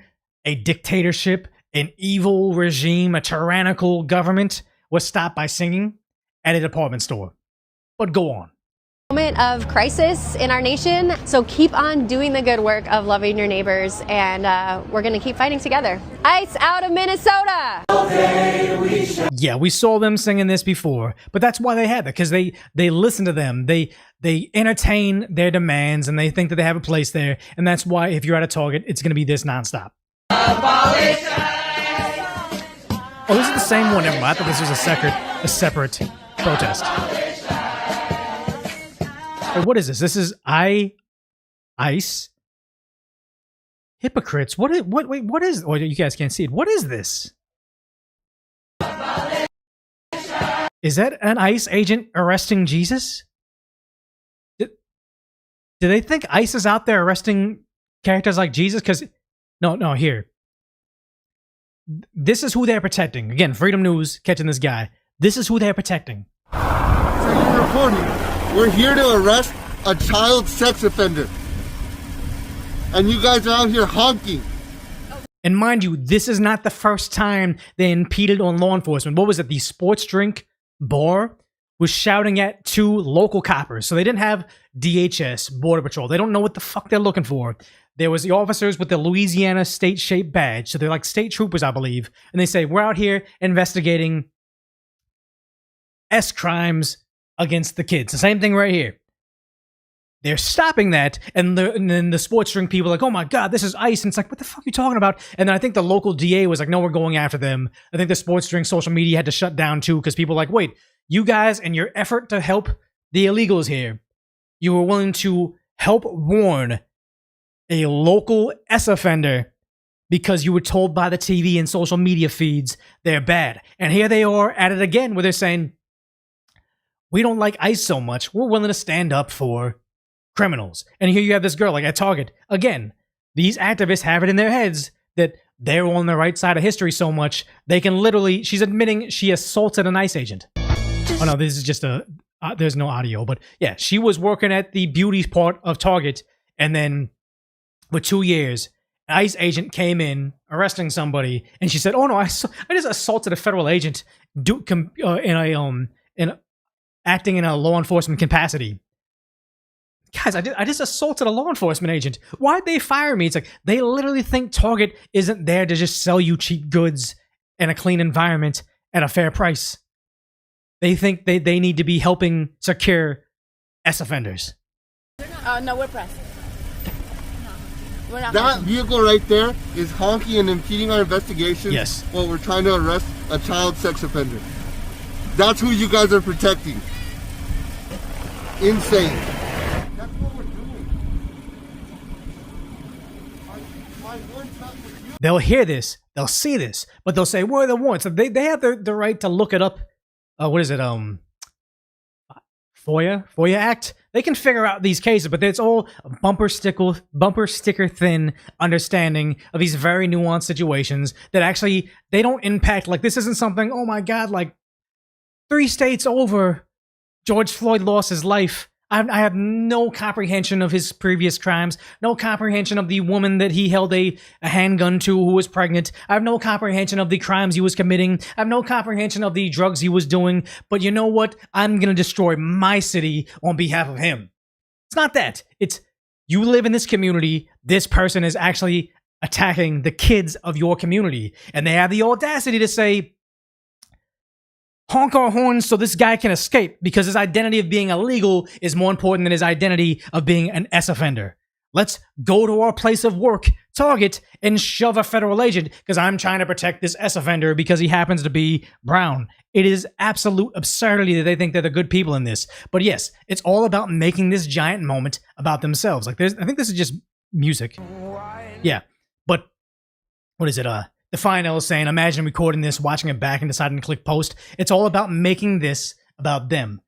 A: a dictatorship, an evil regime, a tyrannical government was stopped by singing at a department store. But go on.
O: Moment of crisis in our nation, so keep on doing the good work of loving your neighbors, and we're going to keep fighting together. ICE out of Minnesota!
A: Yeah, we saw them singing this before, but that's why they had it, because they listen to them. They entertain their demands, and they think that they have a place there, and that's why if you're at a Target, it's going to be this nonstop. Oh, this is the same one. Never mind. I thought this was a separate protest. Wait, what is this? This is ICE hypocrites. What is? Oh, you guys can't see it. What is this? Is that an ICE agent arresting Jesus? Do they think ICE is out there arresting characters like Jesus? Because no, here. This is who they're protecting. Again, Freedom News catching this guy. This is who they're protecting.
P: So you're reporting. We're here to arrest a child sex offender. And you guys are out here honking.
A: And mind you, this is not the first time they impeded on law enforcement. What was it? The sports drink bar was shouting at 2 local coppers. So they didn't have DHS, Border Patrol. They don't know what the fuck they're looking for. There was the officers with the Louisiana state-shaped badge. So they're like state troopers, I believe. And they say, we're out here investigating S crimes against the kids. The same thing right here. They're stopping that, and then the sports drink people are like, oh my God, this is ICE. And it's like, what the fuck are you talking about? And then I think the local DA was like, no, we're going after them. I think the sports drink social media had to shut down too, because people were like, wait, you guys, in your effort to help the illegals here, you were willing to help warn a local S offender because you were told by the TV and social media feeds they're bad. And here they are at it again, where they're saying, we don't like ICE so much, we're willing to stand up for criminals. And here you have this girl, like at Target. Again, these activists have it in their heads that they're on the right side of history so much, they can literally, she's admitting she assaulted an ICE agent. Oh no, this is just there's no audio, but yeah, she was working at the beauty part of Target, and then for 2 years, an ICE agent came in arresting somebody, and she said, oh no, I just assaulted a federal agent acting in a law enforcement capacity. Guys, I just assaulted a law enforcement agent. Why'd they fire me? It's like, they literally think Target isn't there to just sell you cheap goods in a clean environment at a fair price. They think they need to be helping secure S offenders.
N: No, we're pressing. We're not
P: that vehicle right there is honking and impeding our investigation.
A: Yes.
P: While we're trying to arrest a child sex offender. That's who you guys are protecting. Insane. That's what we're doing.
A: They'll hear this, they'll see this, but they'll say, where are the warrants? So they have the right to look it up. What is it? FOIA Act. They can figure out these cases, but it's all a bumper sticker thin understanding of these very nuanced situations that actually, they don't impact, like this isn't something, oh my God, like 3 states over, George Floyd lost his life. I have no comprehension of his previous crimes, no comprehension of the woman that he held a handgun to who was pregnant. I have no comprehension of the crimes he was committing. I have no comprehension of the drugs he was doing. But you know what? I'm going to destroy my city on behalf of him. It's not that. It's, you live in this community. This person is actually attacking the kids of your community. And they have the audacity to say, honk our horns so this guy can escape because his identity of being illegal is more important than his identity of being an S offender. Let's go to our place of work, Target, and shove a federal agent because I'm trying to protect this S offender because he happens to be brown. It is absolute absurdity that they think they're the good people in this. But yes, it's all about making this giant moment about themselves. Like, I think this is just music. Yeah, but what is it? Defiant is saying, imagine recording this, watching it back, and deciding to click post. It's all about making this about them.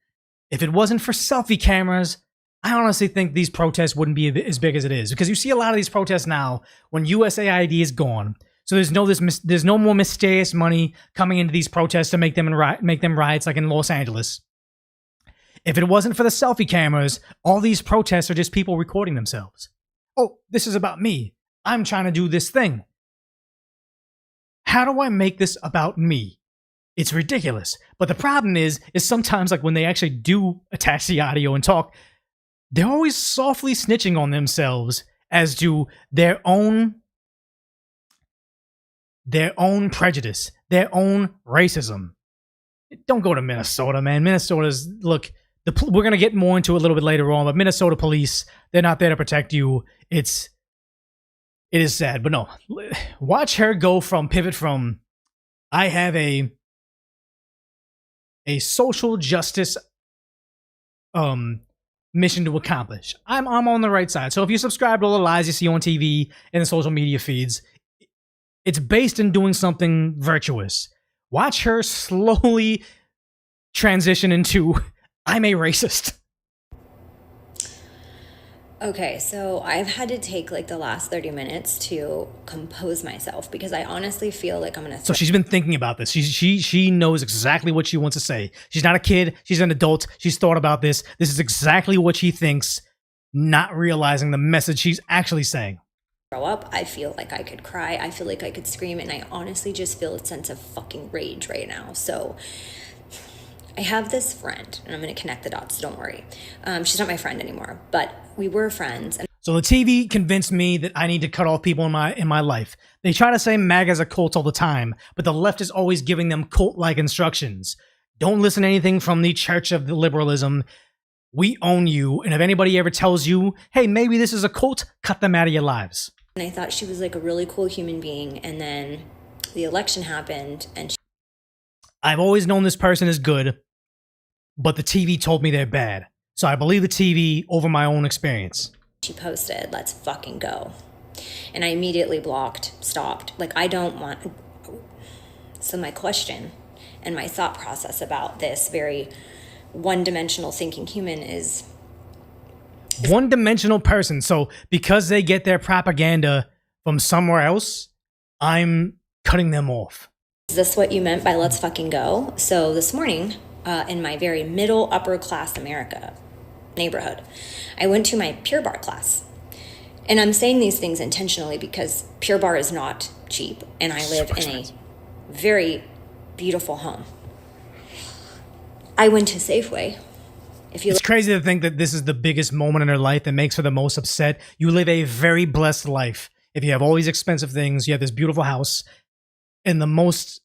A: If it wasn't for selfie cameras, I honestly think these protests wouldn't be as big as it is. Because you see a lot of these protests now when USAID is gone. So there's no more mysterious money coming into these protests to make them riots like in Los Angeles. If it wasn't for the selfie cameras, all these protests are just people recording themselves. Oh, this is about me. I'm trying to do this thing. How do I make this about me? It's ridiculous. But the problem is sometimes, like when they actually do attach the audio and talk, they're always softly snitching on themselves as to their own prejudice, their own racism. Don't go to Minnesota, man. Minnesota's, look, we're going to get more into it a little bit later on, but Minnesota police, they're not there to protect you. It is sad, but no. Watch her pivot from, I have a social justice mission to accomplish. I'm on the right side. So if you subscribe to all the lies you see on TV and the social media feeds, it's based in doing something virtuous. Watch her slowly transition into, I'm a racist.
Q: Okay, so I've had to take like the last 30 minutes to compose myself because I honestly feel like I'm gonna.
A: So she's been thinking about this. She knows exactly what she wants to say. She's not a kid. She's an adult. She's thought about this. This is exactly what she thinks, not realizing the message she's actually saying.
Q: Grow up, I feel like I could cry. I feel like I could scream, and I honestly just feel a sense of fucking rage right now. So I have this friend, and I'm going to connect the dots, so don't worry. She's not my friend anymore, but we were friends. And
A: so the TV convinced me that I need to cut off people in my life. They try to say MAGA's a cult all the time, but the left is always giving them cult-like instructions. Don't listen to anything from the Church of Liberalism. We own you, and if anybody ever tells you, hey, maybe this is a cult, cut them out of your lives.
Q: And I thought she was like a really cool human being, and then the election happened, and
A: I've always known this person is good, but the TV told me they're bad. So I believe the TV over my own experience.
Q: She posted, "Let's fucking go." And I immediately blocked, stopped. Like, I don't want... So my question and my thought process about this very one-dimensional thinking human is...
A: One-dimensional person. So because they get their propaganda from somewhere else, I'm cutting them off.
Q: Is this what you meant by let's fucking go? So this morning, in my very middle upper class America neighborhood, I went to my Pure Barre class. And I'm saying these things intentionally because Pure Barre is not cheap, and I live in a very beautiful home. I went to Safeway.
A: It's crazy to think that this is the biggest moment in her life that makes her the most upset. You live a very blessed life. If you have all these expensive things, you have this beautiful house, and the most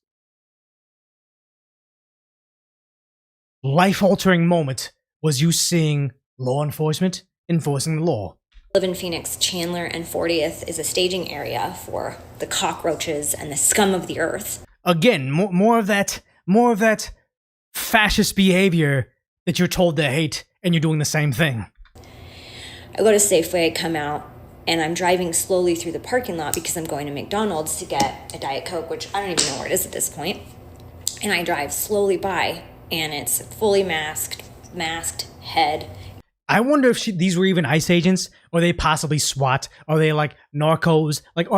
A: life-altering moment was you seeing law enforcement enforcing the law.
Q: I live in Phoenix. Chandler and 40th is a staging area for the cockroaches and the scum of the earth.
A: Again, more of that fascist behavior that you're told to hate, and you're doing the same thing.
Q: I go to Safeway, I come out, and I'm driving slowly through the parking lot because I'm going to McDonald's to get a Diet Coke, which I don't even know where it is at this point. And I drive slowly by, and it's fully masked head.
A: I wonder if these were even ICE agents, or they possibly SWAT, are they like narcos? Like,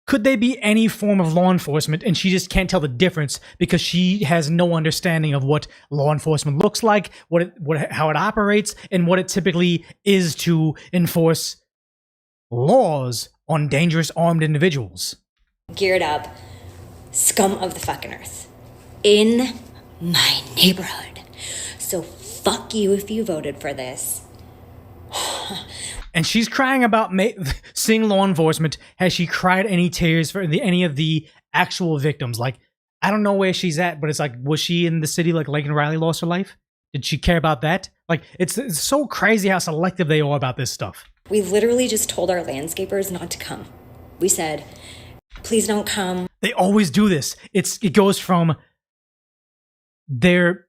A: could they be any form of law enforcement, and she just can't tell the difference because she has no understanding of what law enforcement looks like, how it operates, and what it typically is to enforce laws on dangerous armed individuals.
Q: Geared up, scum of the fucking earth, in my neighborhood. So fuck you if you voted for this.
A: And she's crying about seeing law enforcement. Has she cried any tears for any of the actual victims? Like, I don't know where she's at, but it's like, was she in the city like Laken Riley lost her life? Did she care about that? Like, it's so crazy how selective they are about this stuff.
Q: We literally just told our landscapers not to come. We said, please don't come.
A: They always do this. It goes from they're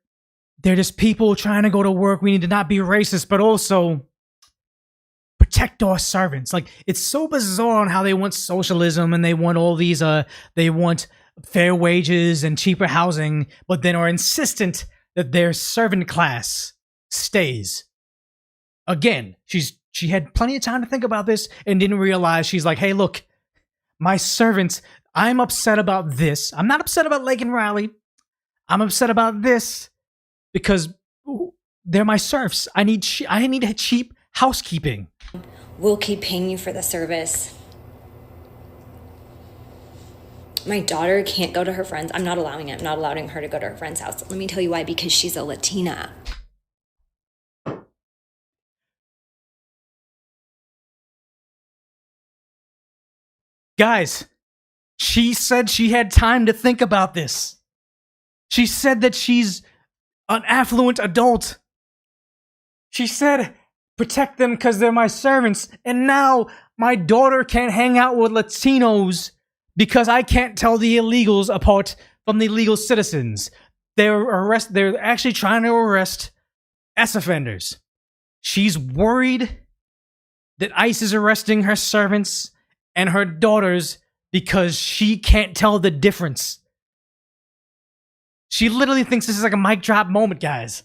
A: just people trying to go to work. We need to not be racist, but also protect our servants. Like, it's so bizarre on how they want socialism and they want all these they want fair wages and cheaper housing, but then are insistent that their servant class stays. Again, she had plenty of time to think about this and didn't realize. She's like, hey, look, my servants, I'm upset about this. I'm not upset about Laken Riley. I'm upset about this because they're my serfs. I need cheap housekeeping.
Q: We'll keep paying you for the service. My daughter can't go to her friends. I'm not allowing it. I'm not allowing her to go to her friend's house. Let me tell you why. Because she's a Latina.
A: Guys, she said she had time to think about this. She said that she's an affluent adult. She said, protect them because they're my servants. And now my daughter can't hang out with Latinos because I can't tell the illegals apart from the legal citizens. They're actually trying to arrest S offenders. She's worried that ICE is arresting her servants and her daughters because she can't tell the difference. She literally thinks this is like a mic drop moment, guys.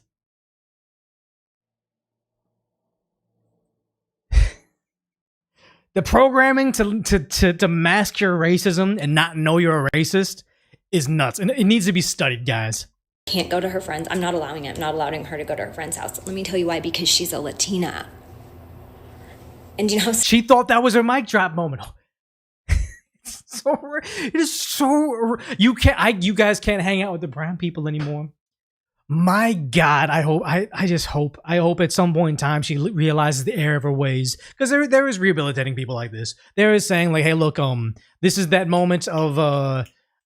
A: The programming to mask your racism and not know you're a racist is nuts. And it needs to be studied, guys.
Q: Can't go to her friends. I'm not allowing it. I'm not allowing her to go to her friend's house. Let me tell you why. Because she's a Latina. And you know,
A: she thought that was her mic drop moment. It is so you guys can't hang out with the brown people anymore. My God, I just hope at some point in time she realizes the error of her ways, because there is rehabilitating people like this. There is saying like, hey, look, this is that moment of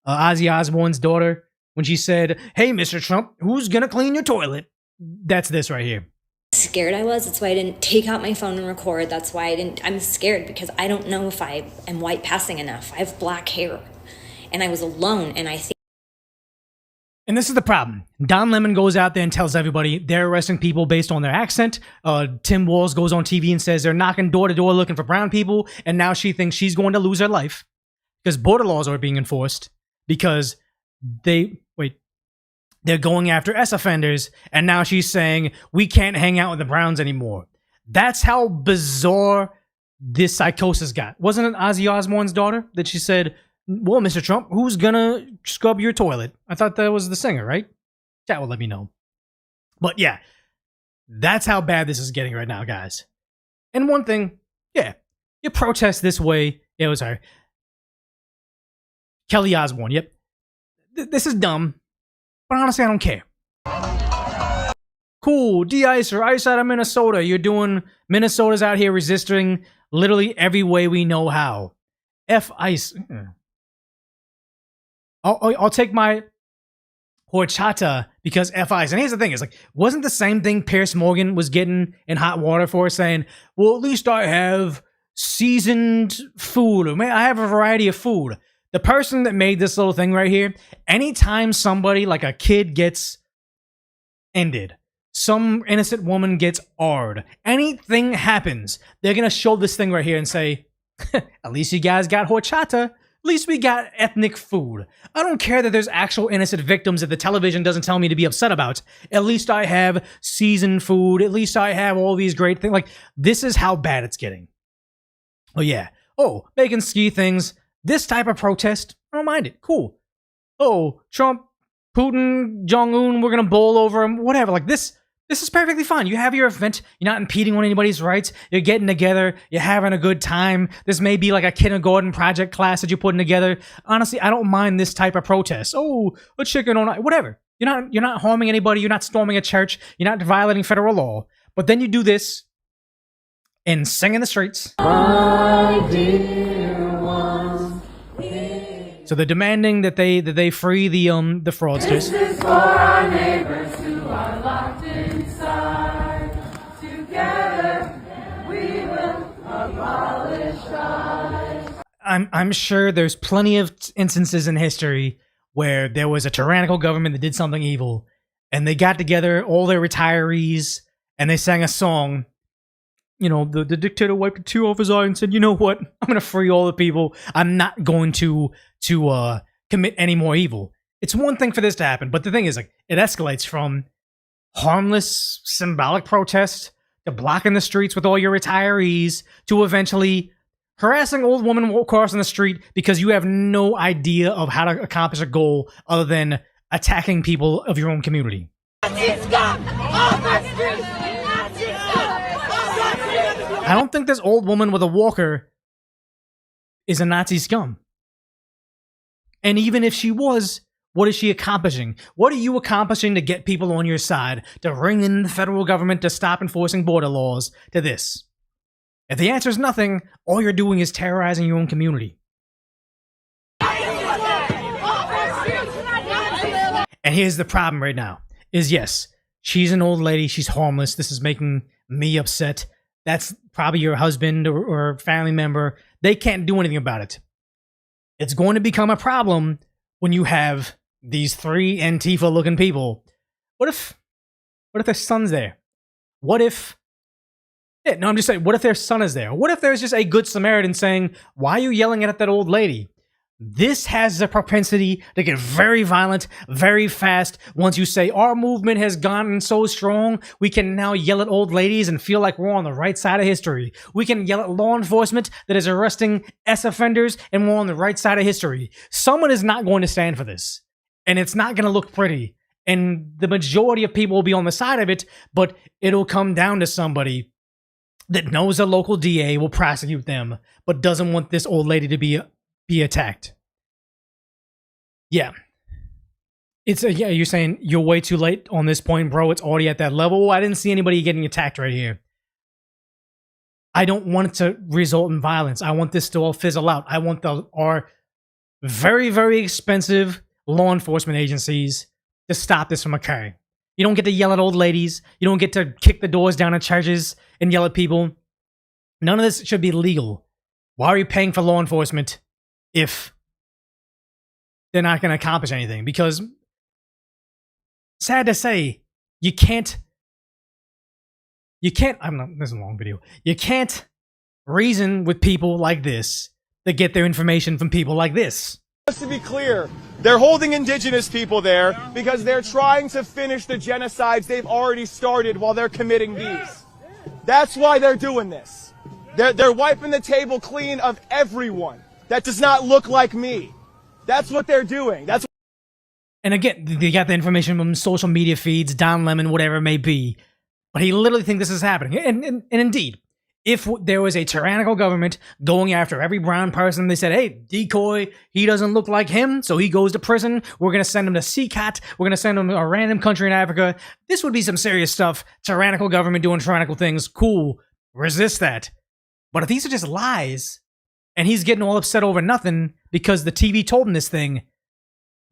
A: Ozzy Osbourne's daughter when she said, "Hey, Mr. Trump, who's gonna clean your toilet?" That's this right here.
Q: Scared I was. That's why I didn't take out my phone and record. That's why I'm scared, because I don't know if I am white passing enough. I have black hair, and I was alone, and I think.
A: And this is the problem. Don Lemon goes out there and tells everybody they're arresting people based on their accent. Tim Walz goes on TV and says they're knocking door to door looking for brown people. And now she thinks she's going to lose her life because border laws are being enforced because they're going after S offenders. And now she's saying we can't hang out with the Browns anymore. That's how bizarre this psychosis got. Wasn't it Ozzy Osbourne's daughter that she said, "Well, Mr. Trump, who's gonna scrub your toilet?" I thought that was the singer, right? Chat will let me know. But yeah, that's how bad this is getting right now, guys. And one thing, yeah, you protest this way. Yeah, it was her. Kelly Osbourne, yep. This is dumb, but honestly, I don't care. Cool, de-icer, ice out of Minnesota. You're doing, Minnesota's out here resisting literally every way we know how. F ice. I'll take my horchata because F ice. And here's the thing: is like, wasn't the same thing Piers Morgan was getting in hot water for, saying, "Well, at least I have seasoned food, or I have a variety of food." The person that made this little thing right here, anytime somebody like a kid gets ended, some innocent woman gets R'd, anything happens, they're gonna show this thing right here and say, "At least you guys got horchata. At least we got ethnic food. I don't care that there's actual innocent victims that the television doesn't tell me to be upset about. At least I have seasoned food. At least I have all these great things." Like, this is how bad it's getting. Oh, yeah. Oh, making ski things. This type of protest, I don't mind it. Cool. Oh, Trump, Putin, Jong-un, we're going to bowl over him. Whatever. Like, this is perfectly fine. You have your event. You're not impeding on anybody's rights. You're getting together. You're having a good time. This may be like a kindergarten project class that you're putting together. Honestly, I don't mind this type of protest. Oh, a chicken on ice. Whatever. You're not harming anybody. You're not storming a church. You're not violating federal law. But then you do this and sing in the streets. My dear ones. So they're demanding that they free the fraudsters.
L: This is for our neighbors who are locked inside. Together we will abolish lies.
A: I'm sure there's plenty of instances in history where there was a tyrannical government that did something evil, and they got together, all their retirees, and they sang a song. You know, the dictator wiped a tear off his eye and said, "You know what? I'm going to free all the people. I'm not going to commit any more evil." It's one thing for this to happen, but the thing is, like, it escalates from harmless, symbolic protest to blocking the streets with all your retirees to eventually harassing old women crossing the street because you have no idea of how to accomplish a goal other than attacking people of your own community. I don't think this old woman with a walker is a Nazi scum. And even if she was, what is she accomplishing? What are you accomplishing to get people on your side, to ring in the federal government to stop enforcing border laws, to this? If the answer is nothing, all you're doing is terrorizing your own community. And here's the problem right now, is yes, she's an old lady, she's harmless, this is making me upset. That's probably your husband or family member. They can't do anything about it. It's going to become a problem when you have these three Antifa-looking people. What if their son's there? What if... Yeah, no, I'm just saying, what if their son is there? What if there's just a good Samaritan saying, "Why are you yelling at that old lady?" This has the propensity to get very violent, very fast. Once you say, "Our movement has gotten so strong, we can now yell at old ladies and feel like we're on the right side of history. We can yell at law enforcement that is arresting S offenders and we're on the right side of history." Someone is not going to stand for this. And it's not going to look pretty. And the majority of people will be on the side of it, but it'll come down to somebody that knows a local DA will prosecute them, but doesn't want this old lady to be attacked. Yeah. Yeah, you're saying you're way too late on this point, bro. It's already at that level. I didn't see anybody getting attacked right here. I don't want it to result in violence. I want this to all fizzle out. I want our very, very expensive law enforcement agencies to stop this from occurring. You don't get to yell at old ladies. You don't get to kick the doors down at churches and yell at people. None of this should be legal. Why are you paying for law enforcement if they're not going to accomplish anything? Because, sad to say, you can't, this is a long video. You can't reason with people like this that get their information from people like this.
R: Just to be clear, they're holding indigenous people there because they're trying to finish the genocides they've already started while they're committing these. That's why they're doing this. They're wiping the table clean of everyone that does not look like me. That's what they're doing.
A: And again, they got the information from social media feeds, Don Lemon, whatever it may be. But he literally thinks this is happening. And indeed, if there was a tyrannical government going after every brown person, they said, hey, Decoy, he doesn't look like him, so he goes to prison. We're going to send him to CCAT. We're going to send him to a random country in Africa. This would be some serious stuff. Tyrannical government doing tyrannical things. Cool. Resist that. But if these are just lies, and he's getting all upset over nothing because the TV told him this thing,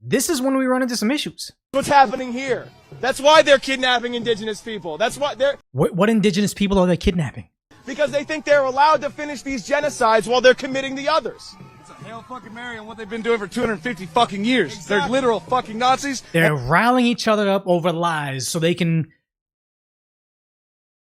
A: this is when we run into some issues.
R: What's happening here? That's why they're kidnapping indigenous people. That's why they're...
A: What indigenous people are they kidnapping?
R: Because they think they're allowed to finish these genocides while they're committing the others.
S: It's a Hail fucking Mary on what they've been doing for 250 fucking years. Exactly. They're literal fucking Nazis.
A: They're riling each other up over lies so they can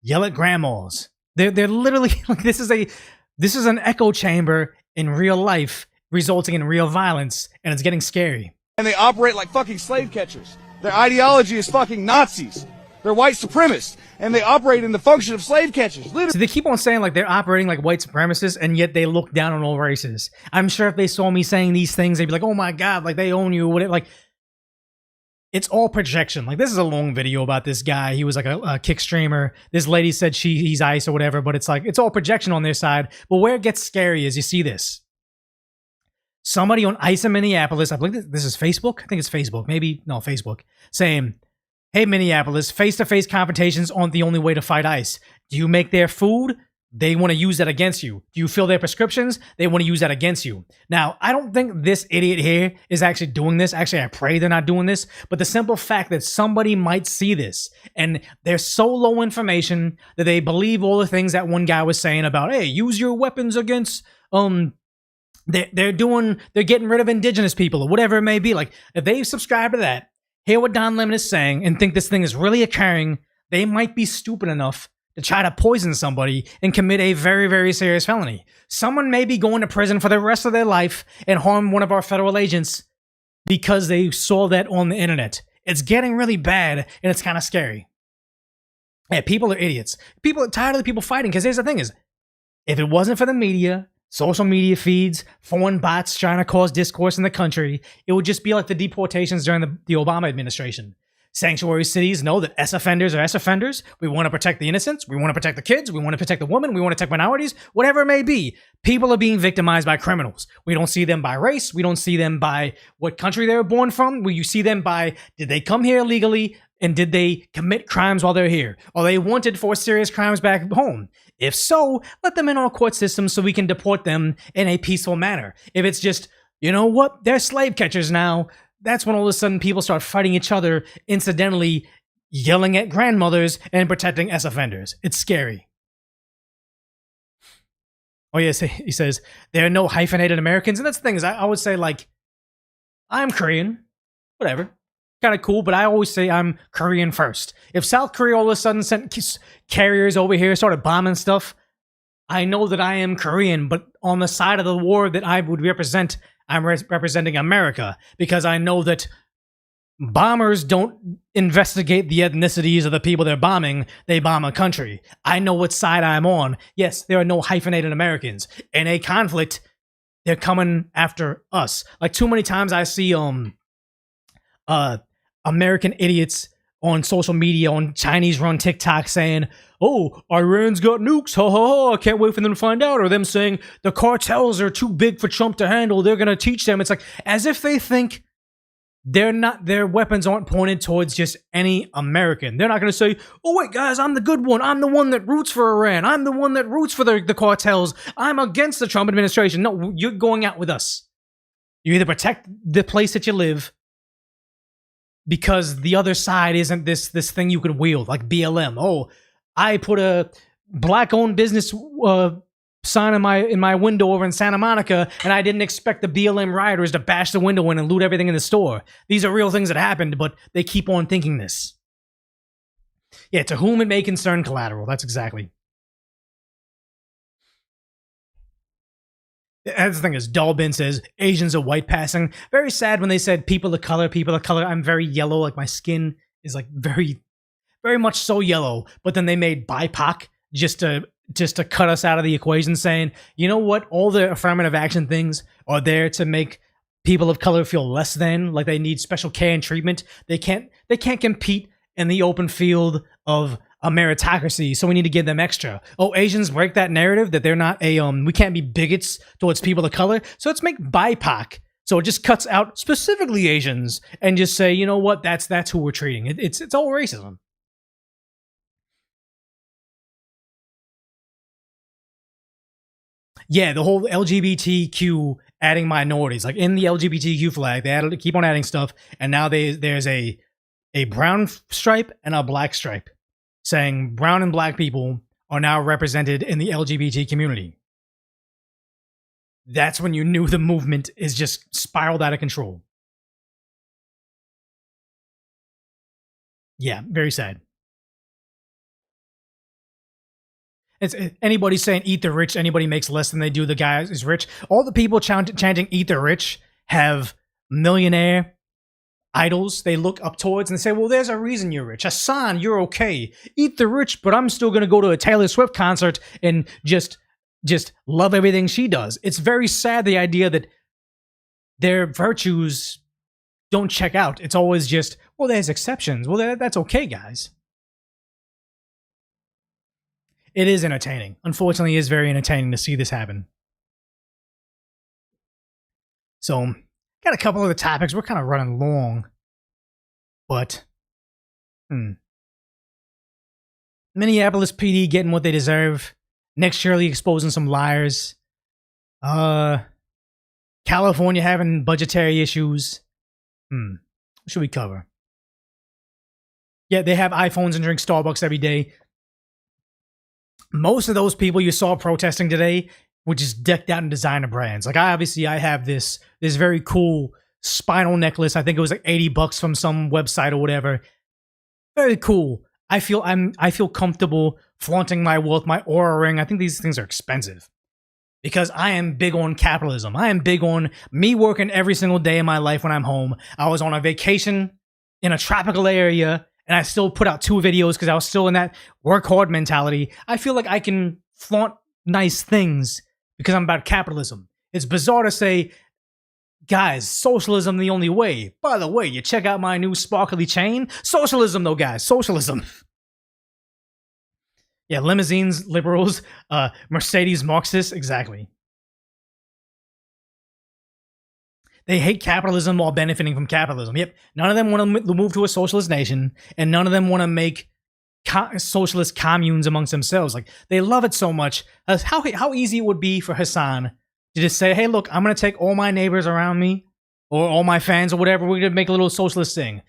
A: yell at grandmas. They're literally like this is an echo chamber in real life, resulting in real violence, and it's getting scary.
S: And they operate like fucking slave catchers. Their ideology is fucking Nazis. They're white supremacists, and they operate in the function of slave catchers. Literally.
A: So they keep on saying like they're operating like white supremacists, and yet they look down on all races. I'm sure if they saw me saying these things, they'd be like, "Oh my god, like they own you." Whatever. Like, it's all projection. Like, this is a long video about this guy. He was like a kick streamer. This lady said he's ICE or whatever, but it's like it's all projection on their side. But where it gets scary is you see this. Somebody on ICE in Minneapolis, I believe this is Facebook. I think it's Facebook. Maybe no, Facebook, saying, hey, Minneapolis, face-to-face confrontations aren't the only way to fight ICE. Do you make their food? They want to use that against you. Do you fill their prescriptions? They want to use that against you. Now, I don't think this idiot here is actually doing this. Actually, I pray they're not doing this. But the simple fact that somebody might see this and they're so low information that they believe all the things that one guy was saying about, hey, use your weapons against, they're getting rid of indigenous people or whatever it may be. Like, if they subscribe to that, hear what Don Lemon is saying, and think this thing is really occurring, they might be stupid enough to try to poison somebody and commit a very, very serious felony. Someone may be going to prison for the rest of their life and harm one of our federal agents because they saw that on the internet. It's getting really bad, and it's kind of scary. Yeah, people are idiots. People are tired of the people fighting, because here's the thing is, if it wasn't for the media, social media feeds, foreign bots trying to cause discourse in the country, it would just be like the deportations during the Obama administration. Sanctuary cities know that S-offenders are S-offenders. We want to protect the innocents. We want to protect the kids. We want to protect the women. We want to protect minorities. Whatever it may be, people are being victimized by criminals. We don't see them by race. We don't see them by what country they were born from. You see them by, did they come here illegally, and did they commit crimes while they're here? Are they wanted for serious crimes back home? If so, let them in our court system so we can deport them in a peaceful manner. If it's just, you know what, they're slave catchers now, that's when all of a sudden people start fighting each other, incidentally yelling at grandmothers and protecting S-offenders. It's scary. Oh yes, he says, there are no hyphenated Americans. And that's the thing is, I would say, like, I'm Korean, whatever. Kind of cool, but I always say I'm Korean first. If South Korea all of a sudden sent carriers over here, started bombing stuff, I know that I am Korean, but on the side of the war that I would represent, I'm representing America, because I know that bombers don't investigate the ethnicities of the people they're bombing. They bomb a country. I know what side I'm on. Yes, there are no hyphenated Americans. In a conflict, they're coming after us. Like, too many times I see American idiots on social media, on Chinese-run TikTok saying, oh, Iran's got nukes, ha ha ha, I can't wait for them to find out. Or them saying, the cartels are too big for Trump to handle, they're going to teach them. It's like, as if they think their weapons aren't pointed towards just any American. They're not going to say, oh wait guys, I'm the good one. I'm the one that roots for Iran. I'm the one that roots for the cartels. I'm against the Trump administration. No, you're going out with us. You either protect the place that you live because the other side isn't this thing you can wield, like BLM. Oh, I put a black-owned business sign in my window over in Santa Monica, and I didn't expect the BLM rioters to bash the window in and loot everything in the store. These are real things that happened, but they keep on thinking this. Yeah, to whom it may concern, collateral. That's exactly. That's the thing is, Dalbin says, Asians are white passing. Very sad when they said people of color, people of color. I'm very yellow, like my skin is like very, very much so yellow. But then they made BIPOC just to cut us out of the equation, saying, you know what, all the affirmative action things are there to make people of color feel less than, like they need special care and treatment. They can't compete in the open field of a meritocracy, so we need to give them extra. Oh, Asians break that narrative that they're not we can't be bigots towards people of color, so let's make BIPOC. So it just cuts out specifically Asians and just say, you know what, that's who we're treating. It's all racism. Yeah, the whole LGBTQ adding minorities, like in the LGBTQ flag, they keep on adding stuff, and now there's a brown stripe and a black stripe, saying brown and black people are now represented in the LGBT community. That's when you knew the movement is just spiraled out of control. Yeah, very sad. It's anybody saying eat the rich, anybody makes less than they do, the guy is rich. All the people chanting eat the rich have millionaire idols they look up towards and they say, well, there's a reason you're rich. Hassan, you're okay. Eat the rich, but I'm still going to go to a Taylor Swift concert and just love everything she does. It's very sad, the idea that their virtues don't check out. It's always just, well, there's exceptions. Well, that's okay, guys. It is entertaining. Unfortunately, it is very entertaining to see this happen. So, got a couple of the topics. We're kind of running long. But, Minneapolis PD getting what they deserve. Nick Shirley exposing some liars. California having budgetary issues. What should we cover? Yeah, they have iPhones and drink Starbucks every day. Most of those people you saw protesting today were just decked out in designer brands. Like I have this very cool spinal necklace. I think it was like $80 from some website or whatever. Very cool. I feel comfortable flaunting my wealth, my Aura ring. I think these things are expensive because I am big on capitalism. I am big on me working every single day of my life when I'm home. I was on a vacation in a tropical area, and I still put out 2 videos because I was still in that work hard mentality. I feel like I can flaunt nice things because I'm about capitalism. It's bizarre to say, guys, socialism the only way. By the way, you check out my new sparkly chain. Socialism though, guys, socialism. Yeah, limousines, liberals, Mercedes, Marxists, exactly. They hate capitalism while benefiting from capitalism. Yep, none of them want to move to a socialist nation, and none of them want to make socialist communes amongst themselves. Like, they love it so much. How easy it would be for Hassan to just say, hey, look, I'm going to take all my neighbors around me, or all my fans, or whatever, we're going to make a little socialist thing.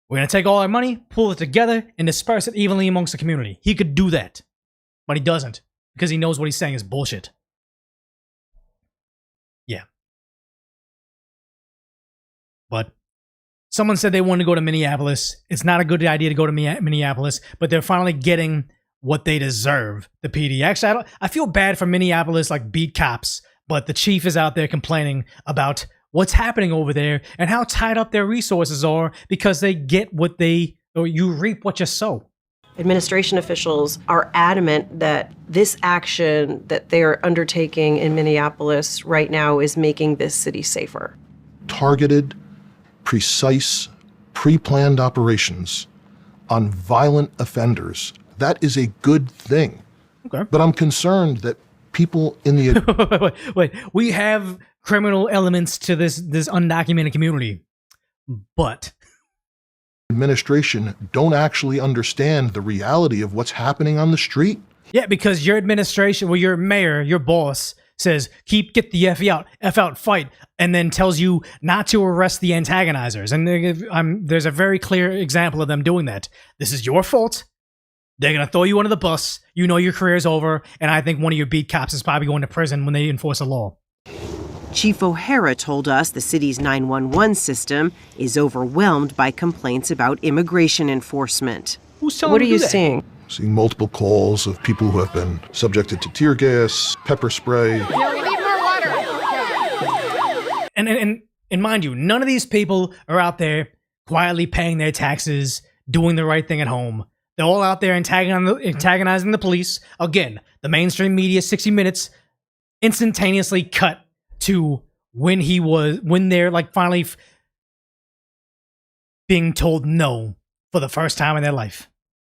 A: We're going to take all our money, pull it together, and disperse it evenly amongst the community. He could do that, but he doesn't, because he knows what he's saying is bullshit. Yeah. But someone said they wanted to go to Minneapolis. It's not a good idea to go to Minneapolis, but they're finally getting what they deserve, the PD. Actually, I feel bad for Minneapolis, like, beat cops, but the chief is out there complaining about what's happening over there and how tied up their resources are because they get what you reap what you sow.
T: Administration officials are adamant that this action that they're undertaking in Minneapolis right now is making this city safer.
U: Targeted, precise, pre-planned operations on violent offenders. That is a good thing.
A: Okay.
U: But I'm concerned that people in the...
A: Wait. We have criminal elements to this undocumented community. But
U: administration don't actually understand the reality of what's happening on the street.
A: Yeah, because your administration, well, your mayor, your boss says, get the F out, fight, and then tells you not to arrest the antagonizers. And there's a very clear example of them doing that. This is your fault. They're going to throw you under the bus. You know your career's over. And I think one of your beat cops is probably going to prison when they enforce a law.
C: Chief O'Hara told us the city's 911 system is overwhelmed by complaints about immigration enforcement.
A: What are you
C: seeing?
U: Seeing multiple calls of people who have been subjected to tear gas, pepper spray.
L: Yeah, we need more water.
A: And mind you, none of these people are out there quietly paying their taxes, doing the right thing at home. They're all out there antagonizing the police. Again, the mainstream media, 60 Minutes, instantaneously cut to when they're like finally being told no for the first time in their life.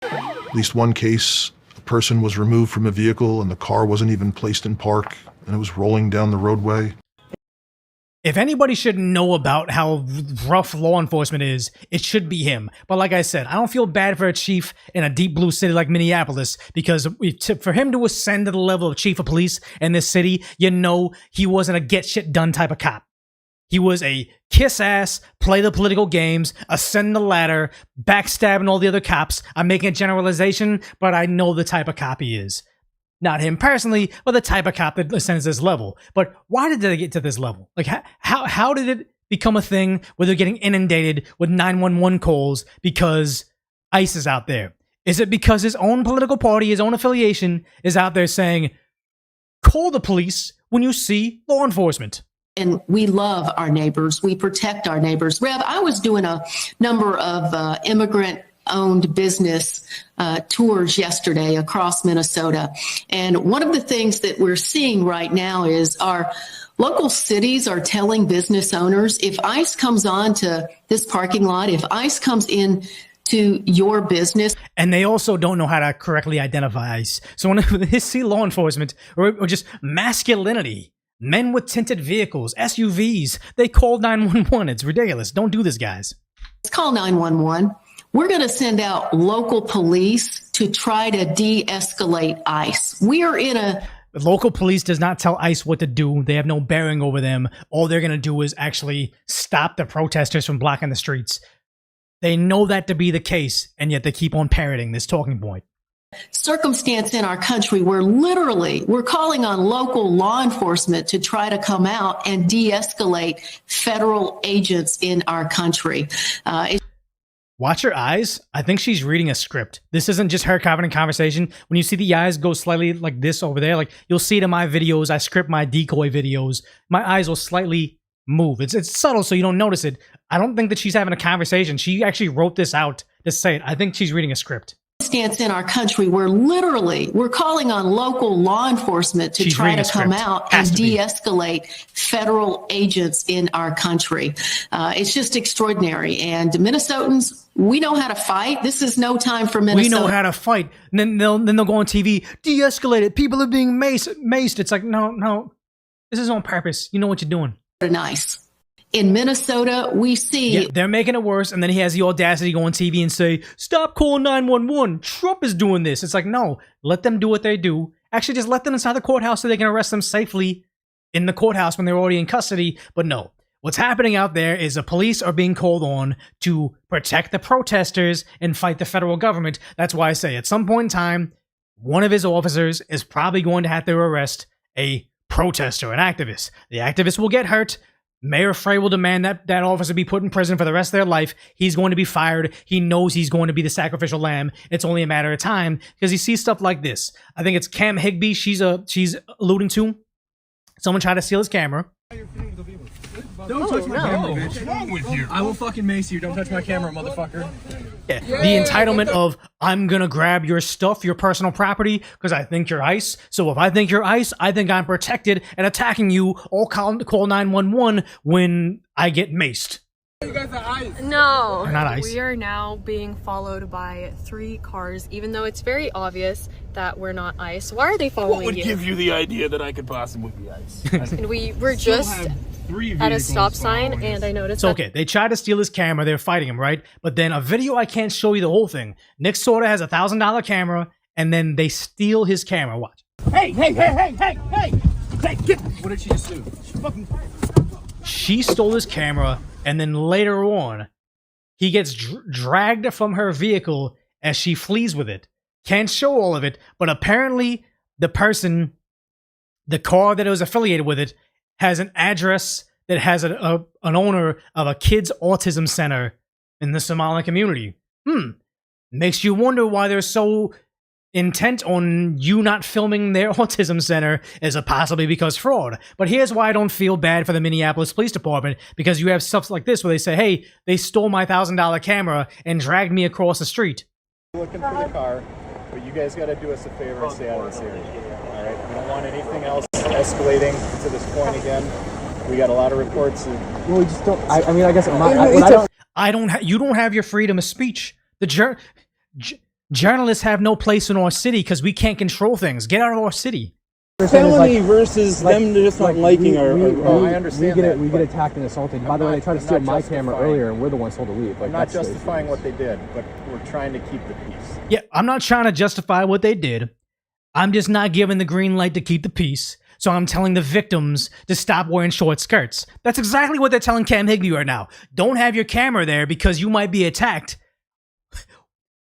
U: At least one case, a person was removed from a vehicle and the car wasn't even placed in park and it was rolling down the roadway.
A: If anybody should know about how rough law enforcement is, it should be him. But like I said, I don't feel bad for a chief in a deep blue city like Minneapolis, because for him to ascend to the level of chief of police in this city, you know he wasn't a get shit done type of cop. He was a kiss ass, play the political games, ascend the ladder, backstabbing all the other cops. I'm making a generalization, but I know the type of cop he is. Not him personally, but the type of cop that ascends this level. But why did they get to this level? Like, how did it become a thing where they're getting inundated with 911 calls because ICE is out there? Is it because his own political party, his own affiliation is out there saying, call the police when you see law enforcement?
V: And we love our neighbors. We protect our neighbors. Rev, I was doing a number of immigrant-owned business tours yesterday across Minnesota. And one of the things that we're seeing right now is our local cities are telling business owners, if ICE comes on to this parking lot, if ICE comes in to your business.
A: And they also don't know how to correctly identify ICE. So when they see law enforcement or just masculinity, men with tinted vehicles, SUVs, they call 911. It's ridiculous. Don't do this, guys.
V: Let's call 911. We're going to send out local police to try to de-escalate ICE. We are in a...
A: Local police does not tell ICE what to do. They have no bearing over them. All they're going to do is actually stop the protesters from blocking the streets. They know that to be the case, and yet they keep on parroting this talking point.
V: Circumstance in our country where literally we're calling on local law enforcement to try to come out and de-escalate federal agents in our country.
A: Watch her eyes. I think she's reading a script. This isn't just her having a conversation. When you see the eyes go slightly like this over there, like you'll see it in my videos. I script my decoy videos. My eyes will slightly move. It's subtle, so you don't notice it. I don't think that she's having a conversation. She actually wrote this out to say it. I think she's reading a script.
V: Stance in our country where literally we're calling on local law enforcement to try to come out and de-escalate federal agents in our country. It's just extraordinary. And Minnesotans, we know how to fight. This is no time for Minnesota.
A: We know how to fight. And then they'll go on TV, de-escalate it. People are being maced. It's like, no. This is on purpose. You know what you're doing.
V: Nice. In Minnesota, we see...
A: Yeah, they're making it worse, and then he has the audacity to go on TV and say, stop calling 911. Trump is doing this. It's like, no, let them do what they do. Actually, just let them inside the courthouse so they can arrest them safely in the courthouse when they're already in custody. But no, what's happening out there is the police are being called on to protect the protesters and fight the federal government. That's why I say at some point in time, one of his officers is probably going to have to arrest a protester, an activist. The activist will get hurt. Mayor Frey will demand that officer be put in prison for the rest of their life. He's going to be fired. He knows he's going to be the sacrificial lamb. It's only a matter of time because he sees stuff like this. I think it's Cam Higbee she's alluding to. Someone tried to steal his camera.
D: Don't touch my camera, bitch. What's wrong with you? I will fucking mace you. Don't touch my camera, motherfucker.
A: Yeah, the entitlement of, I'm gonna grab your stuff, your personal property, because I think you're ICE. So if I think you're ICE, I think I'm protected and attacking you. All call 911 when I get maced.
W: You guys are ICE.
A: No, we're not ICE.
W: We are now being followed by 3 cars, even though it's very obvious that we're not ICE. Why are they following you?
X: What would give you the idea that I could possibly be ICE?
W: And we're just at a stop sign, and I noticed.
A: So okay, they tried to steal his camera. They're fighting him, right? But then a video, I can't show you the whole thing. Nick Sorta has $1,000 camera, and then they steal his camera. Watch.
D: Hey! Get! What did she just do?
A: She stole his camera, and then later on, he gets dragged from her vehicle as she flees with it. Can't show all of it, but apparently the car that was affiliated with it, has an address that has an owner of a kids' autism center in the Somali community. Makes you wonder why they're so intent on you not filming their autism center. Is it possibly because fraud? But here's why I don't feel bad for the Minneapolis Police Department, because you have stuff like this where they say, hey, they stole my $1,000 camera and dragged me across the street.
F: Looking for the car, but you guys got to do us a favor and stay out of this area. All right, we don't want anything else escalating to this point again. We got a lot of reports.
G: Well, we just don't. I mean, I guess
A: you don't have your freedom of speech. The journalists have no place in our city because we can't control things. Get out of our city.
G: Felony versus them just not liking our.
F: I understand that.
G: We get attacked and assaulted. By the way, they tried to steal my camera earlier, and we're the ones told to leave.
F: I'm not justifying what they did, but we're trying to keep the peace.
A: Yeah, I'm not trying to justify what they did. I'm just not giving the green light to keep the peace. So I'm telling the victims to stop wearing short skirts. That's exactly what they're telling Cam Higbee right now. Don't have your camera there because you might be attacked.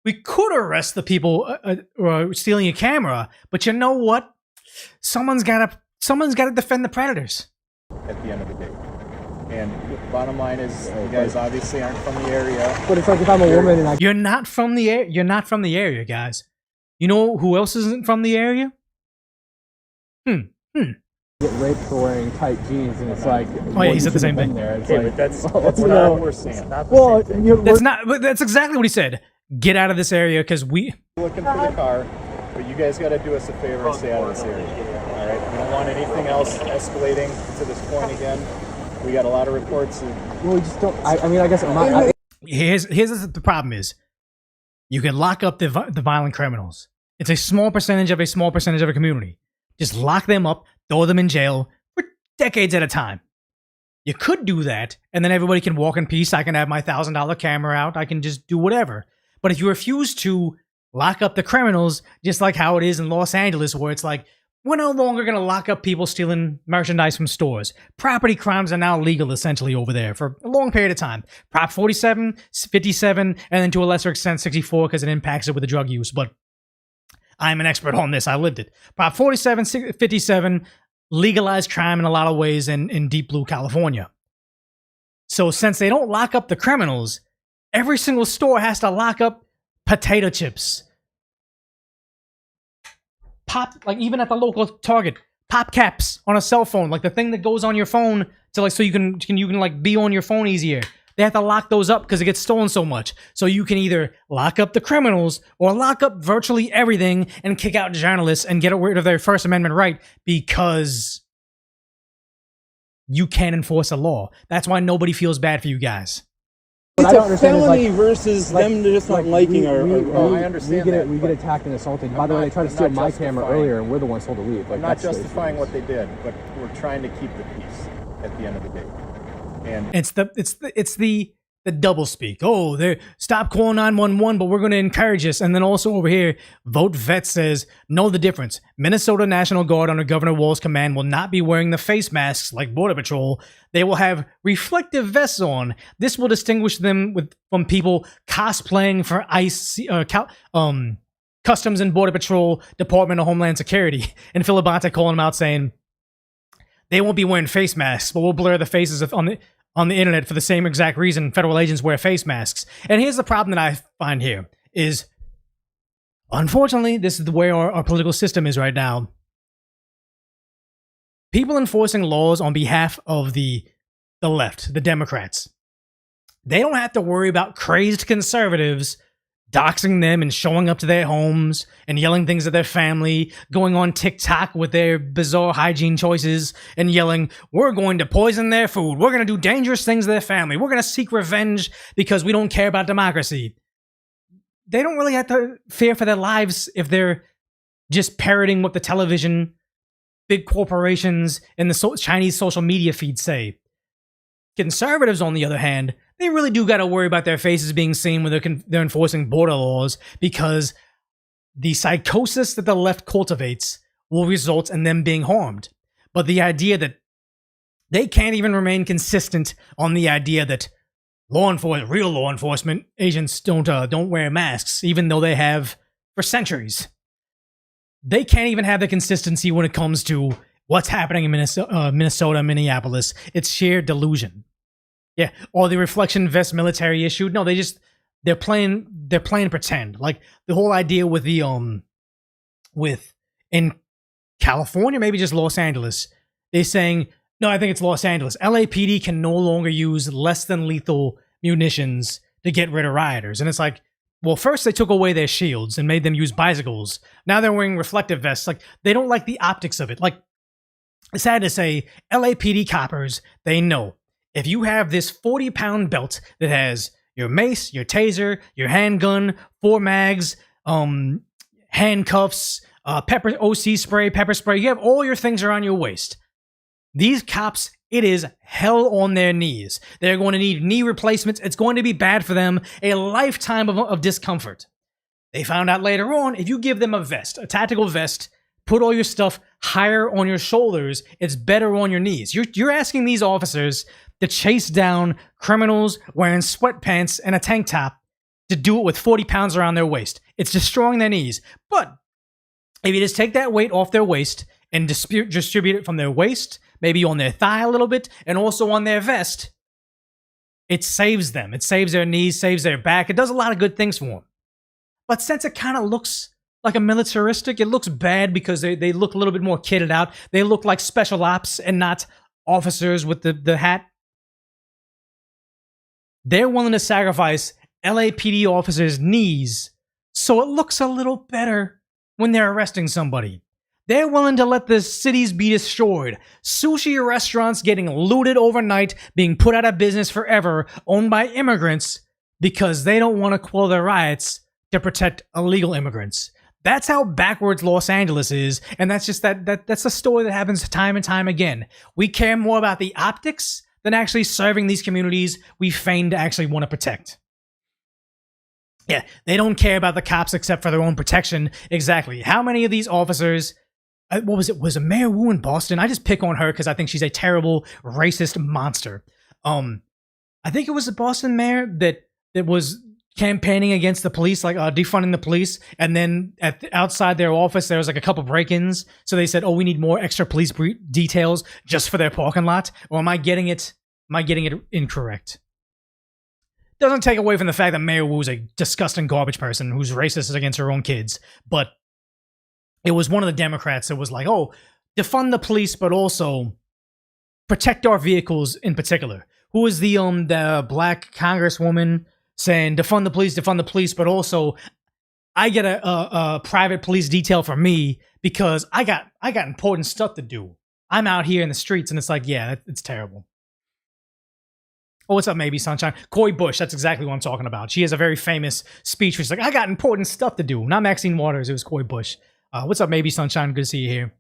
A: We could arrest the people stealing your camera, but you know what? Someone's got to defend the predators.
F: At the end of the day. And the bottom line is, you guys obviously aren't from the area.
G: But it's like if I'm a woman and
A: You're not from the area, guys. You know who else isn't from the area?
G: Get raped for wearing tight jeans, and it's like,
A: oh yeah, he said the same thing.
F: There. It's but that's not what we're saying.
A: That's exactly what he said. Get out of this area because we
F: looking for the car, but you guys got to do us a favor and stay out of this area. All right, we don't want anything else escalating to this point again. We got a lot of reports.
G: Well, we just don't. I mean, I guess
A: here's the problem is, you can lock up the violent criminals. It's a small percentage of a community. Just lock them up, throw them in jail for decades at a time. You could do that, and then everybody can walk in peace. I can have my $1,000 camera out. I can just do whatever. But if you refuse to lock up the criminals, just like how it is in Los Angeles, where it's like, we're no longer going to lock up people stealing merchandise from stores. Property crimes are now legal, essentially, over there for a long period of time. Prop 47, 57, and then to a lesser extent 64, because it impacts it with the drug use. But I'm an expert on this. I lived it. Prop 47, 57 legalized crime in a lot of ways in Deep Blue, California. So since they don't lock up the criminals, every single store has to lock up potato chips. Pop, like even at the local Target, pop caps on a cell phone, like the thing that goes on your phone to like so you can like be on your phone easier. They have to lock those up because it gets stolen so much. So you can either lock up the criminals or lock up virtually everything and kick out journalists and get rid of their First Amendment right because you can't enforce a law. That's why nobody feels bad for you guys.
G: What I don't understand felony is versus them just not liking our.
F: I understand that.
G: We get attacked and assaulted. By the way, they tried to steal my camera earlier, and we're the ones told to leave.
F: I'm not justifying what they did, but we're trying to keep the peace at the end of the day. And
A: it's the double speak. Oh, they stop calling 911, but we're going to encourage this. And then also over here, Vote Vet says, know the difference. Minnesota National Guard under Governor Walz's command will not be wearing the face masks like Border Patrol. They will have reflective vests on. This will distinguish them from people cosplaying for ICE, Customs and Border Patrol, Department of Homeland Security. And Phil Labonte calling them out saying, they won't be wearing face masks, but we'll blur the faces on the internet for the same exact reason federal agents wear face masks. And here's the problem that I find here is, unfortunately, this is the way our political system is right now. People enforcing laws on behalf of the left, the Democrats, they don't have to worry about crazed conservatives doxing them and showing up to their homes and yelling things at their family, going on TikTok with their bizarre hygiene choices and yelling, we're going to poison their food. We're going to do dangerous things to their family. We're going to seek revenge because we don't care about democracy. They don't really have to fear for their lives if they're just parroting what the television, big corporations, and the Chinese social media feeds say. Conservatives, on the other hand, they really do got to worry about their faces being seen when they're enforcing border laws, because the psychosis that the left cultivates will result in them being harmed. But the idea that they can't even remain consistent on the idea that real law enforcement agents don't wear masks, even though they have for centuries. They can't even have the consistency when it comes to what's happening in Minnesota, Minneapolis. It's sheer delusion. Yeah, or the reflection vest military issue. No, they're playing pretend. Like the whole idea with in California, maybe just Los Angeles, they're saying, no, I think it's Los Angeles. LAPD can no longer use less than lethal munitions to get rid of rioters. And it's like, well, first they took away their shields and made them use bicycles. Now they're wearing reflective vests. Like, they don't like the optics of it. Like, it's sad to say, LAPD coppers, they know. If you have this 40-pound belt that has your mace, your taser, your handgun, 4 mags, handcuffs, OC spray, pepper spray, you have all your things around your waist. These cops, it is hell on their knees. They're going to need knee replacements. It's going to be bad for them, a lifetime of discomfort. They found out later on, if you give them a vest, a tactical vest, put all your stuff higher on your shoulders, it's better on your knees. You're asking these officers to chase down criminals wearing sweatpants and a tank top to do it with 40 pounds around their waist. It's destroying their knees. But if you just take that weight off their waist and distribute it from their waist, maybe on their thigh a little bit, and also on their vest, it saves them. It saves their knees, saves their back. It does a lot of good things for them. But since it kind of looks like a militaristic, it looks bad because they look a little bit more kitted out. They look like special ops and not officers with the hat. They're willing to sacrifice LAPD officers' knees so it looks a little better when they're arresting somebody. They're willing to let the cities be destroyed. Sushi restaurants getting looted overnight, being put out of business forever, owned by immigrants because they don't want to quell the riots to protect illegal immigrants. That's how backwards Los Angeles is, and that's just that's a story that happens time and time again. We care more about the optics than actually serving these communities we feign to actually want to protect. Yeah, they don't care about the cops except for their own protection. Exactly. How many of these officers... what was it? Was it Mayor Wu in Boston? I just pick on her because I think she's a terrible racist monster. I think it was the Boston mayor that was campaigning against the police, like defunding the police, and then outside their office there was like a couple break-ins. So they said, "Oh, we need more extra police details just for their parking lot." Or am I getting it incorrect? Doesn't take away from the fact that Mayor Wu is a disgusting garbage person who's racist against her own kids, but it was one of the Democrats that was like, oh, defund the police, but also protect our vehicles in particular. Who was the black congresswoman saying, defund the police, but also I get a private police detail for me because I got important stuff to do. I'm out here in the streets, and it's like, yeah, it's terrible. Oh, what's up, maybe Sunshine? Cori Bush, that's exactly what I'm talking about. She has a very famous speech where she's like, I got important stuff to do. Not Maxine Waters, it was Cori Bush. What's up, maybe Sunshine? Good to see you here.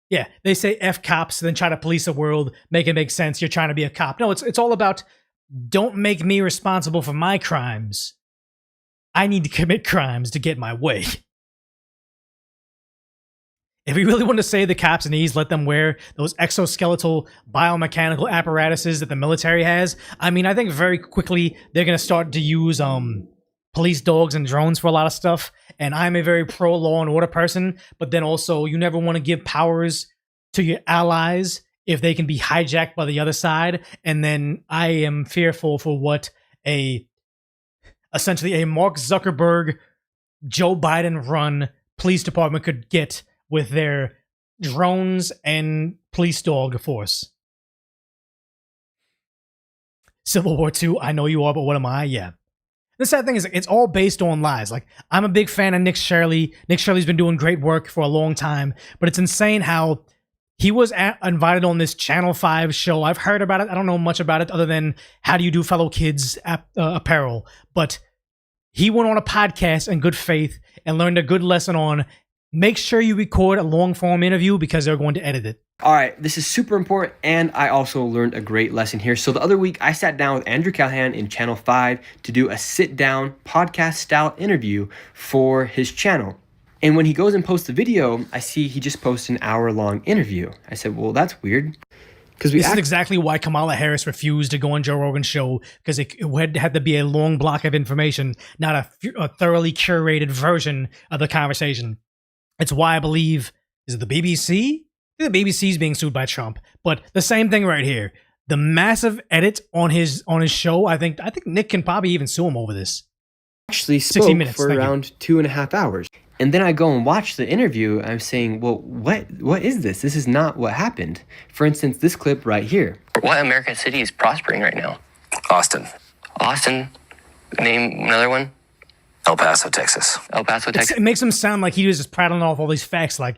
A: Yeah, they say F cops, then try to police the world, make it make sense. You're trying to be a cop. No, it's all about don't make me responsible for my crimes. I need to commit crimes to get my way. If we really want to save the cops' knees, let them wear those exoskeletal biomechanical apparatuses that the military has. I mean, I think very quickly they're going to start to use police dogs and drones for a lot of stuff. And I'm a very pro law and order person, but then also you never want to give powers to your allies if they can be hijacked by the other side. And then I am fearful for what essentially a Mark Zuckerberg, Joe Biden run police department could get with their drones and police dog force. Civil War II, I know you are, but what am I? Yeah. The sad thing is, it's all based on lies. Like, I'm a big fan of Nick Shirley. Nick Shirley's been doing great work for a long time, but it's insane how he was invited on this Channel 5 show. I've heard about it. I don't know much about it other than How Do You Do Fellow Kids apparel. But he went on a podcast in good faith and learned a good lesson on make sure you record a long form interview because they're going to edit it.
E: All right, this is super important, and I also learned a great lesson here. So the other week, I sat down with Andrew Callahan in Channel 5 to do a sit-down podcast-style interview for his channel. And when he goes and posts the video, I see he just posted an hour-long interview. I said, well, that's weird.
A: This is exactly why Kamala Harris refused to go on Joe Rogan's show, because it had to be a long block of information, not a thoroughly curated version of the conversation. It's why I believe, is it the BBC? The BBC's being sued by Trump, but the same thing right here. The massive edit on his show. I think Nick can probably even sue him over this.
E: Actually spoke
A: 60 minutes,
E: for around 2.5 hours. And then I go and watch the interview. I'm saying, well, what is this? This is not what happened. For instance, this clip right here.
H: What American city is prospering right now? Austin. Austin. Name another one. El Paso, Texas. El Paso, Texas.
A: It makes him sound like he was just prattling off all these facts. Like,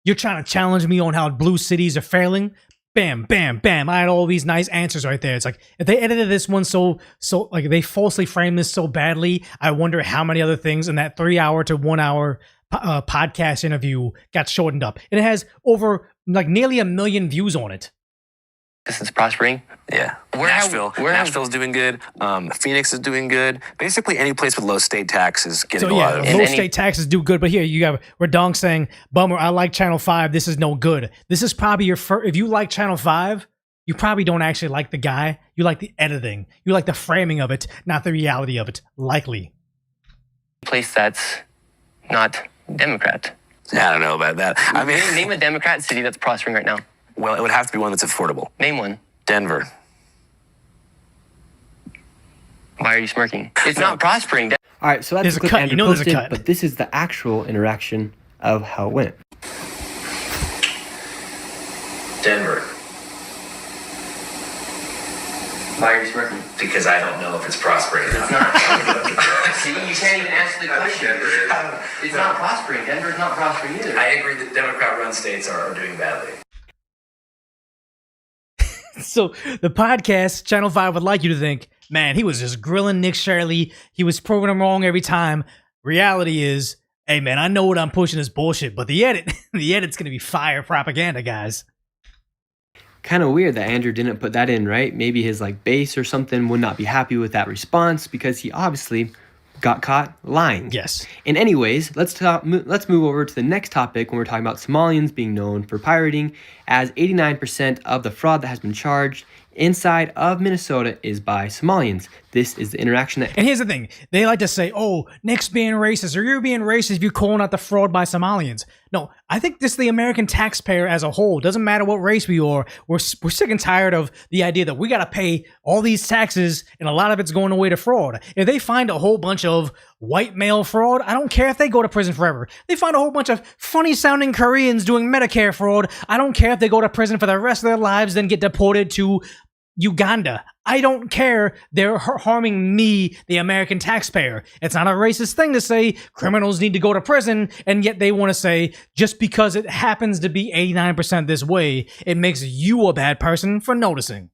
A: you're trying to challenge me on how blue cities are failing. Bam, bam, bam. I had all these nice answers right there. It's like, if they edited this one so like they falsely framed this so badly, I wonder how many other things in that 3 hour to 1 hour podcast interview got shortened up. And it has over like nearly 1 million views on it.
H: This is prospering. Yeah. Nashville's doing good. Phoenix is doing good. Basically, any place with low state tax is getting a lot of.
A: Low state taxes do good, but here you have Redonk saying, "Bummer, I like Channel 5. This is no good." This is probably your first. If you like Channel 5, you probably don't actually like the guy. You like the editing. You like the framing of it, not the reality of it. Likely.
H: Place that's not Democrat. Yeah, I don't know about that. I mean, name a Democrat city that's prospering right now. Well, it would have to be one that's affordable. Name one. Denver. Why are you smirking? It's not prospering.
E: All right, so that's the clip Andrew posted, but this is the actual interaction of how it went.
H: Denver. Why are you smirking? Because I don't know if it's prospering enough. It's not. See, you can't even answer the question. It's not prospering. Denver's not prospering either. I agree that Democrat-run states are doing badly.
A: So the podcast, Channel 5 would like you to think, man, he was just grilling Nick Shirley. He was proving him wrong every time. Reality is, hey, man, I know what I'm pushing is bullshit, but the edit's going to be fire propaganda, guys.
E: Kind of weird that Andrew didn't put that in, right? Maybe his base or something would not be happy with that response because he obviously got caught lying.
A: Yes.
E: And anyways, let's move over to the next topic when we're talking about Somalians being known for pirating, as 89% of the fraud that has been charged inside of Minnesota is by Somalians. This is the interaction that...
A: And here's the thing. They like to say, oh, Nick's being racist, or you're being racist if you're calling out the fraud by Somalians. No, I think this is the American taxpayer as a whole. Doesn't matter what race we are. We're sick and tired of the idea that we got to pay all these taxes and a lot of it's going away to fraud. If they find a whole bunch of white male fraud, I don't care if they go to prison forever. They find a whole bunch of funny sounding Koreans doing Medicare fraud. I don't care if they go to prison for the rest of their lives, then get deported to Uganda. I don't care. They're harming me, the American taxpayer. It's not a racist thing to say criminals need to go to prison, and yet they want to say just because it happens to be 89% this way, it makes you a bad person for noticing.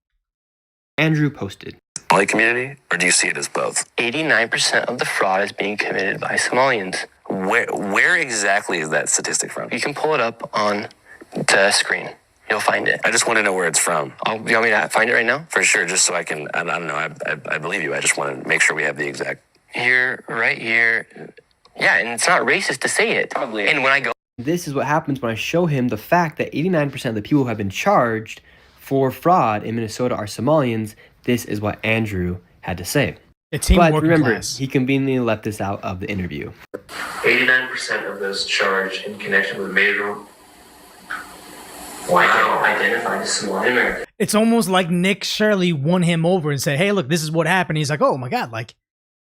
E: Andrew posted.
H: Somali community, or do you see it as both? 89% of the fraud is being committed by Somalians. Where exactly is that statistic from? You can pull it up on the screen. You'll find it. I just want to know where it's from. You want me to find it right now? For sure, just so I can, I don't know, I believe you. I just want to make sure we have the exact... Here, right here. Yeah, and it's not racist to say it. Probably. And when I go...
E: This is what happens when I show him the fact that 89% of the people who have been charged for fraud in Minnesota are Somalians. This is what Andrew had to say. But remember, he conveniently left this out of the interview.
H: 89% of those charged in connection with major... identified as Somali American.
A: It's almost like Nick Shirley won him over and said, hey, look, this is what happened. He's like, oh my God,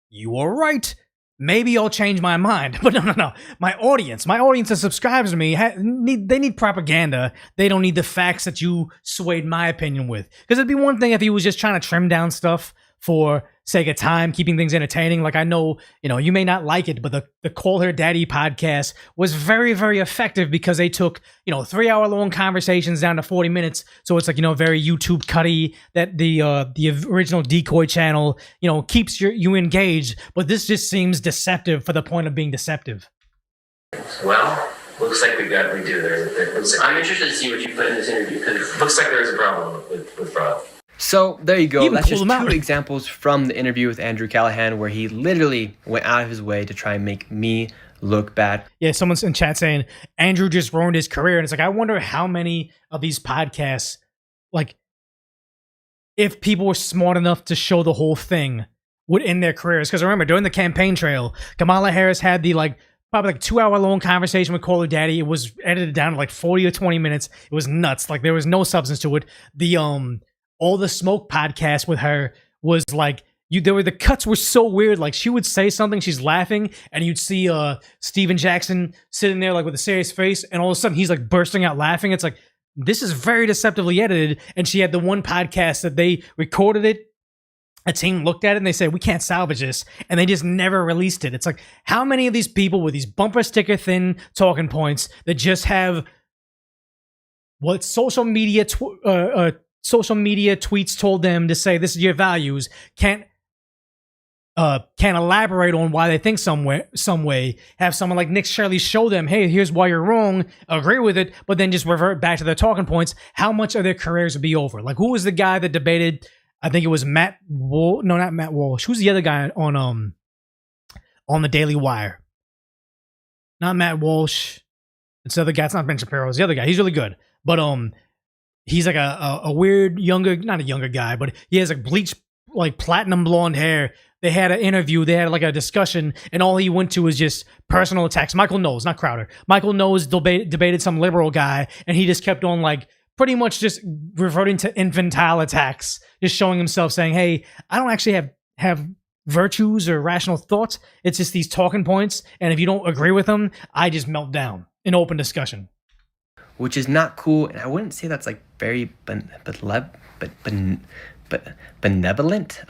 A: you are right. Maybe I'll change my mind. But no. My audience that subscribes to me, they need propaganda. They don't need the facts that you swayed my opinion with. Because it'd be one thing if he was just trying to trim down stuff for sake of time, keeping things entertaining. Like, I know, you may not like it, but the Call Her Daddy podcast was very, very effective because they took, 3-hour-long conversations down to 40 minutes. So it's very YouTube cutty that the original Decoy channel, keeps you engaged. But this just seems deceptive for the point of being deceptive.
H: Well, Looks like we do. I'm interested to see what you put in this interview because it looks like there's a problem with fraud.
E: So there you go.
H: Even
E: That's
H: pull
E: just
H: them out.
E: 2 examples from the interview with Andrew Callahan where he literally went out of his way to try and make me look bad.
A: Yeah, someone's in chat saying Andrew just ruined his career, and it's like I wonder how many of these podcasts, like, if people were smart enough to show the whole thing, would end their careers. Because remember, during the campaign trail, Kamala Harris had the probably 2-hour-long conversation with Call Her Daddy. It was edited down to like 40 or 20 minutes. It was nuts. Like there was no substance to it. The All the Smoke podcast with her was like the cuts were so weird. Like she would say something, she's laughing, and you'd see Steven Jackson sitting there like with a serious face, and all of a sudden he's like bursting out laughing. It's like this is very deceptively edited. And she had the one podcast that they recorded it. A team looked at it and they said, we can't salvage this. And they just never released it. It's like, how many of these people with these bumper sticker thin talking points that just have what social media tweets told them to say, this is your values, can't elaborate on why they think some way, have someone like Nick Shirley show them, hey, here's why you're wrong, agree with it, but then just revert back to their talking points. How much of their careers would be over? Like, who was the guy that debated, I think it was Matt Walsh. No, not Matt Walsh. Who's the other guy on the Daily Wire? Not Matt Walsh. It's the other guy. It's not Ben Shapiro. It's the other guy. He's really good. But he's like a weird not a younger guy, but he has like bleached, like platinum blonde hair. They had an interview. They had like a discussion, and all he went to was just personal attacks. Michael Knowles, not Crowder. Michael Knowles debated some liberal guy, and he just kept on like pretty much just reverting to infantile attacks, just showing himself saying, hey, I don't actually have virtues or rational thoughts. It's just these talking points. And if you don't agree with them, I just melt down in open discussion.
E: Which is not cool. And I wouldn't say that's like very benevolent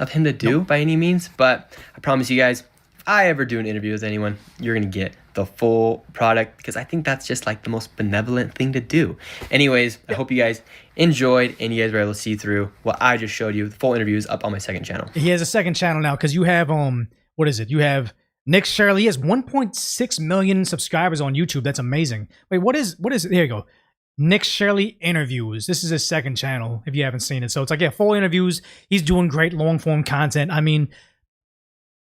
E: of him to do by any means. But I promise you guys, if I ever do an interview with anyone, you're going to get the full product because I think that's just like the most benevolent thing to do. Anyways, I hope you guys enjoyed and you guys were able to see through what I just showed you. The full interview is up on my second channel.
A: He has a second channel now because you have, what is it? You have Nick Shirley. He has 1.6 million subscribers on YouTube. That's amazing. Wait, what is it? There you go. Nick Shirley Interviews. This is his second channel if you haven't seen it. So it's like, yeah, full interviews. He's doing great long form content. I mean,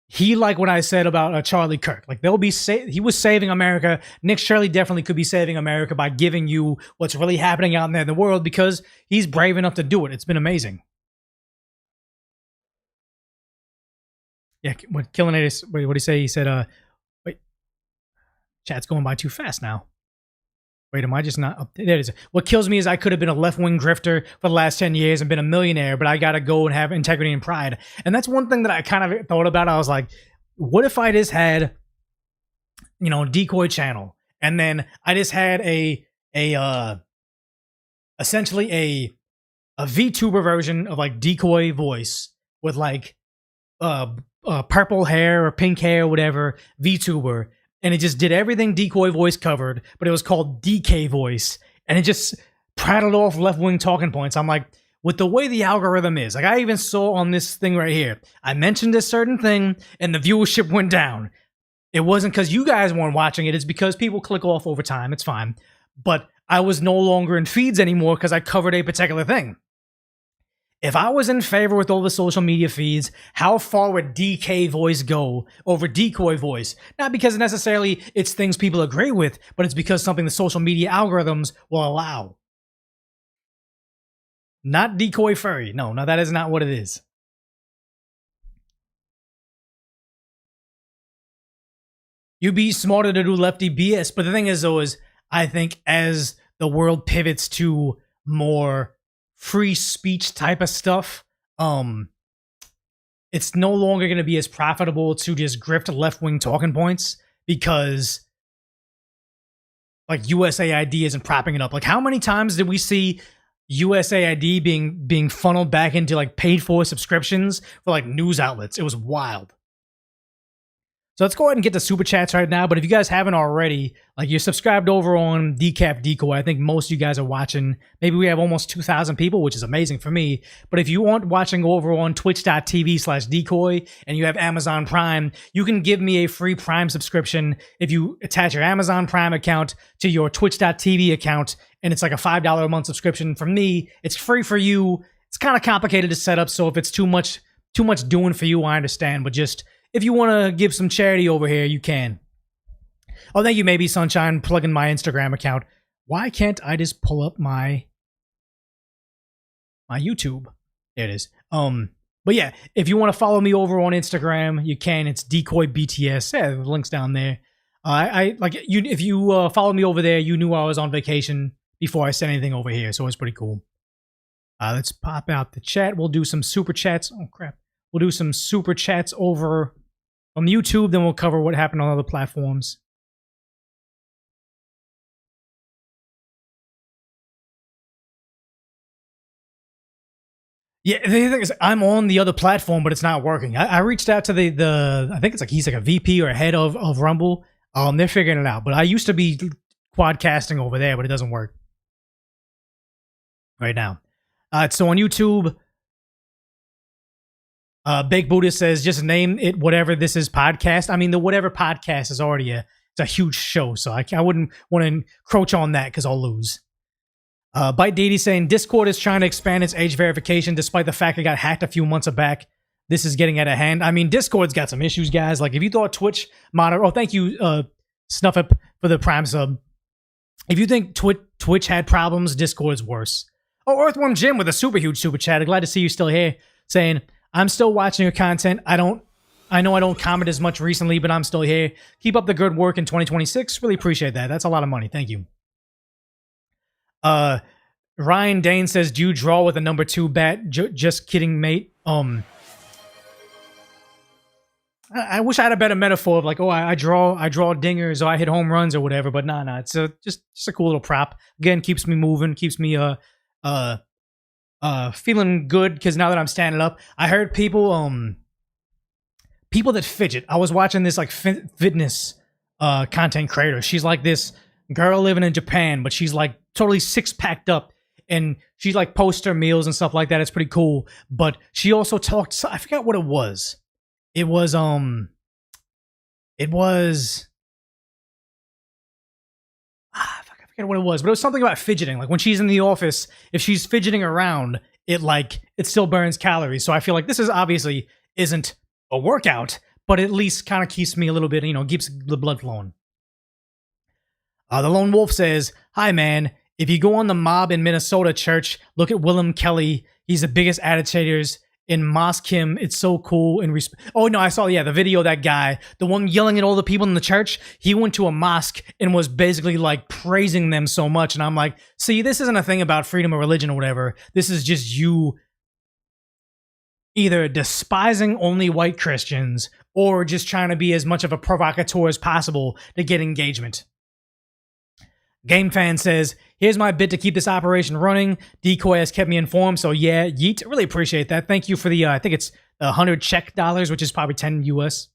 A: he, like what I said about Charlie Kirk, like he was saving America. Nick Shirley definitely could be saving America by giving you what's really happening out there in the world because he's brave enough to do it. It's been amazing. Yeah, what Killinator, wait, what did he say? He said, wait, chat's going by too fast now. Wait, am I just not up there? There it is. What kills me is I could have been a left-wing grifter for the last 10 years and been a millionaire, but I got to go and have integrity and pride. And that's one thing that I kind of thought about. I was like, what if I just had, a decoy channel, and then I just had essentially a VTuber version of like decoy voice with like purple hair or pink hair or whatever, VTuber. And it just did everything decoy voice covered, but it was called DK voice. And it just prattled off left-wing talking points. I'm like, with the way the algorithm is, like I even saw on this thing right here, I mentioned this certain thing and the viewership went down. It wasn't because you guys weren't watching it. It's because people click off over time. It's fine. But I was no longer in feeds anymore because I covered a particular thing. If I was in favor with all the social media feeds, how far would DK voice go over decoy voice? Not because necessarily it's things people agree with, but it's because something the social media algorithms will allow. Not decoy furry. No, that is not what it is. You'd be smarter to do lefty BS, but the thing is, though, is I think as the world pivots to more free speech type of stuff, it's no longer going to be as profitable to just grift left-wing talking points because like USAID isn't propping it up. Like how many times did we see USAID being funneled back into like paid for subscriptions for like news outlets? It was wild. So let's go ahead and get the super chats right now. But if you guys haven't already, like you're subscribed over on Decap Decoy, I think most of you guys are watching. Maybe we have almost 2,000 people, which is amazing for me. But if you aren't watching over on twitch.tv/decoy and you have Amazon Prime, you can give me a free Prime subscription if you attach your Amazon Prime account to your twitch.tv account. And it's like a $5 a month subscription. For me, it's free for you. It's kind of complicated to set up. So if it's too much doing for you, I understand. But just if you want to give some charity over here, you can. Oh, thank you, Maybe Sunshine, plugging my Instagram account. Why can't I just pull up my YouTube? There it is. But yeah, if you want to follow me over on Instagram, you can. It's Decoy BTS. Yeah, the link's down there. I like you. If you follow me over there, you knew I was on vacation before I sent anything over here, so it's pretty cool. Let's pop out the chat. We'll do some super chats. Oh crap! We'll do some super chats over on YouTube, then we'll cover what happened on other platforms. Yeah, the thing is, I'm on the other platform, but it's not working. I reached out to the I think it's like he's like a VP or a head of Rumble. They're figuring it out. But I used to be quadcasting over there, but it doesn't work right now. So on YouTube, Big Buddha says, just name it whatever this is podcast. I mean, the whatever podcast is already it's a huge show, so I wouldn't want to encroach on that because I'll lose. Bite Didi saying, Discord is trying to expand its age verification despite the fact it got hacked a few months back. This is getting out of hand. I mean, Discord's got some issues, guys. Like, if you thought Twitch monitor... Oh, thank you, Snuffup, for the Prime sub. If you think Twitch had problems, Discord's worse. Oh, Earthworm Jim with a super huge super chat. Glad to see you still here. Saying, I'm still watching your content. I know I don't comment as much recently, but I'm still here. Keep up the good work in 2026. Really appreciate that. That's a lot of money. Thank you. Ryan Dane says, do you draw with a number 2 bat? Just kidding, mate. I wish I had a better metaphor of like, oh, I draw dingers or I hit home runs or whatever, but nah. It's just a cool little prop. Again, keeps me moving, keeps me feeling good because now that I'm standing up, I heard people that fidget. I was watching this like fitness content creator. She's like this girl living in Japan, but she's like totally 6-packed up, and she like posts her meals and stuff like that. It's pretty cool. But she also talked. I forgot what it was. It was I forget what it was, but it was something about fidgeting. Like when she's in the office, if she's fidgeting around, it still burns calories. So I feel like this is obviously isn't a workout, but at least kind of keeps me a little bit, keeps the blood flowing. The Lone Wolf says, hi man, if you go on the Mob in Minnesota church, look at Willem Kelly. He's the biggest agitators in Mosque Him. It's so cool. Oh no, I saw, the video of that guy, the one yelling at all the people in the church. He went to a mosque and was basically like praising them so much. And I'm like, see, this isn't a thing about freedom of religion or whatever. This is just you either despising only white Christians or just trying to be as much of a provocateur as possible to get engagement. Game Fan says, here's my bit to keep this operation running. Decoy has kept me informed, so yeah, yeet. Really appreciate that. Thank you for the, I think it's 100 Czech dollars, which is probably 10 US.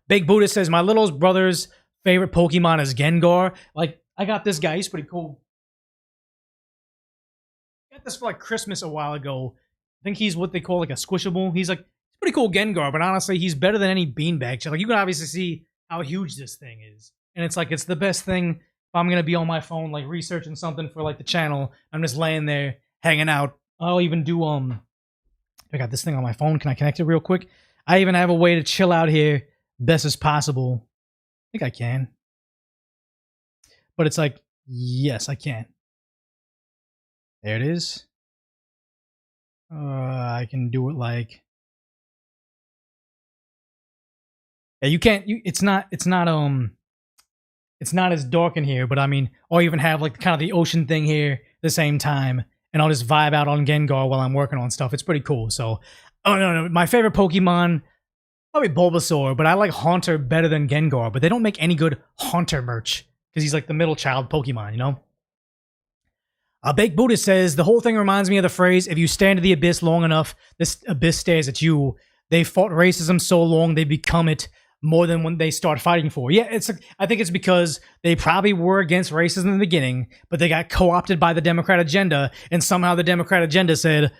A: Big Buddha says, my little brother's favorite Pokemon is Gengar. Like, I got this guy. He's pretty cool. I got this for like Christmas a while ago. I think he's what they call like a squishable. He's like, it's pretty cool Gengar, but honestly, he's better than any beanbag. Like, you can obviously see how huge this thing is. And it's like, it's the best thing. I'm going to be on my phone, like researching something for like the channel. I'm just laying there hanging out. I'll even do, I got this thing on my phone. Can I connect it real quick? I even have a way to chill out here best as possible. I think I can. But it's like, yes, I can. There it is. I can do it like, yeah, you can't, it's not as dark in here, but I mean, I'll even have like kind of the ocean thing here at the same time, and I'll just vibe out on Gengar while I'm working on stuff. It's pretty cool. So, oh no, my favorite Pokemon, probably Bulbasaur, but I like Haunter better than Gengar, but they don't make any good Haunter merch because he's like the middle child Pokemon, Baked Buddha says, the whole thing reminds me of the phrase, if you stand at the abyss long enough, this abyss stares at you. They fought racism so long they become it. more than when they start fighting for. Yeah, I think it's because they probably were against racism in the beginning, but they got co-opted by the Democrat agenda, and somehow the Democrat agenda said,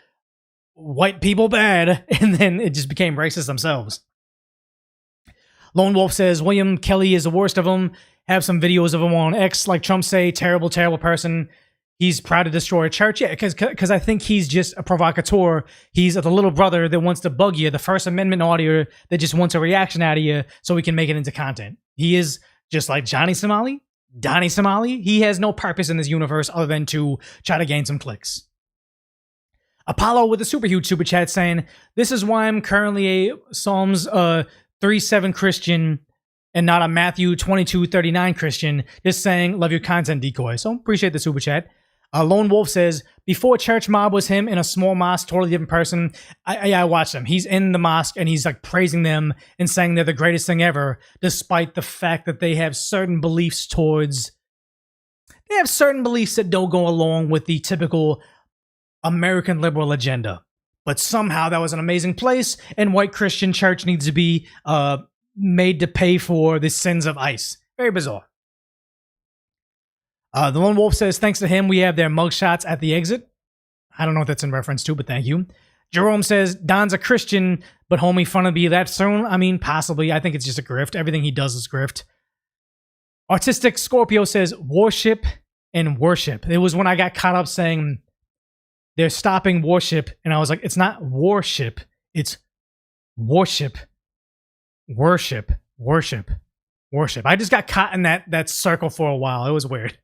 A: white people bad, and then it just became racist themselves. Lone Wolf says, William Kelly is the worst of them. Have some videos of him on X, like Trump say, terrible, terrible person. He's proud to destroy a church. Yeah, because I think he's just a provocateur. He's the little brother that wants to bug you, the First Amendment auditor that just wants a reaction out of you so he can make it into content. He is just like Donnie Somali. He has no purpose in this universe other than to try to gain some clicks. Apollo with a super huge super chat saying, this is why I'm currently a Psalms 3:7 Christian and not a Matthew 22:39 Christian. Just saying, love your content, Decoy. So appreciate the super chat. Lone Wolf says, before Church Mob was him in a small mosque, totally different person. I watched him. He's in the mosque and he's like praising them and saying they're the greatest thing ever, despite the fact that they have certain beliefs that don't go along with the typical American liberal agenda. But somehow that was an amazing place, and white Christian church needs to be made to pay for the sins of ICE. Very bizarre. The Lone Wolf says, thanks to him, we have their mugshots at the exit. I don't know what that's in reference to, but thank you. Jerome says, Don's a Christian, but homie fun to be that soon? I mean, possibly. I think it's just a grift. Everything he does is grift. Artistic Scorpio says, worship and worship. It was when I got caught up saying they're stopping worship, and I was like, it's not worship, it's worship. Worship. I just got caught in that circle for a while. It was weird.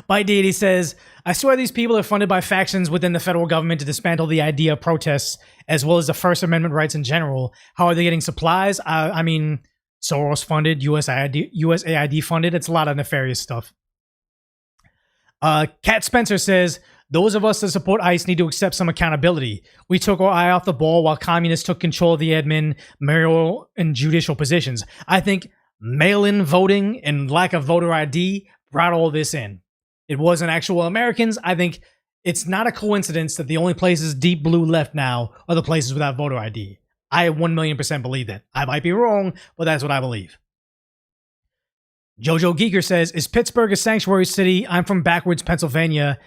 A: By Deity says, I swear these people are funded by factions within the federal government to dismantle the idea of protests, as well as the First Amendment rights in general. How are they getting supplies? I mean, Soros funded, USAID funded. It's a lot of nefarious stuff. Cat Spencer says, those of us that support ICE need to accept some accountability. We took our eye off the ball while communists took control of the admin, mayoral, and judicial positions. I think mail-in voting and lack of voter ID brought all this in. It wasn't actual Americans. I think it's not a coincidence that the only places deep blue left now are the places without voter ID. I 1,000,000% believe that. I might be wrong, but that's what I believe. Jojo Geeker says, is Pittsburgh a sanctuary city? I'm from backwoods Pennsylvania,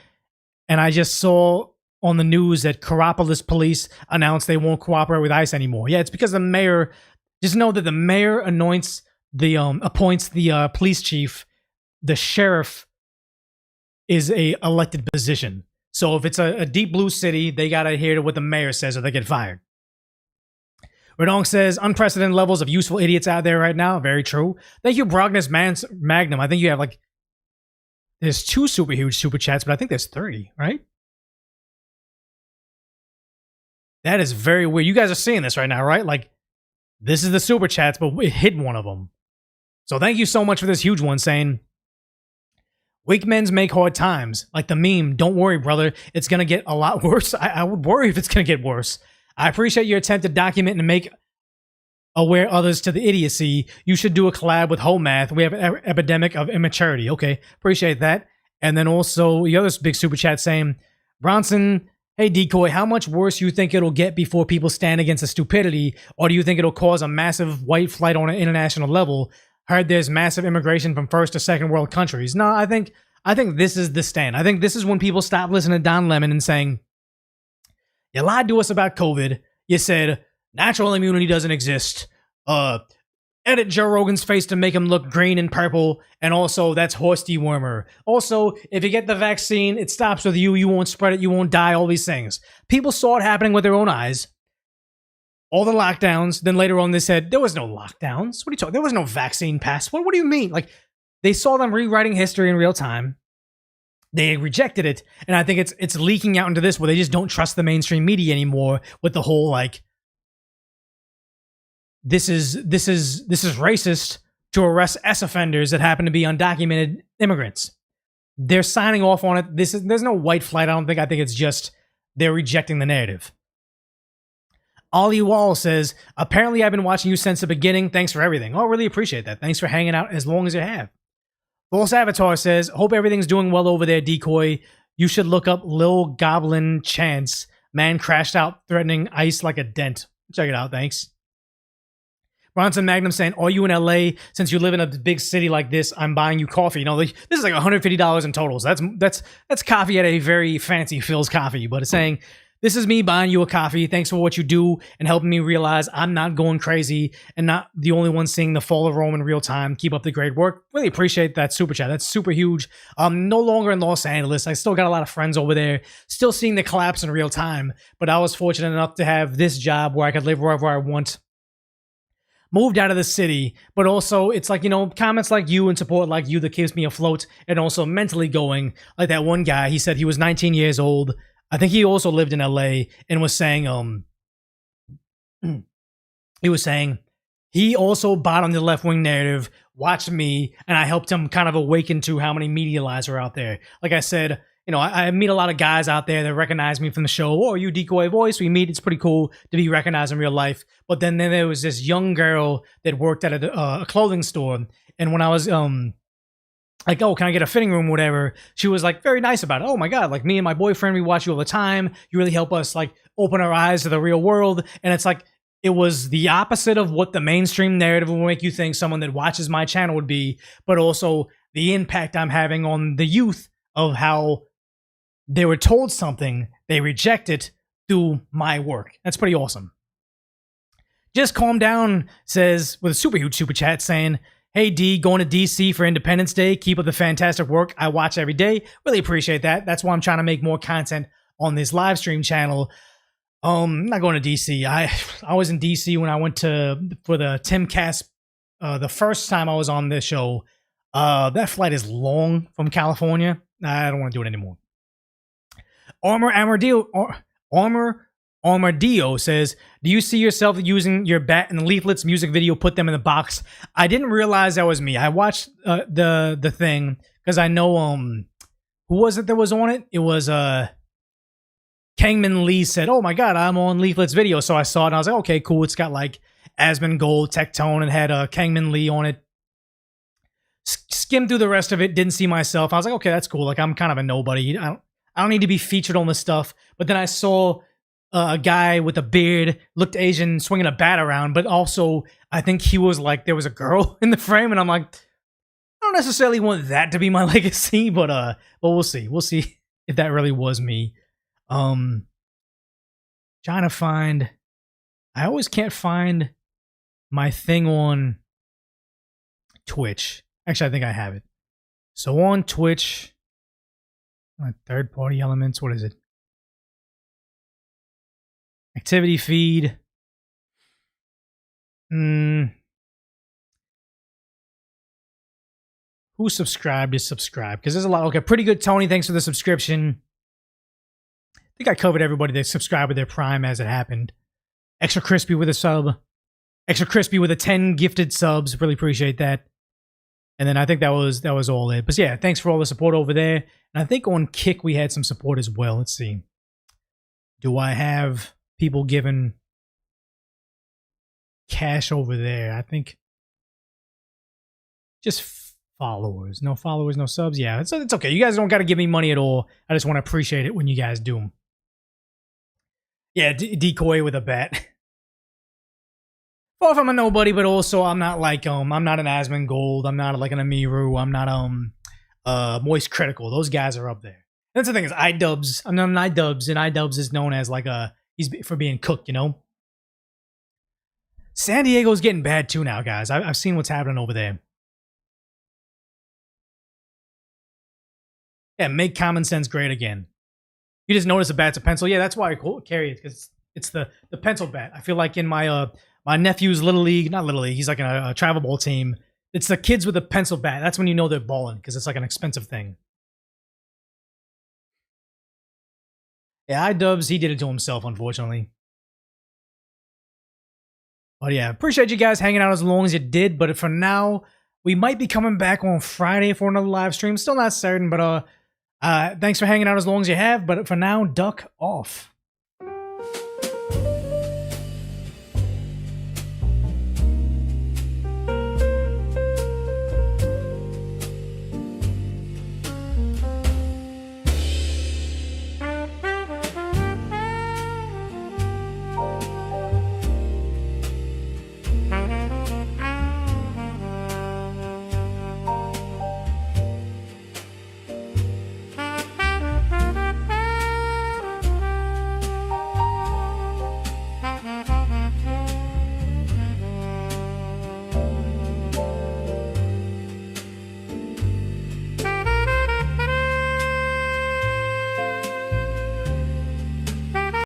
A: and I just saw on the news that Coropolis police announced they won't cooperate with ICE anymore. Yeah, it's because the mayor, just know that the mayor appoints the police chief. The sheriff is a elected position. So if it's a deep blue city, they got to adhere to what the mayor says or they get fired. Redong says, unprecedented levels of useful idiots out there right now. Very true. Thank you, Brognus Magnum. I think you have there's 2 super huge super chats, but I think there's 30, right? That is very weird. You guys are seeing this right now, right? Like, this is the super chats, but it hit one of them. So thank you so much for this huge one saying, weak men's make hard times. Like the meme, don't worry, brother. It's going to get a lot worse. I would worry if it's going to get worse. I appreciate your attempt to document and make aware others to the idiocy. You should do a collab with Whole Math. We have an epidemic of immaturity. Okay, appreciate that. And then also, the other big super chat saying, Bronson, hey Decoy, how much worse you think it'll get before people stand against the stupidity? Or do you think it'll cause a massive white flight on an international level? Heard there's massive immigration from first to second world countries. No, I think this is the stand. I think this is when people stop listening to Don Lemon and saying, you lied to us about COVID. You said natural immunity doesn't exist. Edit Joe Rogan's face to make him look green and purple. And also, that's horse dewormer. Also, if you get the vaccine, it stops with you. You won't spread it. You won't die. All these things. People saw it happening with their own eyes. All the lockdowns. Then later on, they said, there was no lockdowns. What are you talking? There was no vaccine passport. What do you mean? Like, they saw them rewriting history in real time. They rejected it, and I think it's leaking out into this where they just don't trust the mainstream media anymore with the whole like this is racist to arrest S offenders that happen to be undocumented immigrants. They're signing off on it. There's no white flight. I think it's just they're rejecting the narrative. Ollie Wall says, apparently I've been watching you since the beginning. Thanks for everything. Oh, really appreciate that. Thanks for hanging out as long as you have. False Avatar says, hope everything's doing well over there, Decoy. You should look up Lil Goblin Chance. Man crashed out threatening ICE like a dent. Check it out, thanks. Bronson Magnum saying, are you in LA? Since you live in a big city like this, I'm buying you coffee. You know, this is like $150 in total. So that's coffee at a very fancy Phil's Coffee. But it's saying, this is me buying you a coffee. Thanks for what you do and helping me realize I'm not going crazy and not the only one seeing the fall of Rome in real time. Keep up the great work. Really appreciate that super chat. That's super huge. I'm no longer in Los Angeles. I still got a lot of friends over there, still seeing the collapse in real time. But I was fortunate enough to have this job where I could live wherever I want. Moved out of the city, but also it's like, you know, comments like you and support like you that keeps me afloat and also mentally going. Like that one guy, he said he was 19 years old. I think he also lived in LA and was saying, he also bought on the left-wing narrative, watched me, and I helped him kind of awaken to how many media lies are out there. Like I said, you know, I meet a lot of guys out there that recognize me from the show. Oh, you Decoy Voice? We meet. It's pretty cool to be recognized in real life. But then there was this young girl that worked at a clothing store. And when I was like, oh, can I get a fitting room, whatever, she was like very nice about it. Oh my God, like me and my boyfriend, we watch you all the time. You really help us like open our eyes to the real world. And it's like, it was the opposite of what the mainstream narrative will make you think someone that watches my channel would be, but also the impact I'm having on the youth of how they were told something, they reject it through my work. That's pretty awesome. Just Calm Down says, with a super huge super chat, saying, hey D, going to DC for Independence Day. Keep up the fantastic work I watch every day. Really appreciate that. That's why I'm trying to make more content on this live stream channel. I'm not going to DC. I was in DC when I went for the Timcast the first time I was on this show. That flight is long from California. I don't want to do it anymore. Armadillo says, do you see yourself using your bat and leaflets music video, put them in the box? I didn't realize that was me. I watched the thing because I know who was it that was on it? It was Kangman Lee said, oh my God, I'm on Leaflet's video. So I saw it and I was like, okay, cool. It's got like Asmongold, Tectone, and had Kangman Lee on it. Skimmed through the rest of it, didn't see myself. I was like, okay, that's cool. Like I'm kind of a nobody. I don't need to be featured on this stuff. But then I saw a guy with a beard, looked Asian, swinging a bat around. But also, I think he was like, there was a girl in the frame. And I'm like, I don't necessarily want that to be my legacy. But we'll see. We'll see if that really was me. Trying to find, I always can't find my thing on Twitch. Actually, I think I have it. So on Twitch, third party elements, what is it? Activity feed. Who subscribed is subscribed? Because there's a lot. Okay, pretty good, Tony. Thanks for the subscription. I think I covered everybody that subscribed with their Prime as it happened. Extra Crispy with a sub. Extra Crispy with a 10 gifted subs. Really appreciate that. And then I think that was all it. But yeah, thanks for all the support over there. And I think on Kick we had some support as well. Let's see. Do I have people giving cash over there? I think just followers. No followers, no subs. Yeah, it's okay. You guys don't got to give me money at all. I just want to appreciate it when you guys do them. Yeah, Decoy with a bat. Well, if I'm a nobody, but also I'm not like I'm not an Asmongold. I'm not like an Amiru. I'm not Moist Critical. Those guys are up there. That's the thing is iDubbbz. I'm not an iDubbbz, and iDubbbz is known as like he's for being cooked, you know. San Diego's getting bad too now, guys. I've seen what's happening over there. Yeah, make common sense great again. You just notice a bat's a pencil. Yeah, that's why I carry it, because it's the pencil bat. I feel like in my my nephew's little league, not little league, he's like in a travel ball team. It's the kids with a pencil bat. That's when you know they're balling, because it's like an expensive thing. Yeah, iDubbbz, he did it to himself, unfortunately. But yeah, appreciate you guys hanging out as long as you did. But for now, we might be coming back on Friday for another live stream. Still not certain, but thanks for hanging out as long as you have. But for now, duck off.